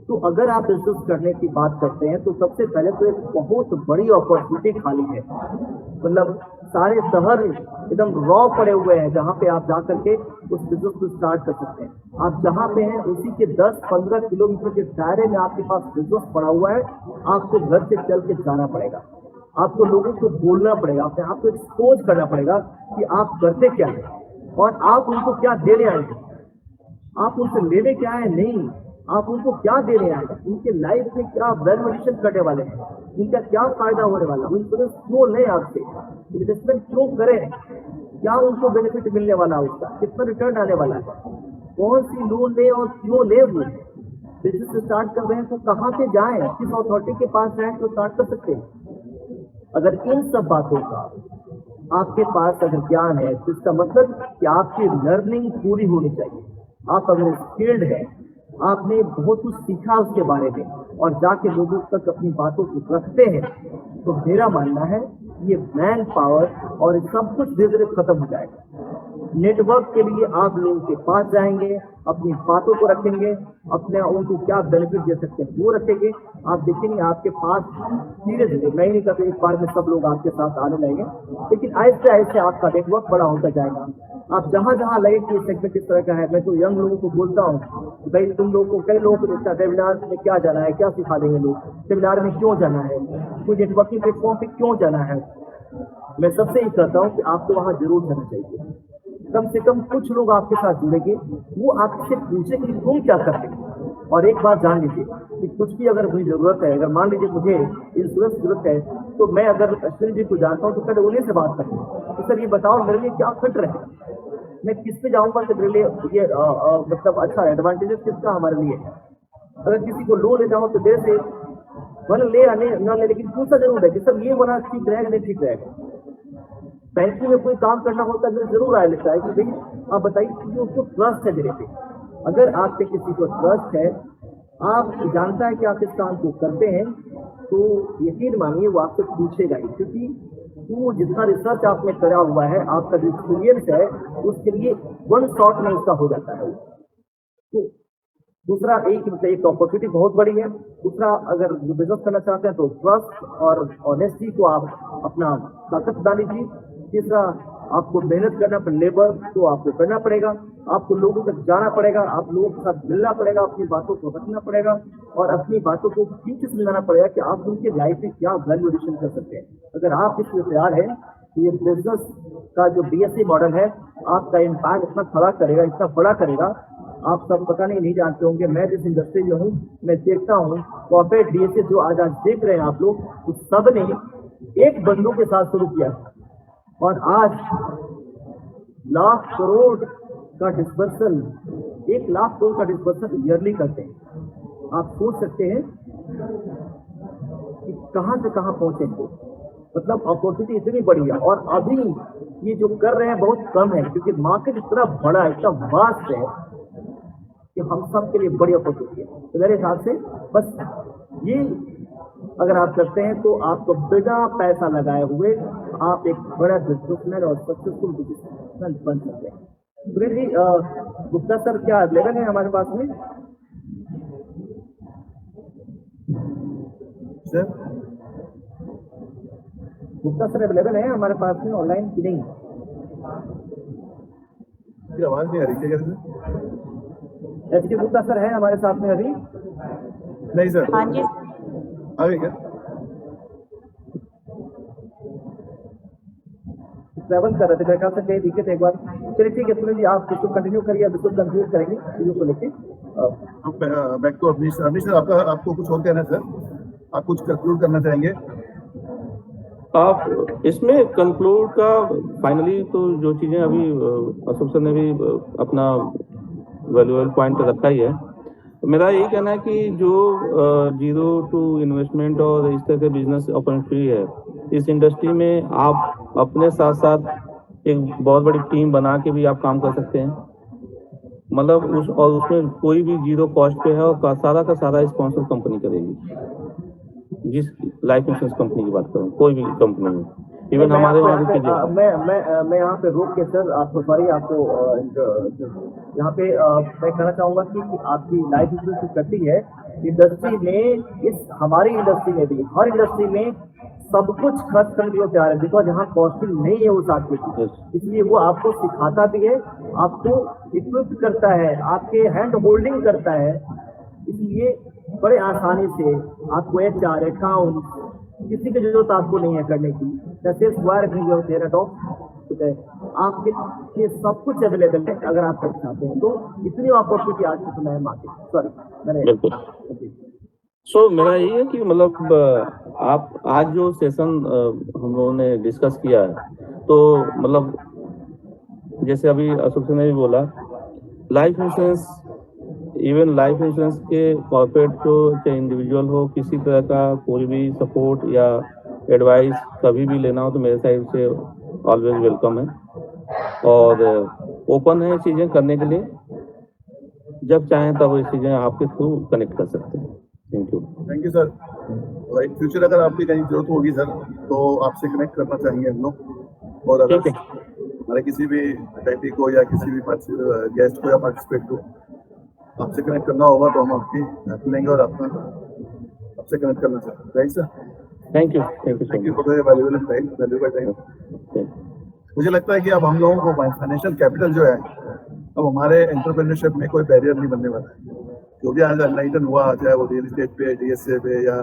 तो अगर आप बिजनेस करने की बात करते हैं तो सबसे पहले तो एक बहुत बड़ी अपॉर्चुनिटी खाली है। मतलब सारे शहर एकदम रॉ पड़े हुए हैं जहाँ पे आप जाकर के उस बिजनेस को स्टार्ट कर सकते हैं। आप जहाँ पे हैं उसी के 10-15 किलोमीटर के दायरे में आपके पास बिजनेस पड़ा हुआ है। आपको घर से चल के जाना पड़ेगा, आपको लोगों को बोलना पड़ेगा, अपने आप को एक्सपोज करना पड़ेगा कि आप करते क्या हैं और आप उनको क्या देने आए हैं। आप उनसे लेने क्या है नहीं, आप उनको क्या देने आए हैं, उनके लाइफ में क्या वैल्यू एडिशन करने वाले हैं, उनका क्या फायदा होने वाला, इंश्योरेंस क्यों लें आपसे, इन्वेस्टमेंट क्यों करें, क्या उनको बेनिफिट मिलने वाला है, उसका कितना रिटर्न आने वाला है, कौन सी लोन ले और क्यों ले। वो बिजनेस स्टार्ट कर रहे हैं तो कहाँ पे जाएं, किस अथॉरिटी के पास जाएं तो स्टार्ट कर सकते हैं। अगर इन सब बातों का आपके पास अगर ज्ञान है तो इसका मतलब कि आपकी लर्निंग पूरी होनी चाहिए। आप अगर स्किल्ड है, आपने बहुत कुछ सीखा उसके बारे में और जाके लोगों तक अपनी बातों को रखते हैं, तो मेरा मानना है ये मैन पावर और सब कुछ धीरे धीरे खत्म हो जाएगा। नेटवर्क के लिए आप लोगों के पास जाएंगे, अपनी बातों को रखेंगे, अपने उनको क्या बेनिफिट दे सकते हैं वो रखेंगे। आप देखेंगे आपके पास धीरे धीरे, मैं ही नहीं कहता एक बार में सब लोग आपके साथ आने लगेंगे, लेकिन आहिस्ते आहिस्ते आपका नेटवर्क बड़ा होता जाएगा। आप जहां जहां लगे कि सेगमेंट इस तरह का है, मैं तो यंग लोगों को बोलता हूँ, भाई तुम लोगों को, कई लोगों को देखता है वेबिनार में क्या जाना है, क्या सिखा देंगे लोग, सेमिनार में क्यों जाना है, कोई नेटवर्किंग प्लेटफॉर्म पे क्यों जाना है। मैं सबसे ही कहता हूँ कि आपको वहां जरूर जाना चाहिए। कम से कम कुछ लोग आपके साथ जुड़ेंगे, वो आपसे पूछे कि तुम क्या करते हो। और एक बात जान लीजिए कि कुछ भी अगर मुझे जरूरत है, अगर मान लीजिए मुझे इंश्योरेंस की जरूरत है, तो मैं अगर अश्विनी जी को जानता हूँ तो पहले उन्हीं से बात करूँ कि सर ये बताओ मेरे लिए क्या फिट रहेगा, मैं किस पे जाऊंगा तो मेरे लिए ये मतलब अच्छा एडवांटेजेस किसका हमारे लिए है। अगर किसी को लोन लेना हो तो देर से भले ले या ना ले, लेकिन पूछा जरूर है कि सर ये बना ठीक रहेगा नहीं ठीक रहेगा। बैंकिंग में कोई काम करना होता है तो जरूर आया लिखता है कि भाई आप बताइए कि उसको ट्रस्ट है मेरे पे। अगर आप पे किसी को ट्रस्ट है, आप जानता है कि आप इस काम को करते हैं, तो यकीन मानिए वो आपसे पूछेगा ही, क्योंकि वो जितना रिसर्च आपने करा हुआ है, आपका जो एक्सपीरियंस है, उसके लिए वन शॉट में उसका हो जाता है। तो दूसरा एक अपॉर्चुनिटी बहुत बड़ी है। दूसरा, अगर बिजनेस करना चाहते हैं तो ट्रस्ट और ऑनेस्टी को आप अपना ताकत डालीजिए। तीसरा, आपको मेहनत करना पड़ेगा, लेबर तो आपको करना पड़ेगा, आपको लोगों तक जाना पड़ेगा, आप लोगों के साथ मिलना पड़ेगा, अपनी बातों को रखना पड़ेगा और अपनी बातों को ठीक से समझाना पड़ेगा कि आप उनके लाइफ में क्या वैल्यू एडिशन कर सकते हैं। अगर आप इसमें तैयार हैं तो ये बिजनेस का जो BSc मॉडल है, आपका इम्पैक्ट इतना खड़ा करेगा, इतना बड़ा करेगा, आप सब पता नहीं जानते होंगे। मैं जिस इंडस्ट्री में हूँ, मैं देखता हूँ कॉर्पोरेट DSA जो आज देख रहे हैं आप लोग, उस सब ने एक बंदों के साथ शुरू किया और आज लाख करोड़ का डिस्बर्सल, 1 लाख करोड़ का डिस्बर्सल ईयरली करते हैं। आप सोच सकते हैं कि कहां से कहां पहुंचे वो। मतलब अपॉर्चुनिटी इतनी बड़ी है और अभी ये जो कर रहे हैं बहुत कम है, क्योंकि मार्केट इतना बड़ा है, इतना वास्ट है कि हम सब के लिए बड़ी अपॉर्चुनिटी है। तो मेरे हिसाब से बस ये अगर आप करते हैं तो आपको बिना पैसा लगाए हुए आप एक बड़ा बिजनेसमैन और सक्सेसफुल बिजनेसमैन बन सकते हैं। सुरेश जी, गुप्ता सर क्या अवेलेबल है हमारे पास में? सर, गुप्ता सर अवेलेबल है हमारे पास में ऑनलाइन कि नहीं? ये आवाज नहीं आ रही क्या कहते हैं? HK गुप्ता सर है हमारे साथ में अभी? नहीं सर। हाँ जी, आ गए क्या? ट्रैवल कर रहे थे, मेरे ख्याल से कहीं दिक्कत है एक बार। चलिए ठीक है सुनील जी, आप इसको कंटिन्यू करिए, अब इसको कंक्लूड करेंगे चीजों को लेके। Back to Avneesh. Avneesh sir, आपको कुछ और कहना है सर? आप कुछ कंक्लूड करना चाहेंगे? आप इसमें कंक्लूड का फाइनली तो जो चीज़ें अभी अशोक सर ने भी अपना वैल्यूएबल पॉइंट रखा ही है। मेरा यही कहना है कि जो जीरो टू इन्वेस्टमेंट और इस तरह के बिजनेस अपॉर्चुनिटी है, इस इंडस्ट्री में आप अपने साथ साथ एक बहुत बड़ी टीम बना के भी आप काम कर सकते हैं। मतलब उसमें कोई भी जीरो कॉस्ट पे है और सारा का सारा स्पॉन्सर कंपनी करेगी। जिस लाइफ इंश्योरेंस कंपनी की बात करें, कोई भी कंपनी में, इवन हमारे वहाँ भी कीजिए। मैं यहाँ पे रोक के सर आपको सॉरी, आपको यहाँ पे मैं कहना चाहूंगा कि आपकी लाइफ इंश्योरेंस करती है इंडस्ट्री में, इस हमारी इंडस्ट्री में भी, हर इंडस्ट्री में सब कुछ खर्च करने के लिए तैयार है, बिकॉज यहाँ कॉस्टिंग नहीं है उस आदमी की। इसलिए वो आपको सिखाता भी है, आपको इक्विप करता है, आपके हैंड होल्डिंग करता है। इसलिए बड़े आसानी से आपको HR अकाउंट किसी की जरूरत आपको नहीं है करने की, जैसे स्क्वायर की जरूरत है, ठीक है, आपके ये सब कुछ अवेलेबल है अगर आप करना चाहते हैं तो। इतनी अपॉर्चुनिटी आज के समय है मार्केट। सॉरी मैंने सो मेरा यही है कि मतलब आप आज जो सेशन हम लोगों ने डिस्कस किया है, तो मतलब जैसे अभी अशोक ने भी बोला, life insurance, even life insurance के कॉर्पोरेट को, चाहे इंडिविजुअल हो, किसी तरह का कोई भी सपोर्ट या एडवाइस कभी भी लेना हो तो मेरे साइड से ऑलवेज वेलकम है और ओपन है चीज़ें करने के लिए। जब चाहें तब ये चीज़ें आपके थ्रू कनेक्ट कर सकते हैं। Thank you sir. In future अगर आपकी कहीं जरूरत होगी सर तो आपसे कनेक्ट करना चाहेंगे हम लोग। और अगर हमारे किसी भी अटेंडी को या किसी भी गेस्ट को या पार्टिसिपेट को आपसे कनेक्ट करना होगा तो हम आपकी हेल्प लेंगे और आपका आपसे कनेक्ट करना चाहते हैं, right sir? Thank you so thank you much. For the valuable time. मुझे लगता है कि अब हम लोगों को फाइनेंशियल कैपिटल जो है अब हमारे एंटरप्रेन्योरशिप में कोई बैरियर नहीं बनने वाला है। जो भी आज एनलाइटन हुआ, चाहे वो रियल एस्टेट पे, डीएसए पे या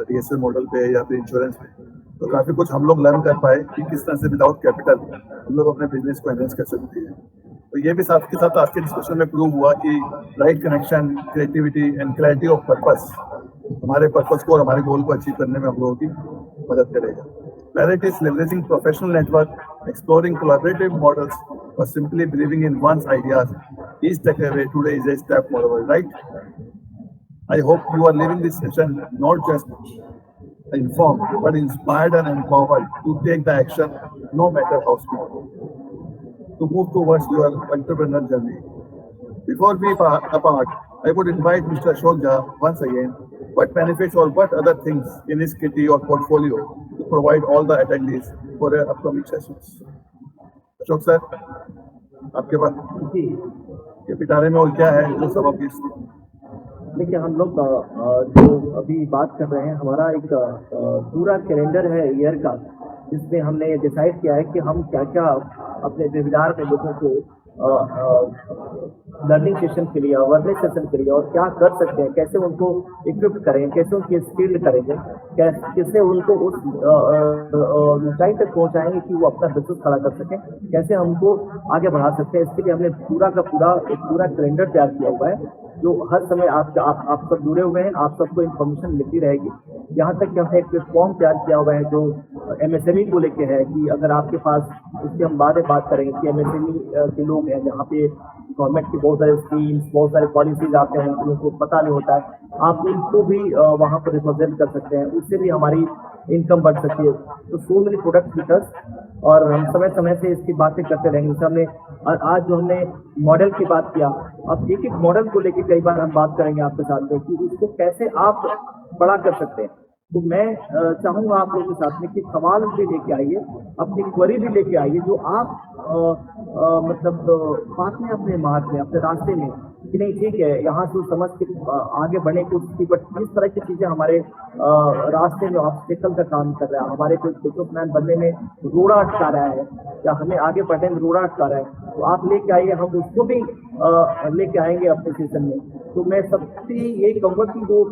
डीएसए मॉडल पे या फिर इंश्योरेंस पे, तो काफी कुछ हम लोग लर्न कर पाए कि किस तरह से विदाउट कैपिटल हम लोग अपने बिजनेस को एनहेंस कर सकते हैं। तो ये भी साथ के साथ आज के डिस्कशन में प्रूव हुआ कि right connection, creativity and clarity of purpose हमारे पर्पस को और हमारे गोल को अचीव करने में हम लोगों की मदद करेगा। Clarity is leveraging professional network, exploring collaborative models, or simply believing in one's ideas. Each takeaway today is a step forward, right? I hope you are leaving this session not just informed, but inspired and empowered to take the action, no matter how small, to move towards your entrepreneurial journey. Before we apart, I would invite Mr. Ashok Jha once again. What benefits or what other things in his kitty or portfolio to provide all the attendees for their upcoming sessions? Ashok sir, आपके पास जी के पिटारे में और क्या है जो सब आपकी देखिए, हम लोग जो अभी बात कर रहे हैं, हमारा एक पूरा कैलेंडर है ईयर का, जिसमें हमने ये डिसाइड किया है कि हम क्या क्या अपने वेबिनार में लोगों को लर्निंग सेशन के लिए, अवेयरनेस सेशन के लिए और क्या कर सकते हैं, कैसे उनको इक्विप करें, कैसे उनकी स्किल करेंगे, कैसे उनको उस ऊंचाई तक पहुंचाएंगे कि वो अपना बिजनेस खड़ा कर सकें, कैसे हमको आगे बढ़ा सकते हैं। इसके लिए हमने पूरा का पूरा एक पूरा कैलेंडर तैयार किया हुआ है, जो हर समय आप सब जुड़े हुए हैं, आप सबको इन्फॉर्मेशन मिलती रहेगी। यहाँ तक कि हमने एक फॉर्म तैयार किया हुआ है जो एमएसएमई को लेके है, कि अगर आपके पास, इसकी हम बाद में बात करेंगे कि एमएसएमई के लोग हैं जहाँ पे गवर्नमेंट की बहुत सारे स्कीम्स, बहुत सारे पॉलिसीज आते हैं, उनको पता नहीं होता है, आप उनको भी वहाँ पर रिप्रेजेंट कर सकते हैं, उससे भी हमारी इनकम बढ़ सकती है। तो so many product with us, और हम समय समय से इसकी बातें करते रहेंगे। जैसे हमने आज जो हमने मॉडल की बात किया, अब एक एक मॉडल को लेके कई बार हम बात करेंगे आपके साथ में कि उसको कैसे आप बड़ा कर सकते हैं। तो मैं चाहूंगा आप लोगों के साथ में कि सवाल भी लेके आइए, अपनी क्वेरी भी लेके आइए, जो आप मतलब बात में अपने मार्ग में, अपने रास्ते में, कि नहीं ठीक है, यहाँ से समझ के आगे बढ़ने की कोशिश की, बट इस तरह की चीजें हमारे रास्ते में ऑब्स्टेकल का काम कर रहा है, हमारे कोई बिजनेसमैन बनने में रोड़ा अटका रहा है, या हमें आगे बढ़ने में रोड़ा अटका रहा है, तो आप लेके आइए, हम उसको भी लेके आएंगे अपने सेशन में। तो मैं सबसे यही कहूँगा कि जो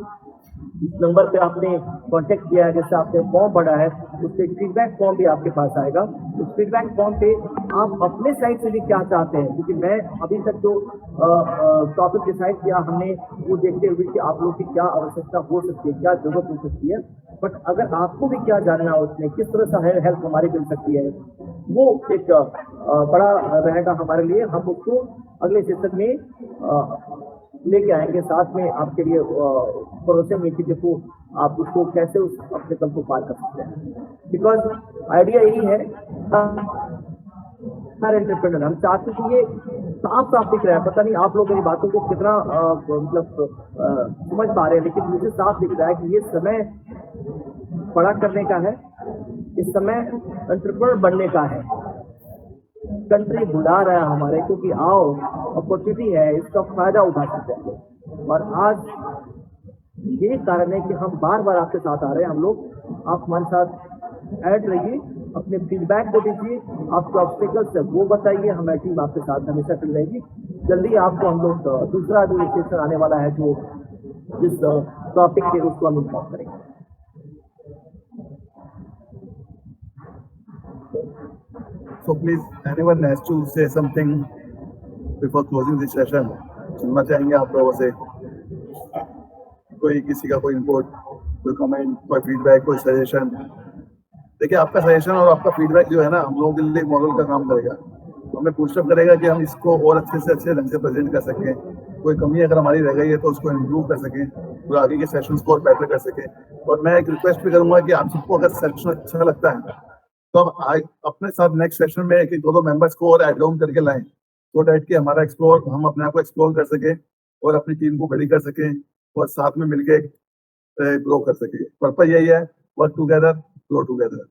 इस नंबर पे आपने कांटेक्ट किया है, जैसे आपने फॉर्म भरा है, उससे फीडबैक फॉर्म भी आपके पास आएगा। उस फीडबैक फॉर्म पे आप अपने साइड से भी क्या चाहते हैं, क्योंकि मैं अभी तक जो टॉपिक डिसाइड किया हमने, वो देखते हुए कि आप लोग की क्या आवश्यकता हो सकती है, क्या जरूरत हो सकती है, बट अगर आपको भी क्या जानना है उसमें, किस तरह से हेल्प हमारी मिल सकती है, वो एक बड़ा रहेगा हमारे लिए। हम उसको अगले सेशन में लेके आएंगे, साथ में आपके लिए भरोसे में कि देखो आप उसको कैसे उस अपने कल को पार कर सकते हैं। बिकॉज आइडिया यही है, हर एंटरप्रेन्योर हम चाहते हैं कि ये साफ साफ दिख रहा है, पता नहीं आप लोग मेरी बातों को कितना मतलब समझ पा रहे हैं, लेकिन मुझे साफ दिख रहा है कि ये समय बड़ा करने का है, इस समय एंटरप्रेन्योर बनने का है। कंट्री बुला रहा है हमारे को कि आओ, अपॉर्चुनिटी है, इसका फायदा उठा सकते हैं। और आज ये कारण है कि हम बार बार आपके साथ आ रहे हैं, हम लोग, आप हमारे साथ ऐड रहिए, अपने फीडबैक को दीजिए, आपके ऑब्स्टेकल्स है वो बताइए, हमारी टीम आपके साथ हमेशा चल रहेगी। जल्दी आपको हम लोग दूसरा जो सेशन आने वाला है, जो जिस टॉपिक पे, उसको हम इन्फॉर्म करेंगे। So please, anyone has to say something before closing this session. सुनना चाहेंगे आप लोगों से, कोई किसी का कोई इनपुट, कोई कमेंट, कोई फीडबैक, कोई सजेशन। देखिए, आपका सजेशन और आपका फीडबैक जो है ना, हम लोगों के लिए मॉडल का काम करेगा, हमें पुशअप करेगा कि हम इसको और अच्छे से अच्छे ढंग से प्रेजेंट कर सकें। कोई कमी अगर हमारी रह गई है तो उसको इम्प्रूव कर सकें, और आगे के सेशंस को और बेटर कर सकें। और मैं एक रिक्वेस्ट भी करूंगा कि आप सबको अगर सेशन अच्छा लगता है तो आप अपने साथ नेक्स्ट सेशन में एक दो मेंबर्स को और एड ऑन करके लाएं, तो डैट कि हमारा हम अपने आप को एक्सप्लोर कर सकें और अपनी टीम को बड़ी कर सकें और साथ में मिलके ग्रो कर सकें। पर्पस यही है, वर्क टुगेदर, ग्रो टुगेदर।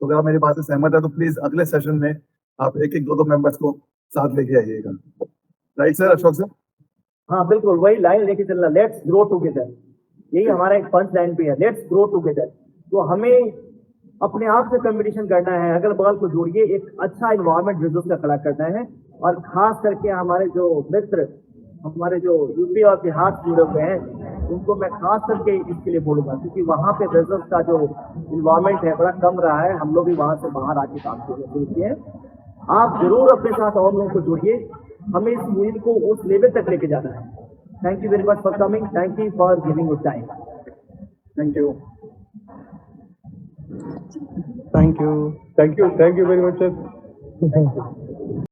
तो अगर आप मेरी बात से सहमत है तो प्लीज अगले सेशन में आप एक एक दो मेंबर्स को साथ लेके आइएगा। Right sir, Ashok sir? हाँ बिल्कुल वही लाइन लेके चलना, लेट्स ग्रो टुगेदर, यही हमारा एक पंच लाइन भी है, लेट्स ग्रो टुगेदर। तो हमें अपने आप से कंपटीशन करना है, अगल बगल को जोड़िए, एक अच्छा इन्वायरमेंट बिजनेस का खड़ा करना है। और खास करके हमारे जो मित्र, हमारे जो यूपी और बिहार से जुड़े हुए हैं, उनको मैं खास करके इसके लिए बोलूंगा, क्योंकि वहाँ पे बिजनेस का जो इन्वायरमेंट है बड़ा कम रहा है, हम लोग भी वहाँ से बाहर आके काम शुरू किए हैं। आप जरूर अपने साथ और लोगों को जोड़िए, हमें इस मुहिम को उस लेवल तक लेके जाना है। Thank you very much for coming, thank you for giving your time. Thank you. Thank you. Thank you very much, sir. तो